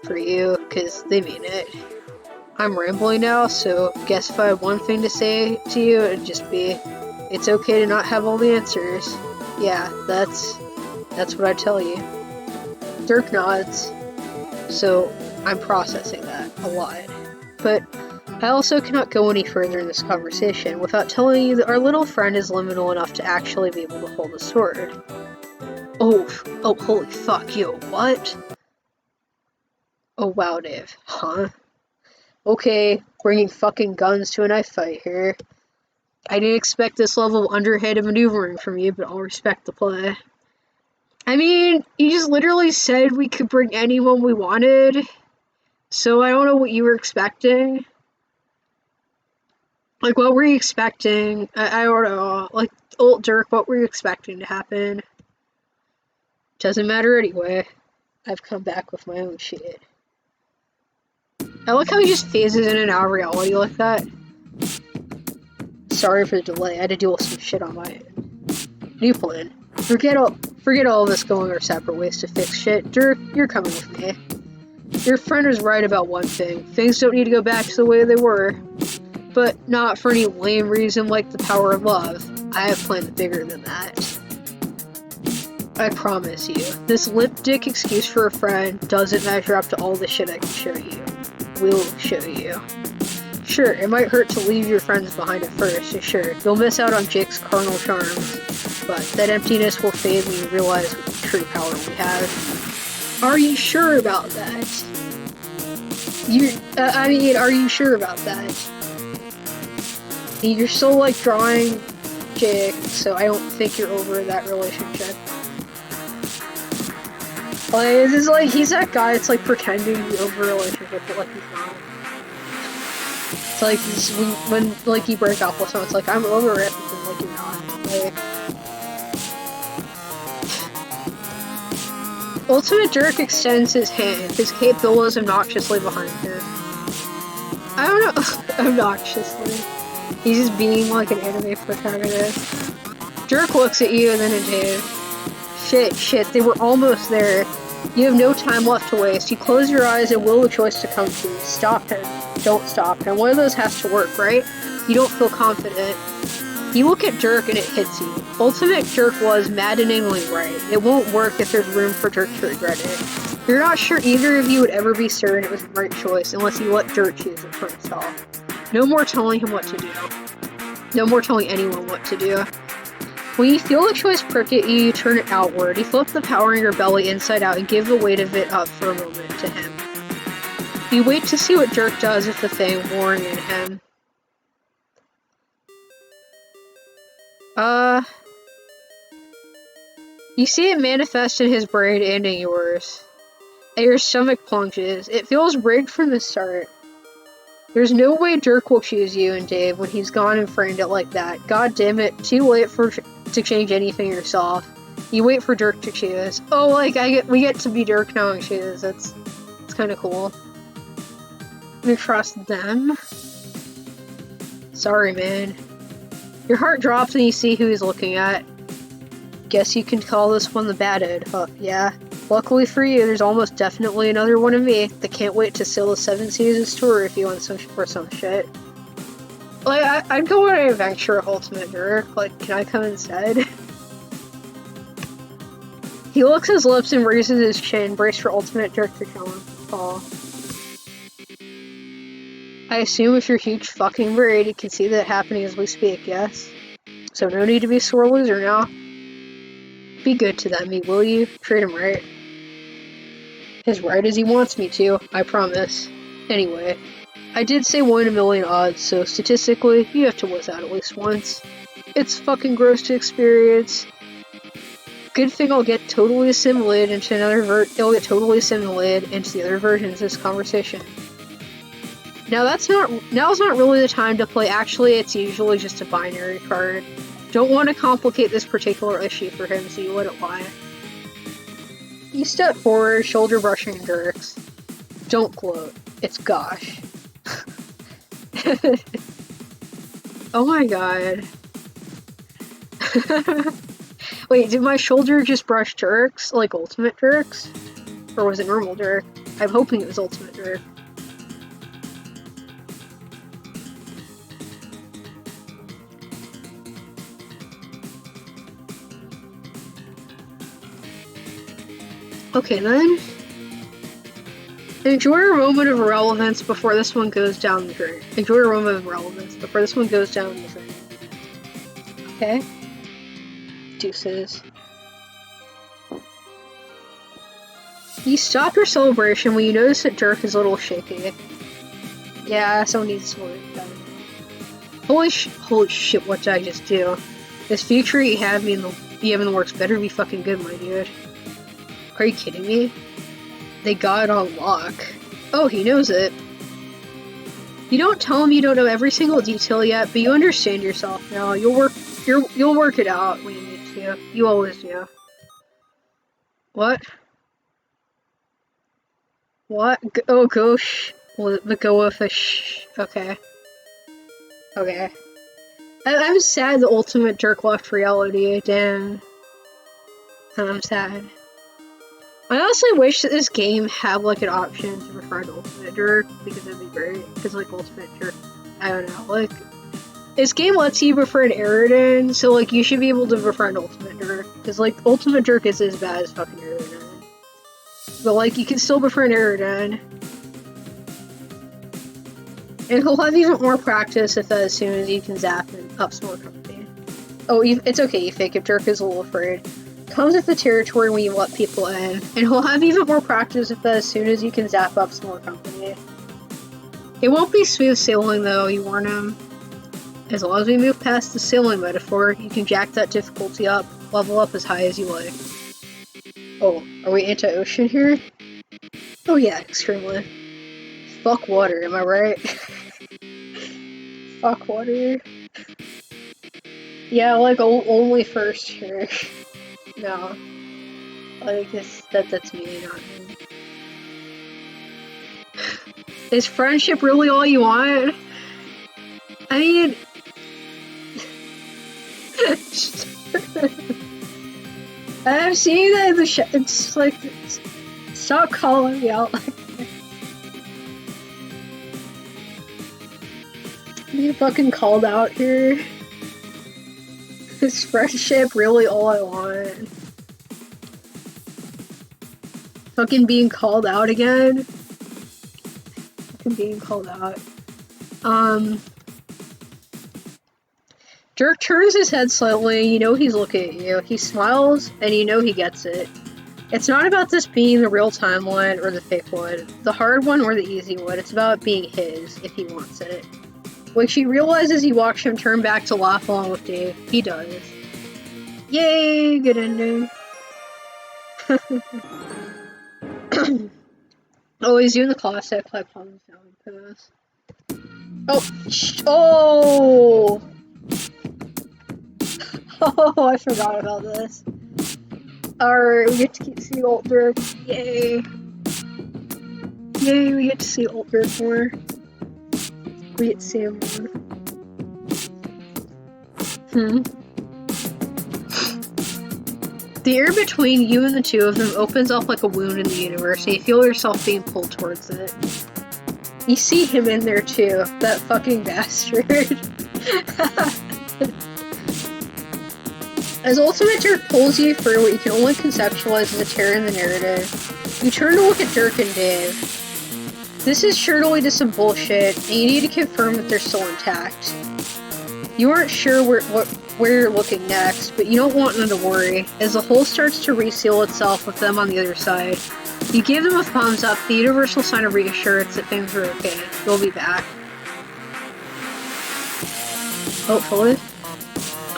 for you, because they mean it. I'm rambling now, so guess if I had one thing to say to you, it'd just be, it's okay to not have all the answers. Yeah, that's what I tell you. Dirk nods, so I'm processing that a lot. But I also cannot go any further in this conversation without telling you that our little friend is liminal enough to actually be able to hold a sword. Oh, holy fuck, yo, what? Oh wow, Dave, huh? Okay, bringing fucking guns to a knife fight here. I didn't expect this level of underhanded maneuvering from you, but I'll respect the play. I mean, you just literally said we could bring anyone we wanted, so I don't know what you were expecting. Like, what were you expecting? I don't know. Like, old Dirk, what were you expecting to happen? Doesn't matter anyway. I've come back with my own shit. I like how he just phases in and out of reality like that. Sorry for the delay. I had to deal with some shit on my end. New plan. Forget all this going our separate ways to fix shit. Dirk, you're coming with me. Your friend was right about one thing. Things don't need to go back to the way they were. But not for any lame reason like the power of love. I have plans bigger than that. I promise you, this limp dick excuse for a friend doesn't measure up to all the shit I can show you. We'll show you. Sure, it might hurt to leave your friends behind at first, sure, you'll miss out on Jake's carnal charms, but that emptiness will fade when you realize what true power we have. Are you sure about that? Are you sure about that? You're still, like, drawing Jake, so I don't think you're over that relationship. Like, this is like, he's that guy that's like pretending to be over a relationship, but like he's not. It's like, when like you break up with someone, it's like, I'm over it, but then like you're not. Like, Ultimate Dirk extends his hand, his cape billows obnoxiously behind him. I don't know, obnoxiously. He's just being like an anime protagonist. Dirk looks at you and then at Dave. Shit, they were almost there. You have no time left to waste. You close your eyes and will the choice to come to you. Stop him. Don't stop him. One of those has to work, right? You don't feel confident. You look at Dirk and it hits you. Ultimate Dirk was maddeningly right. It won't work if there's room for Dirk to regret it. You're not sure either of you would ever be certain it was the right choice unless you let Dirk choose it for himself. No more telling him what to do. No more telling anyone what to do. When you feel the choice prick at you, you turn it outward. You flip the power in your belly inside out and give the weight of it up for a moment to him. You wait to see what Dirk does with the thing warring in him. You see it manifest in his brain and in yours. And your stomach plunges. It feels rigged from the start. There's no way Dirk will choose you and Dave when he's gone and framed it like that. God damn it, too late to change anything yourself. You wait for Dirk to choose. Oh, like, we get to be Dirk now and choose. It's kind of cool. You trust them? Sorry, man. Your heart drops when you see who he's looking at. Guess you can call this one the batted. Huh, yeah. Luckily for you, there's almost definitely another one of me that can't wait to sail the 7 Seasons tour if you want some shit. Like, I'd go on an adventure with Ultimate Dirk. Like, can I come instead? He licks his lips and raises his chin, braced for Ultimate Dirk to kill him. Aw. I assume if you're huge fucking braid, you can see that happening as we speak, yes? So no need to be a sore loser now. Be good to them, will you? Treat him right. As right as he wants me to, I promise. Anyway, I did say 1 in a million odds, so statistically, you have to whiz out at least once. It's fucking gross to experience. Good thing I'll get totally assimilated into it'll get totally assimilated into the other versions of this conversation. Now's not really the time to play. Actually, it's usually just a binary card. Don't want to complicate this particular issue for him, so you let it lie. You step forward, shoulder brushing Dirk's. Don't gloat. It's gosh. Oh my god. Wait, did my shoulder just brush Dirk's? Like Ultimate Dirk's? Or was it normal Dirk? I'm hoping it was Ultimate Dirk. Okay then. Enjoy a moment of irrelevance before this one goes down the drain. Enjoy a moment of irrelevance before this one goes down the drain. Okay. Deuces. You stop your celebration when you notice that Dirk is a little shaky. Yeah, someone needs to work done. Holy shit, what did I just do? This future you have in the works better be fucking good, my dude. Are you kidding me? They got it on lock. Oh, he knows it. You don't tell him you don't know every single detail yet, but you understand yourself now. You'll work it out when you need to. You always do. What? What? Oh, gosh. Well, but go with a shh. Okay. Okay. I'm sad the Ultimate Dirk left reality. Damn. I'm sad. I honestly wish that this game had, like, an option to befriend Ultimate Dirk, because that'd be great. Because, like, Ultimate Dirk, I don't know, like, this game lets you befriend Eridan, so, like, you should be able to befriend Ultimate Dirk. Because, like, Ultimate Dirk is as bad as fucking Eridan. But, like, you can still befriend Eridan. And he'll have even more practice if as soon as you can zap and up some more company. Oh, it's okay, you fake if Dirk is a little afraid. Comes with the territory when you let people in, and he'll have even more practice with that as soon as you can zap up some more company. It won't be smooth sailing though, you warn him. As long as we move past the sailing metaphor, you can jack that difficulty up, level up as high as you like. Oh, are we anti-ocean here? Oh yeah, extremely. Fuck water, am I right? Fuck water. Yeah, like only first here. No. Like, that's me, not him. Is friendship really all you want? I mean... I'm seeing that in the it's like... Stop calling me out like that. You fucking called out here. Is friendship really all I want? Fucking being called out again. Fucking being called out. Dirk turns his head slightly, you know he's looking at you. He smiles, and you know he gets it. It's not about this being the real timeline or the fake one, the hard one or the easy one. It's about being his, if he wants it. When she realizes he watched him turn back to laugh along with Dave, he does. Yay, good ending. Oh, he's doing the classic, like, palms down pose. Oh! Oh, I forgot about this. Alright, we get to keep seeing old Dirk. Yay. Yay, we get to see old Dirk more. We get to see him more. The air between you and the two of them opens up like a wound in the universe, and you feel yourself being pulled towards it. You see him in there too, that fucking bastard. As Ultimate Dirk pulls you through what you can only conceptualize as a tear in the narrative, you turn to look at Dirk and Dave. This is sure to lead to some bullshit, and you need to confirm that they're still intact. You aren't sure where you're looking next, but you don't want them to worry, as the hole starts to reseal itself with them on the other side. You give them a thumbs up, the universal sign of reassurance that things are okay. You'll be back. Hopefully.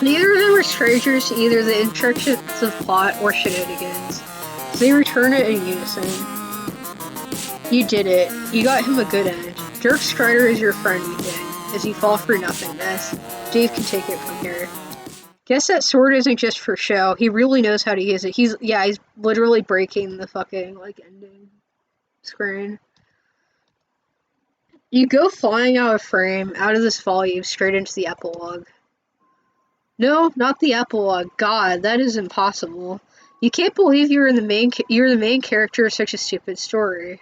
Neither of them are strangers to either the intricacies of plot or shenanigans, so they return it in unison. You did it. You got him a good end. Dirk Strider is your friend, you think, as you fall through nothingness. Dave can take it from here. Guess that sword isn't just for show. He really knows how to use it. He's literally breaking the fucking, like, ending screen. You go flying out of frame, out of this volume, straight into the epilogue. No, not the epilogue. God, that is impossible. You can't believe you're the main character of such a stupid story.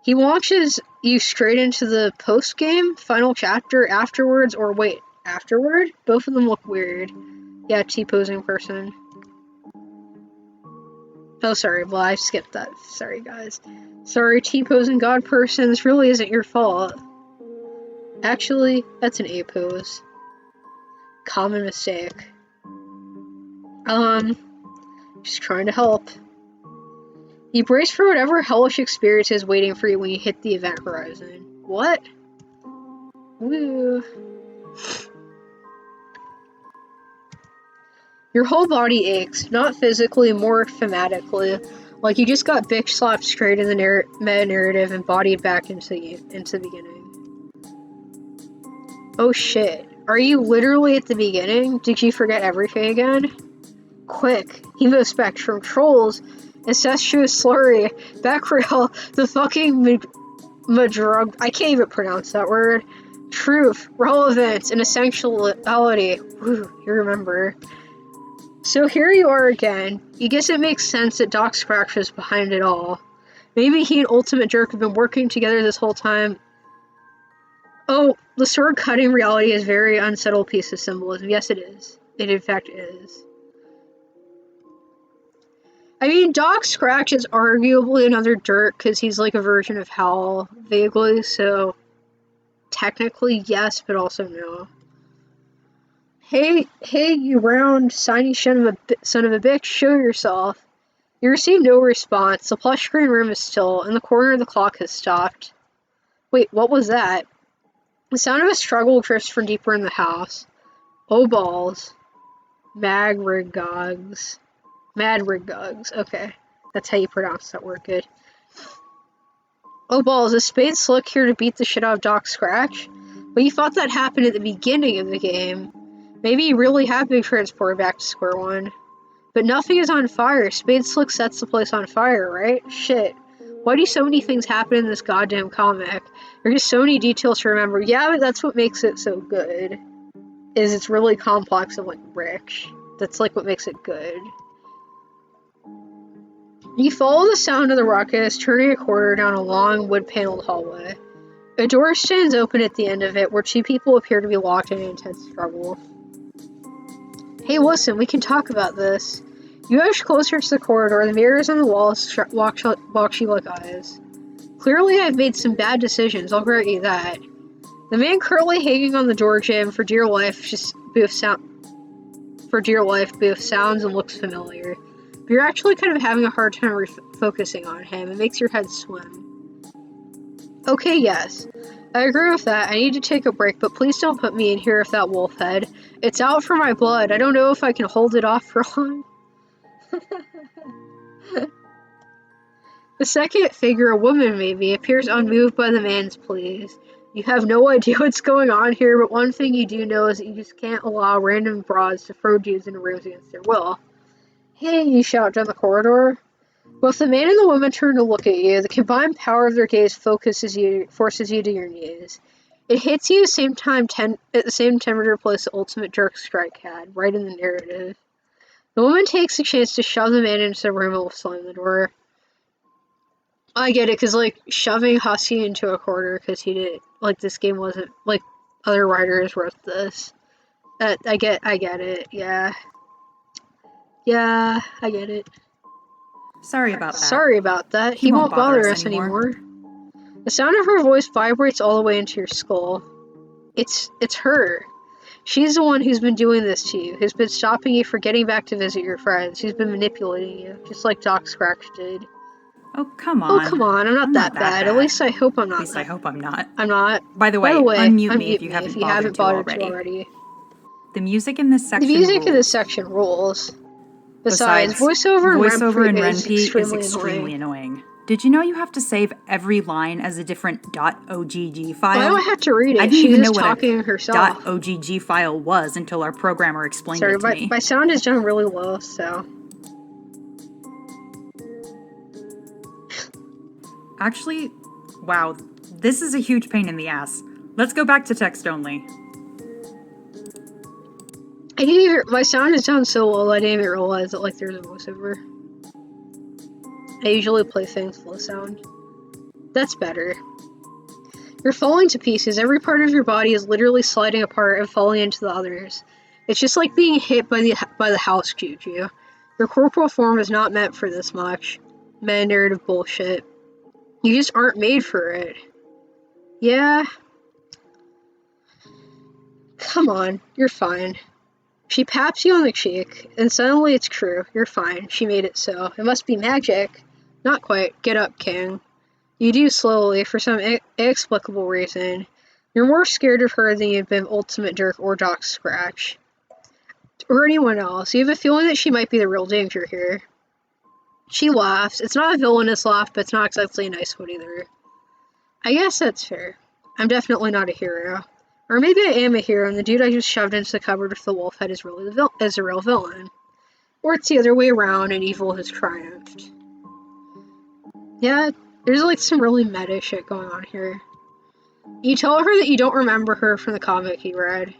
He launches you straight into the post-game, final chapter, afterwards, or wait, afterward? Both of them look weird. Yeah, T-posing person. Oh, sorry, well, I skipped that. Sorry, guys. Sorry, T-posing god person, this really isn't your fault. Actually, that's an A-pose. Common mistake. Just trying to help. You brace for whatever hellish experience is waiting for you when you hit the event horizon. What? Woo. Your whole body aches, not physically, more thematically. Like you just got bitch slapped straight in the meta-narrative and bodied back into the beginning. Oh shit. Are you literally at the beginning? Did you forget everything again? Quick. Hemo Spectrum, Trolls, Incestuous Slurry, Backrail, the fucking Madrug. I can't even pronounce that word. Truth, Relevance, and Essentiality. Woo, you remember. So here you are again. You guess it makes sense that Doc Scratch was behind it all. Maybe he and Ultimate Dirk have been working together this whole time. Oh, the sword cutting reality is a very unsettled piece of symbolism. Yes, it is. It in fact is. I mean, Doc Scratch is arguably another Dirk because he's like a version of Hal, vaguely, so technically yes, but also no. Hey, you round, shiny son of a bitch, show yourself. You receive no response. The plush screen room is still, and the corner of the clock has stopped. Wait, what was that? The sound of a struggle drifts from deeper in the house. Oh balls. Madrigogs. Okay. That's how you pronounce that word, good. Oh balls, is Spade Slick here to beat the shit out of Doc Scratch? But you thought that happened at the beginning of the game. Maybe you really have been transported back to square one. But nothing is on fire. Spade Slick sets the place on fire, right? Shit. Why do so many things happen in this goddamn comic? There are just so many details to remember. Yeah, but that's what makes it so good. Is it's really complex and like rich. That's like what makes it good. You follow the sound of the ruckus, turning a corner down a long, wood-paneled hallway. A door stands open at the end of it, where two people appear to be locked in an intense struggle. Hey, listen, we can talk about this. You edge closer to the corridor. The mirrors on the walls watch you like eyes. Clearly, I've made some bad decisions. I'll grant you that. The man currently hanging on the door jamb for dear life sounds and looks familiar. But you're actually kind of having a hard time focusing on him. It makes your head swim. Okay, yes. I agree with that. I need to take a break, but please don't put me in here with that wolf head. It's out for my blood. I don't know if I can hold it off for long. The second figure, a woman maybe, appears unmoved by the man's pleas. You have no idea what's going on here, but one thing you do know is that you just can't allow random broads to throw dudes into rooms against their will. Hey, you shout down the corridor. Both the man and the woman turn to look at you. The combined power of their gaze forces you to your knees. It hits you at the same temperature place the ultimate Dirk strike had, right in the narrative. The woman takes the chance to shove the man into the room and will slam the door. I get it, because, like, shoving Husky into a corner because he did, like, this game wasn't, like, other writers wrote this. I get it, yeah. Yeah, I get it. Sorry about that. Sorry about that. He won't bother us anymore. The sound of her voice vibrates all the way into your skull. It's her. She's the one who's been doing this to you, who's been stopping you from getting back to visit your friends, who's been manipulating you, just like Doc Scratch did. Oh, come on. Oh, come on, I'm not that bad. At least I hope I'm not. At least I hope I'm not. I'm not. By the way, unmute me if you haven't bothered to already. The music in this section rules. Besides, voiceover in Ren'Py is extremely annoying. Did you know you have to save every line as a different .ogg file? Why do I have to read it? I didn't even know what herself. .ogg file was until our programmer explained it to me. My sound is down really low, so... Actually, wow, this is a huge pain in the ass. Let's go back to text only. My sound is down so low I didn't even realize that, like, there's a voiceover. I usually play things full sound. That's better. You're falling to pieces. Every part of your body is literally sliding apart and falling into the others. It's just like being hit by the house juju. Your corporal form is not meant for this much. Meta-narrative bullshit. You just aren't made for it. Yeah. Come on, you're fine. She pats you on the cheek, and suddenly it's true. You're fine. She made it so. It must be magic. Not quite. Get up, King. You do slowly, for some inexplicable reason. You're more scared of her than you've been of Ultimate Dirk or Doc Scratch. Or anyone else. You have a feeling that she might be the real danger here. She laughs. It's not a villainous laugh, but it's not exactly a nice one either. I guess that's fair. I'm definitely not a hero. Or maybe I am a hero, and the dude I just shoved into the cupboard with the wolf head is really is a real villain. Or it's the other way around, and evil has triumphed. Yeah, there's like some really meta shit going on here. You tell her that you don't remember her from the comic you read.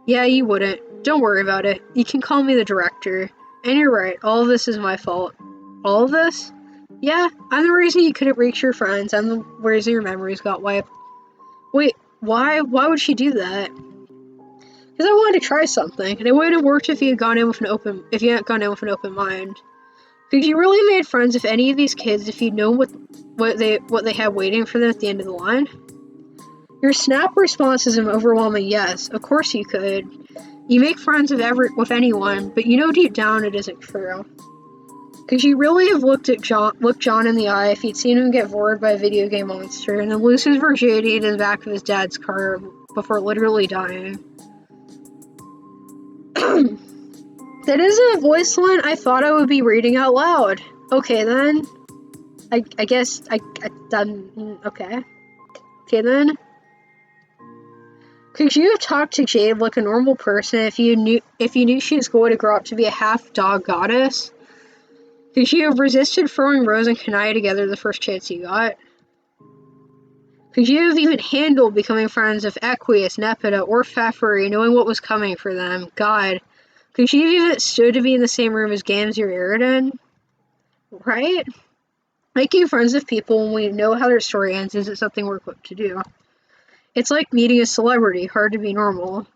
Yeah, you wouldn't. Don't worry about it. You can call me the director. And you're right, all of this is my fault. All of this? Yeah, I'm the reason you couldn't reach your friends. I'm the reason your memories got wiped. Wait, why? Why would she do that? Because I wanted to try something, and it wouldn't have worked if you hadn't gone in with an open mind. Because you really made friends with any of these kids if you'd known what they had waiting for them at the end of the line. Your snap response is an overwhelming yes. Of course you could. You make friends with anyone, but you know deep down it isn't true. Because you really have looked John in the eye if you'd seen him get bored by a video game monster and then lose his virginity in the back of his dad's car before literally dying. That isn't a voice line I thought I would be reading out loud. Okay then. I guess okay. Okay then. Could you have talked to Jade like a normal person if you knew she was going to grow up to be a half-dog goddess? Could you have resisted throwing Rose and Kanaya together the first chance you got? Could you have even handled becoming friends with Equius, Nepeta, or Pfeffery, knowing what was coming for them? God. Could you have even stood to be in the same room as Gamzee or Eridan? Right? Making friends with people when we know how their story ends isn't something we're equipped to do. It's like meeting a celebrity, hard to be normal.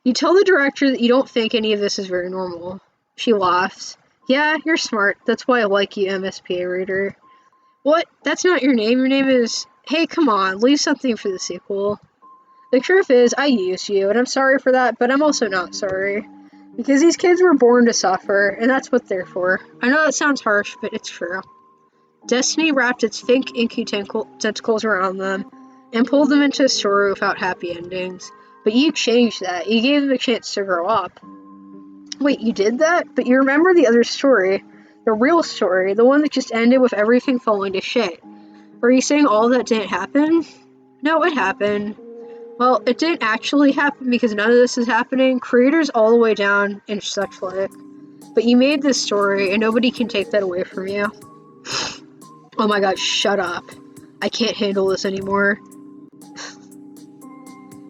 You tell the director that you don't think any of this is very normal. She laughs. Yeah, you're smart. That's why I like you, MSPA reader. What? That's not your name. Your name is... Hey, come on. Leave something for the sequel. The truth is, I used you, and I'm sorry for that, but I'm also not sorry. Because these kids were born to suffer, and that's what they're for. I know that sounds harsh, but it's true. Destiny wrapped its fake inky tentacles around them, and pulled them into a story without happy endings. But you changed that. You gave them a chance to grow up. Wait, you did that? But you remember the other story. The real story, the one that just ended with everything falling to shit. Were you saying all that didn't happen? No, it happened. Well, it didn't actually happen because none of this is happening. Creators all the way down and such like. But you made this story, and nobody can take that away from you. Oh my god, shut up. I can't handle this anymore.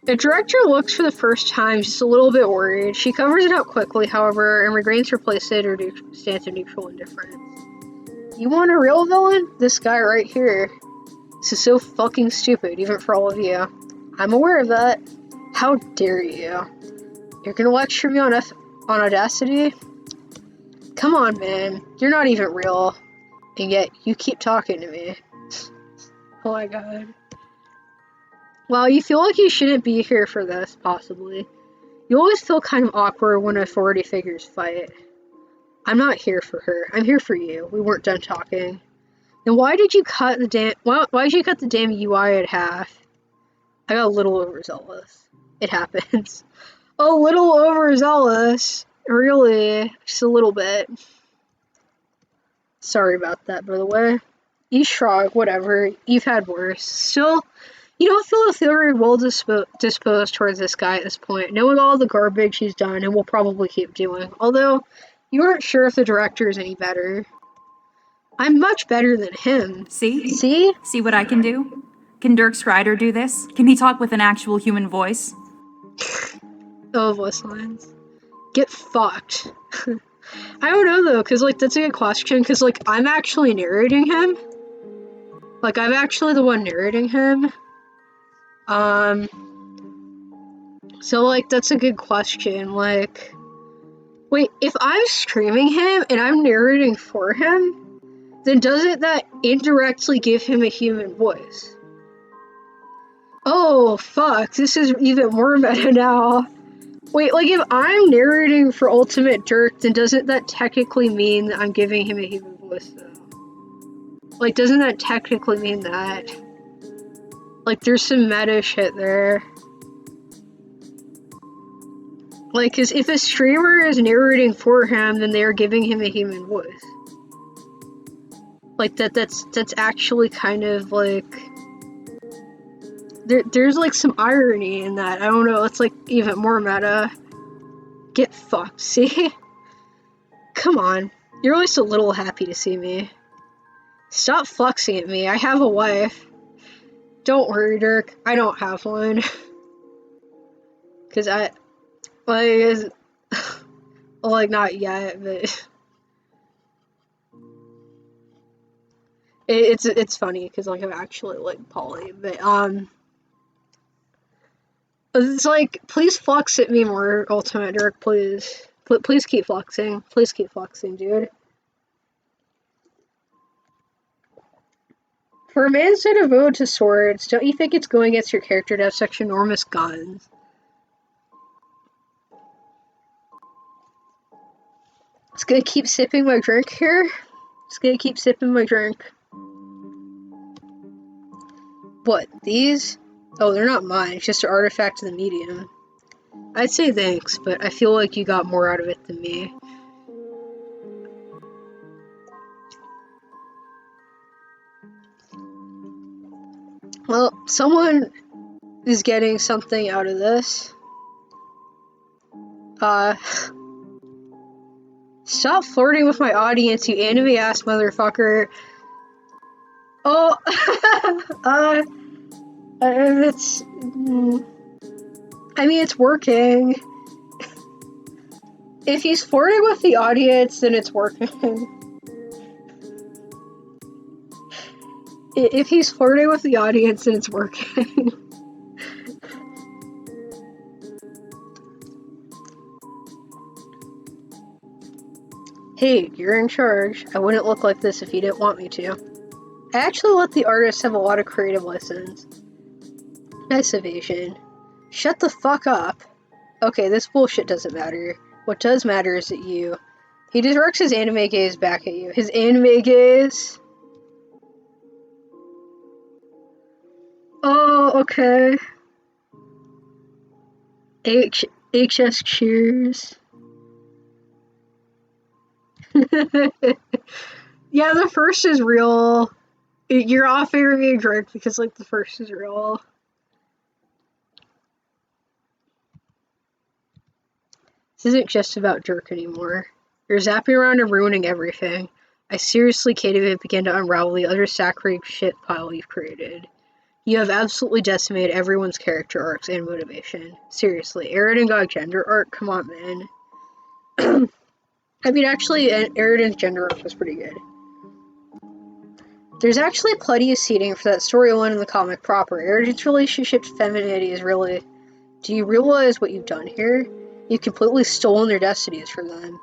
The director looks for the first time just a little bit worried. She covers it up quickly, however, and regains her placid or stance of neutral indifference. You want a real villain? This guy right here. This is so fucking stupid, even for all of you. I'm aware of that. How dare you? You're gonna lecture me on Audacity? Come on, man. You're not even real. And yet, you keep talking to me. Oh my god. Well, you feel like you shouldn't be here for this, possibly. You always feel kind of awkward when authority figures fight. I'm not here for her. I'm here for you. We weren't done talking. Then why did you cut the damn UI in half? I got a little overzealous. It happens. A little overzealous. Really. Just a little bit. Sorry about that, by the way. You shrug, whatever. You've had worse. Still, you don't feel very well disposed towards this guy at this point, knowing all the garbage he's done and will probably keep doing. Although, you aren't sure if the director is any better. I'm much better than him. See? See? See what I can do? Can Dirk's writer do this? Can he talk with an actual human voice? Oh, voice lines. Get fucked. I don't know, though, because, like, that's a good question, because, like, I'm actually narrating him. Like, I'm actually the one narrating him. So, like, that's a good question, like... Wait, if I'm streaming him and I'm narrating for him, then doesn't that indirectly give him a human voice? Oh, fuck, this is even more meta now. Wait, like, if I'm narrating for Ultimate Dirk, then doesn't that technically mean that I'm giving him a human voice, though? Like, doesn't that technically mean that? Like, there's some meta shit there. Like, cause if a streamer is narrating for him, then they are giving him a human voice. Like, that's actually kind of, like... There's, like, some irony in that. I don't know, it's, like, even more meta. Get fucked, see? Come on. You're at least a little happy to see me. Stop flexing at me. I have a wife. Don't worry, Dirk. I don't have one. Cause like, not yet, but... It's funny, because, like, I'm actually, like, poly, but, it's like, please flex at me more, Ultimate Dirk, please. Please keep flexing. Please keep flexing, dude. For a man so devoted to swords, don't you think it's going against your character to have such enormous guns? Just gonna keep sipping my drink here. Just gonna keep sipping my drink. What, these? Oh, they're not mine, it's just an artifact of the medium. I'd say thanks, but I feel like you got more out of it than me. Well, someone is getting something out of this. Stop flirting with my audience, you anime-ass motherfucker. Oh, it's... I mean, it's working. If he's flirting with the audience, then it's working. If he's flirting with the audience, then it's working. Hey, you're in charge. I wouldn't look like this if you didn't want me to. I actually let the artists have a lot of creative license. Nice evasion. Shut the fuck up. Okay, this bullshit doesn't matter. What does matter is that you... He directs his anime gaze back at you. His anime gaze? Oh, okay. HS cheers. Yeah, the first is real. You're off area Dirk because, like, the first is real. This isn't just about Dirk anymore. You're zapping around and ruining everything. I seriously can't even begin to unravel the utter sacred shit pile you've created. You have absolutely decimated everyone's character arcs and motivation. Seriously, Aridin got gender arc? Come on, man. I mean, actually, Aridin's gender arc was pretty good. There's actually plenty of seeding for that storyline in the comic proper. Aridin's relationship to femininity is really... Do you realize what you've done here? You've completely stolen their destinies from them.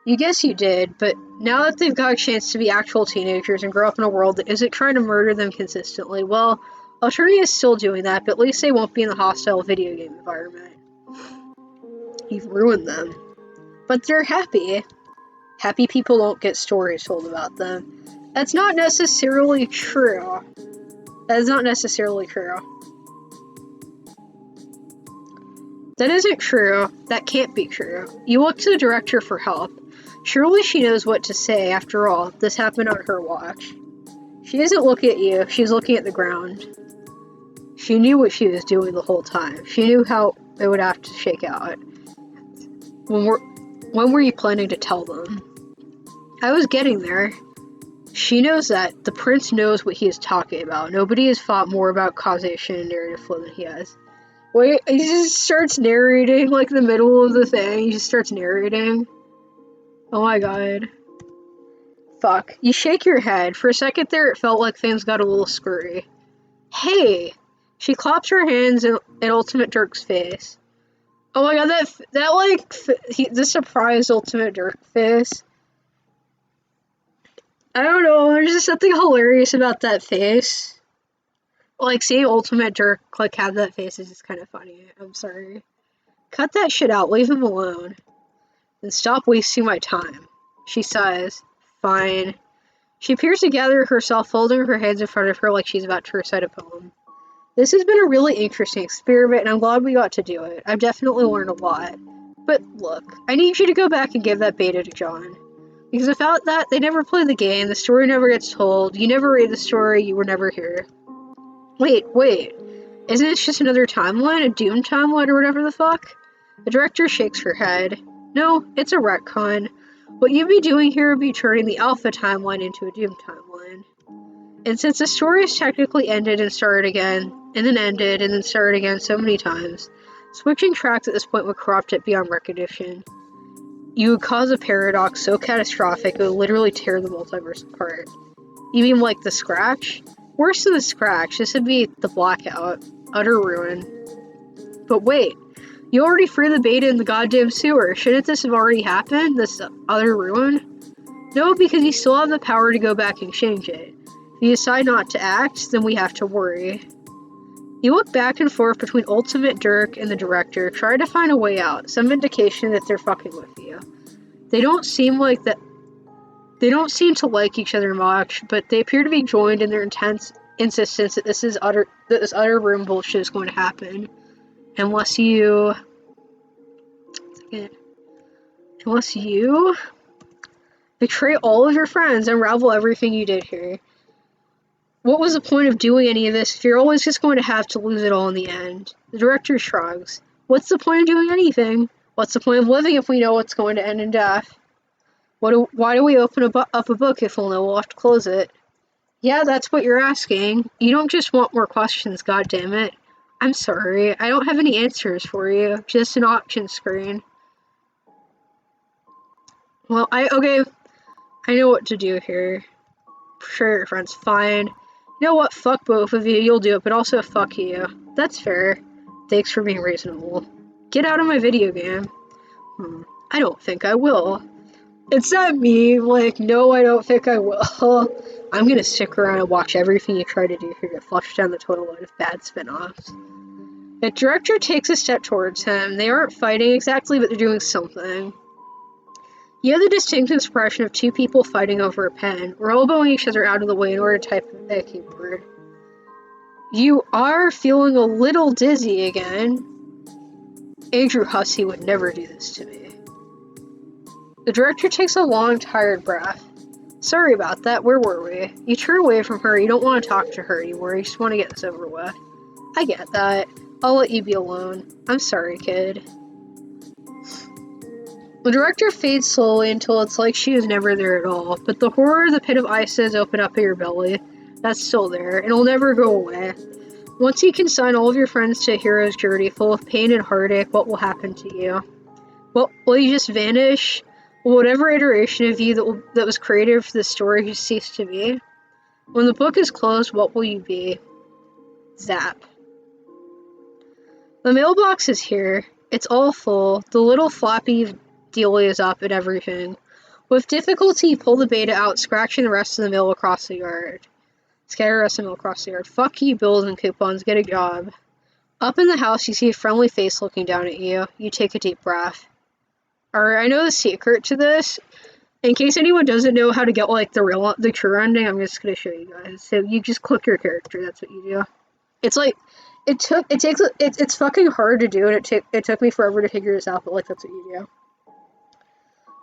You guess you did, but now that they've got a chance to be actual teenagers and grow up in a world that isn't trying to murder them consistently, well, Alternia is still doing that, but at least they won't be in the hostile video game environment. You've ruined them. But they're happy. Happy people don't get stories told about them. That's not necessarily true. That is not necessarily true. That isn't true. That can't be true. You look to the director for help. Surely she knows what to say. After all, this happened on her watch. She isn't looking at you. She's looking at the ground. She knew what she was doing the whole time. She knew how it would have to shake out. When were you planning to tell them? I was getting there. She knows that. The prince knows what he is talking about. Nobody has thought more about causation and narrative flow than he has. Wait, he just starts narrating, like, the middle of the thing. He just starts narrating. Oh my god. Fuck. You shake your head. For a second there, it felt like things got a little screwy. Hey! She claps her hands in Ultimate Dirk's face. Oh my god, the surprised Ultimate Dirk face. I don't know, there's just something hilarious about that face. Like, seeing Ultimate Dirk, like, have that face is just kind of funny. I'm sorry. Cut that shit out. Leave him alone. And stop wasting my time. She sighs. Fine. She appears to gather herself, folding her hands in front of her like she's about to recite a poem. This has been a really interesting experiment, and I'm glad we got to do it. I've definitely learned a lot. But look, I need you to go back and give that beta to John. Because without that, they never play the game, the story never gets told, you never read the story, you were never here. Wait. Isn't this just another timeline? A Doom timeline or whatever the fuck? The director shakes her head. No, it's a retcon. What you'd be doing here would be turning the Alpha timeline into a Doom timeline. And since the story is technically ended and started again, and then ended and then started again so many times, switching tracks at this point would corrupt it beyond recognition. You would cause a paradox so catastrophic it would literally tear the multiverse apart. You mean like the scratch? Worse than the scratch, this would be the blackout. Utter ruin. But wait, you already threw the beta in the goddamn sewer. Shouldn't this have already happened? This utter ruin? No, because you still have the power to go back and change it. If you decide not to act, then we have to worry. You look back and forth between Ultimate Dirk and the director, try to find a way out, some indication that they're fucking with you. They don't seem to like each other much, but they appear to be joined in their intense insistence that this utter room bullshit is going to happen. Unless you betray all of your friends and unravel everything you did here. What was the point of doing any of this if you're always just going to have to lose it all in the end? The director shrugs. What's the point of doing anything? What's the point of living if we know what's going to end in death? Why do we open up a book if we'll know we'll have to close it? Yeah, that's what you're asking. You don't just want more questions, goddammit. I'm sorry, I don't have any answers for you. Just an option screen. Well, I know what to do here. Sure, your friend's fine. You know what, fuck both of you, you'll do it, but also fuck you. That's fair. Thanks for being reasonable. Get out of my video game. I don't think I will. It's not me, like, no, I don't think I will. I'm gonna stick around and watch everything you try to do here to flush down the total load of bad spin-offs. The director takes a step towards him. They aren't fighting exactly, but they're doing something. You have the distinct expression of two people fighting over a pen, or elbowing each other out of the way in order to type a keyboard. You are feeling a little dizzy again. Andrew Hussey would never do this to me. The director takes a long, tired breath. Sorry about that, where were we? You turn away from her, you don't want to talk to her anymore, you just want to get this over with. I get that. I'll let you be alone. I'm sorry, kid. The director fades slowly until it's like she was never there at all, but the horror of the pit of ice has opened up in your belly, that's still there, and it'll never go away. Once you consign all of your friends to a hero's journey full of pain and heartache, what will happen to you? Well, will you just vanish? Will whatever iteration of you that was created for this story just cease to be? When the book is closed, what will you be? Zap. The mailbox is here. It's all full. The little floppy dealie is up and everything. With difficulty, you pull the beta out, scratching the rest of the mail across the yard. Scatter the rest of the mail across the yard. Fuck you, bills and coupons. Get a job. Up in the house, you see a friendly face looking down at you. You take a deep breath. Alright, I know the secret to this. In case anyone doesn't know how to get, like, the true ending, I'm just gonna show you guys. So you just click your character, that's what you do. It's like, it's fucking hard to do, and it took me forever to figure this out, but, like, that's what you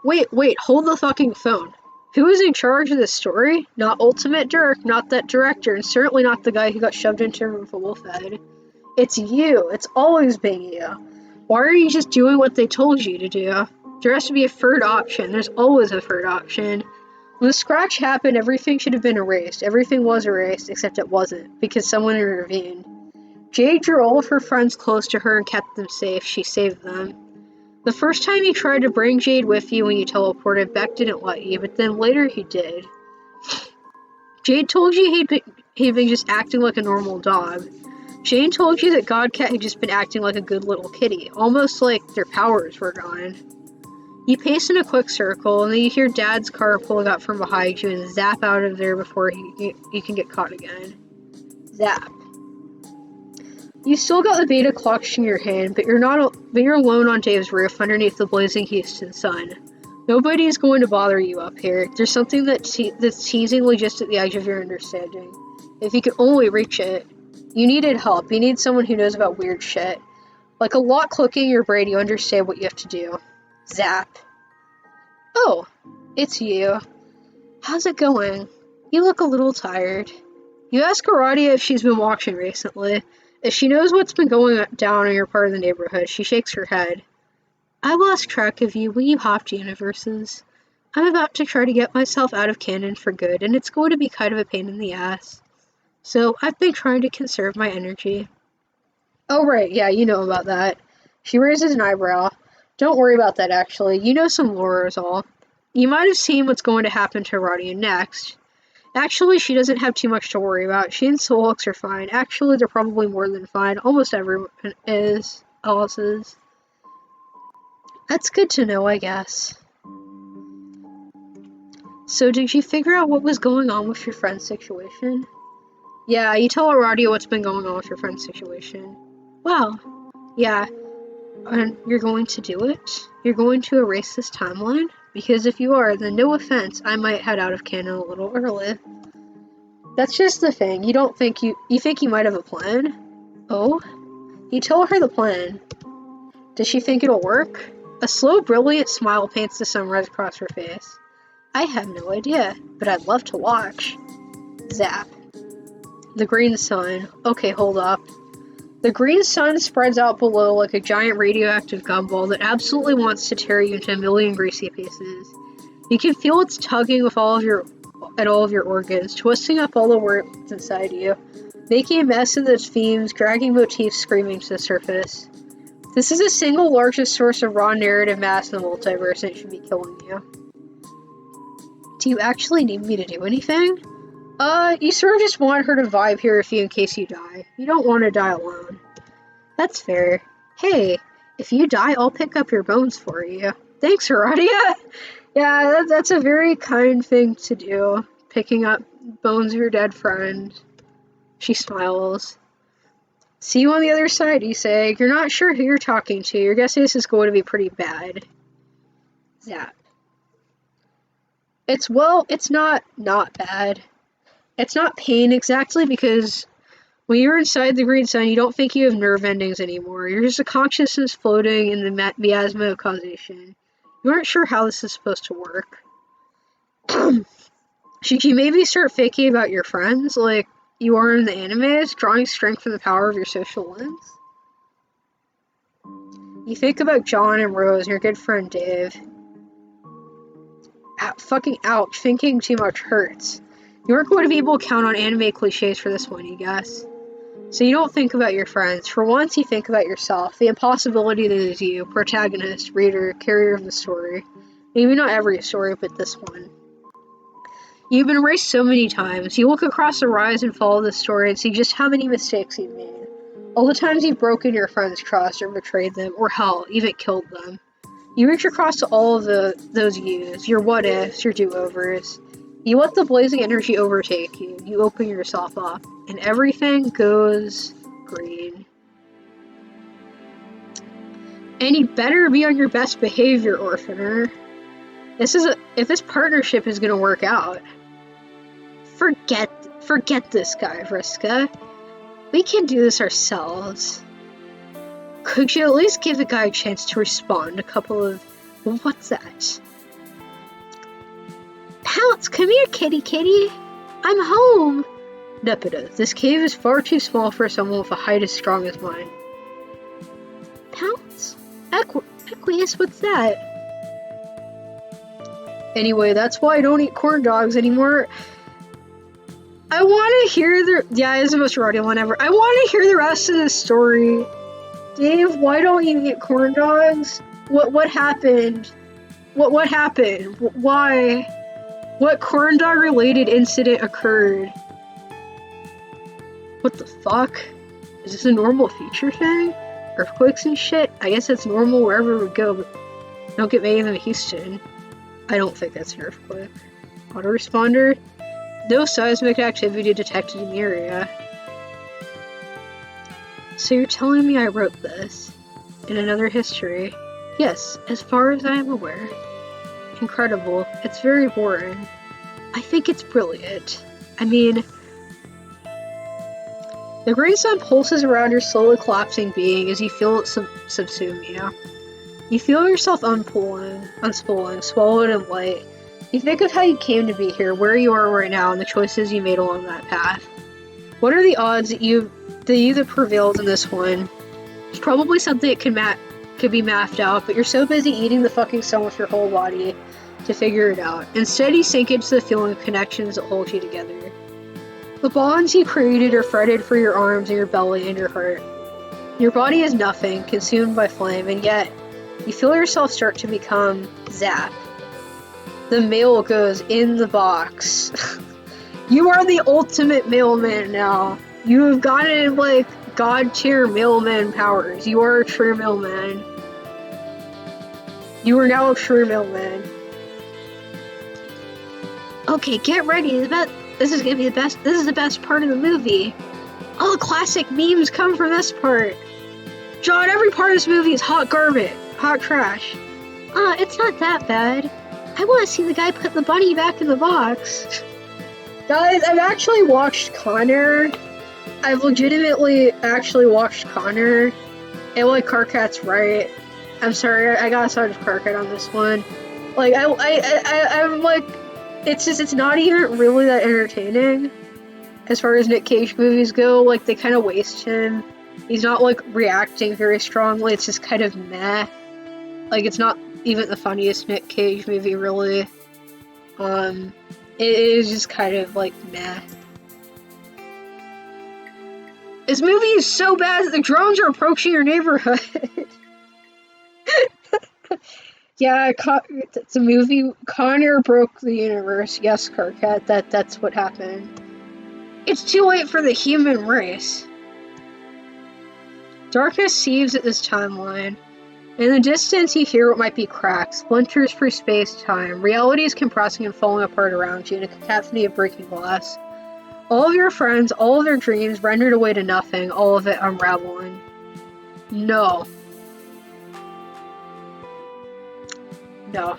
do. Wait, hold the fucking phone. Who is in charge of this story? Not Ultimate Dirk, not that director, and certainly not the guy who got shoved into a room full of wolf-head. It's you. It's always been you. Why are you just doing what they told you to do? There has to be a third option. There's always a third option. When the scratch happened, everything should have been erased. Everything was erased, except it wasn't, because someone intervened. Jade drew all of her friends close to her and kept them safe. She saved them. The first time you tried to bring Jade with you when you teleported, Beck didn't let you, but then later he did. Jade told you he'd been just acting like a normal dog. Jane told you that Godcat had just been acting like a good little kitty, almost like their powers were gone. You pace in a quick circle, and then you hear Dad's car pulling up from behind you and zap out of there before you can get caught again. Zap. You still got the beta clutched in your hand, but you're alone on Dave's roof underneath the blazing Houston sun. Nobody's going to bother you up here. There's something that's teasingly just at the edge of your understanding. If you could only reach it. You needed help. You need someone who knows about weird shit. Like a lock clicking in your brain, you understand what you have to do. Zap. Oh, it's you. How's it going? You look a little tired. You ask Aradia if she's been watching recently. If she knows what's been going down in your part of the neighborhood, she shakes her head. I've lost track of you. We hopped universes. I'm about to try to get myself out of canon for good, and it's going to be kind of a pain in the ass. So I've been trying to conserve my energy. Oh right, yeah, you know about that. She raises an eyebrow. Don't worry about that, actually. You know some lore is all. You might have seen what's going to happen to Aradia next. Actually, she doesn't have too much to worry about. She and Solix are fine. Actually, they're probably more than fine. Almost everyone is. Alice is. That's good to know, I guess. So, did you figure out what was going on with your friend's situation? Yeah, you tell Aradia what's been going on with your friend's situation. Wow. Yeah. And you're going to do it? You're going to erase this timeline? Because if you are, then no offense, I might head out of canon a little early. That's just the thing. You think you might have a plan? Oh? You tell her the plan. Does she think it'll work? A slow, brilliant smile paints the sunrise across her face. I have no idea, but I'd love to watch. Zap. The green sun. Okay, hold up. The green sun spreads out below like a giant radioactive gumball that absolutely wants to tear you into a million greasy pieces. You can feel its tugging with all of your organs, twisting up all the words inside you, making a mess of those themes, dragging motifs screaming to the surface. This is the single largest source of raw narrative mass in the multiverse, and it should be killing you. Do you actually need me to do anything? You sort of just want her to vibe here with you in case you die. You don't want to die alone. That's fair. Hey, if you die, I'll pick up your bones for you. Thanks, Aradia! Yeah, that's a very kind thing to do. Picking up bones of your dead friend. She smiles. See you on the other side, you say. You're not sure who you're talking to. You're guessing this is going to be pretty bad. Zap. It's not bad. It's not pain exactly, because when you're inside the green sun, you don't think you have nerve endings anymore. You're just a consciousness floating in the miasma of causation. You aren't sure how this is supposed to work. Should you maybe start thinking about your friends, like you are in the animes, drawing strength from the power of your social lens? You think about John and Rose and your good friend Dave. Fucking ouch, thinking too much hurts. You aren't going to be able to count on anime cliches for this one, you guess. So you don't think about your friends. For once, you think about yourself, the impossibility that is you, protagonist, reader, carrier of the story. Maybe not every story, but this one. You've been erased so many times. You look across the rise and fall of the story and see just how many mistakes you've made. All the times you've broken your friends' trust or betrayed them, or hell, even killed them. You reach across to all of those yous, your what-ifs, your do-overs. You let the blazing energy overtake you. You open yourself up, and everything goes green. And you better be on your best behavior, Orphaner. If this partnership is gonna work out. Forget this guy, Vriska. We can do this ourselves. Could you at least give the guy a chance to respond? What's that? Pounce, come here, kitty. I'm home. Nepeta, this cave is far too small for someone with a height as strong as mine. Pounce? Aqueous, what's that? Anyway, that's why I don't eat corn dogs anymore. I want to hear yeah, it's the most rowdy one ever. I want to hear the rest of this story. Dave, why don't you eat corn dogs? What happened? What happened? Why? What corn dog related incident occurred? What the fuck? Is this a normal feature thing? Earthquakes and shit? I guess that's normal wherever we go, but don't get many of them in Houston. I don't think that's an earthquake. Autoresponder? No seismic activity detected in the area. So you're telling me I wrote this in another history? Yes, as far as I am aware. Incredible. It's very boring. I think it's brilliant. I mean, the green sun pulses around your slowly collapsing being as you feel it subsume you. You feel yourself unspooling, swallowed in light. You think of how you came to be here, where you are right now, and the choices you made along that path. What are the odds that you that prevailed in this one? It's probably something that could be mapped out, but you're so busy eating the fucking sun with your whole body to figure it out. Instead, you sink into the feeling of connections that hold you together. The bonds you created are threaded for your arms and your belly and your heart. Your body is nothing, consumed by flame, and yet you feel yourself start to become zap. The mail goes in the box. You are the ultimate mailman now. You have gotten, god-tier mailman powers. You are a true mailman. You are now a true mailman. Okay, get ready. This is gonna be the best. This is the best part of the movie. All the classic memes come from this part. John, every part of this movie is hot garbage. Hot trash. It's not that bad. I want to see the guy put the bunny back in the box. Guys, I've actually watched Con Air. I've legitimately actually watched Con Air. And Carcat's right. I'm sorry, I got side of Carcat on this one. I'm it's not even really that entertaining. As far as Nick Cage movies go, they kind of waste him. He's not, reacting very strongly. It's just kind of meh. It's not even the funniest Nick Cage movie, really. It is just kind of, meh. This movie is so bad that the drones are approaching your neighborhood. Yeah, it's a movie. Con Air broke the universe. Yes, Carcat, that's what happened. It's too late for the human race. Darkness seethes at this timeline. In the distance, you hear what might be cracks, splinters through space-time. Reality is compressing and falling apart around you in a cacophony of breaking glass. All of your friends, all of their dreams rendered away to nothing, all of it unraveling. No. No.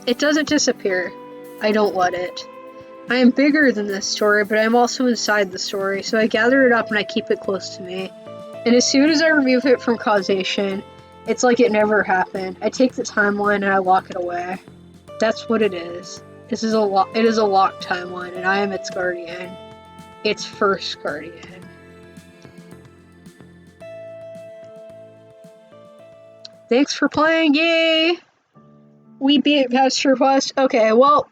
It doesn't disappear. I don't let it. I am bigger than this story, but I am also inside the story, so I gather it up and I keep it close to me. And as soon as I remove it from causation, it's like it never happened. I take the timeline and I lock it away. That's what it is. It is a locked timeline, and I am its guardian. Its first guardian. Thanks for playing, yay! We beat Pesterquest. Okay, well,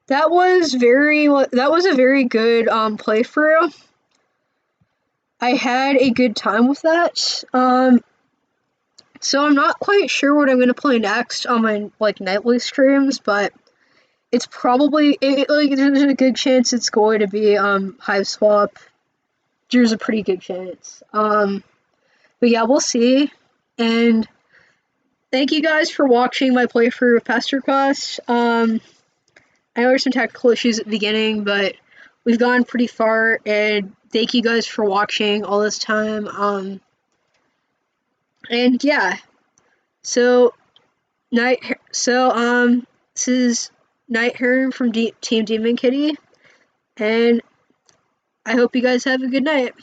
that was a very good playthrough. I had a good time with that. So I'm not quite sure what I'm gonna play next on my nightly streams, but it's probably there's a good chance it's going to be Hive Swap. There's a pretty good chance. But yeah, we'll see. And thank you guys for watching my playthrough of Pesterquest. I know there's some technical issues at the beginning, but we've gone pretty far, and thank you guys for watching all this time. And yeah, so this is Night Heron from Team Demon Kitty, and I hope you guys have a good night.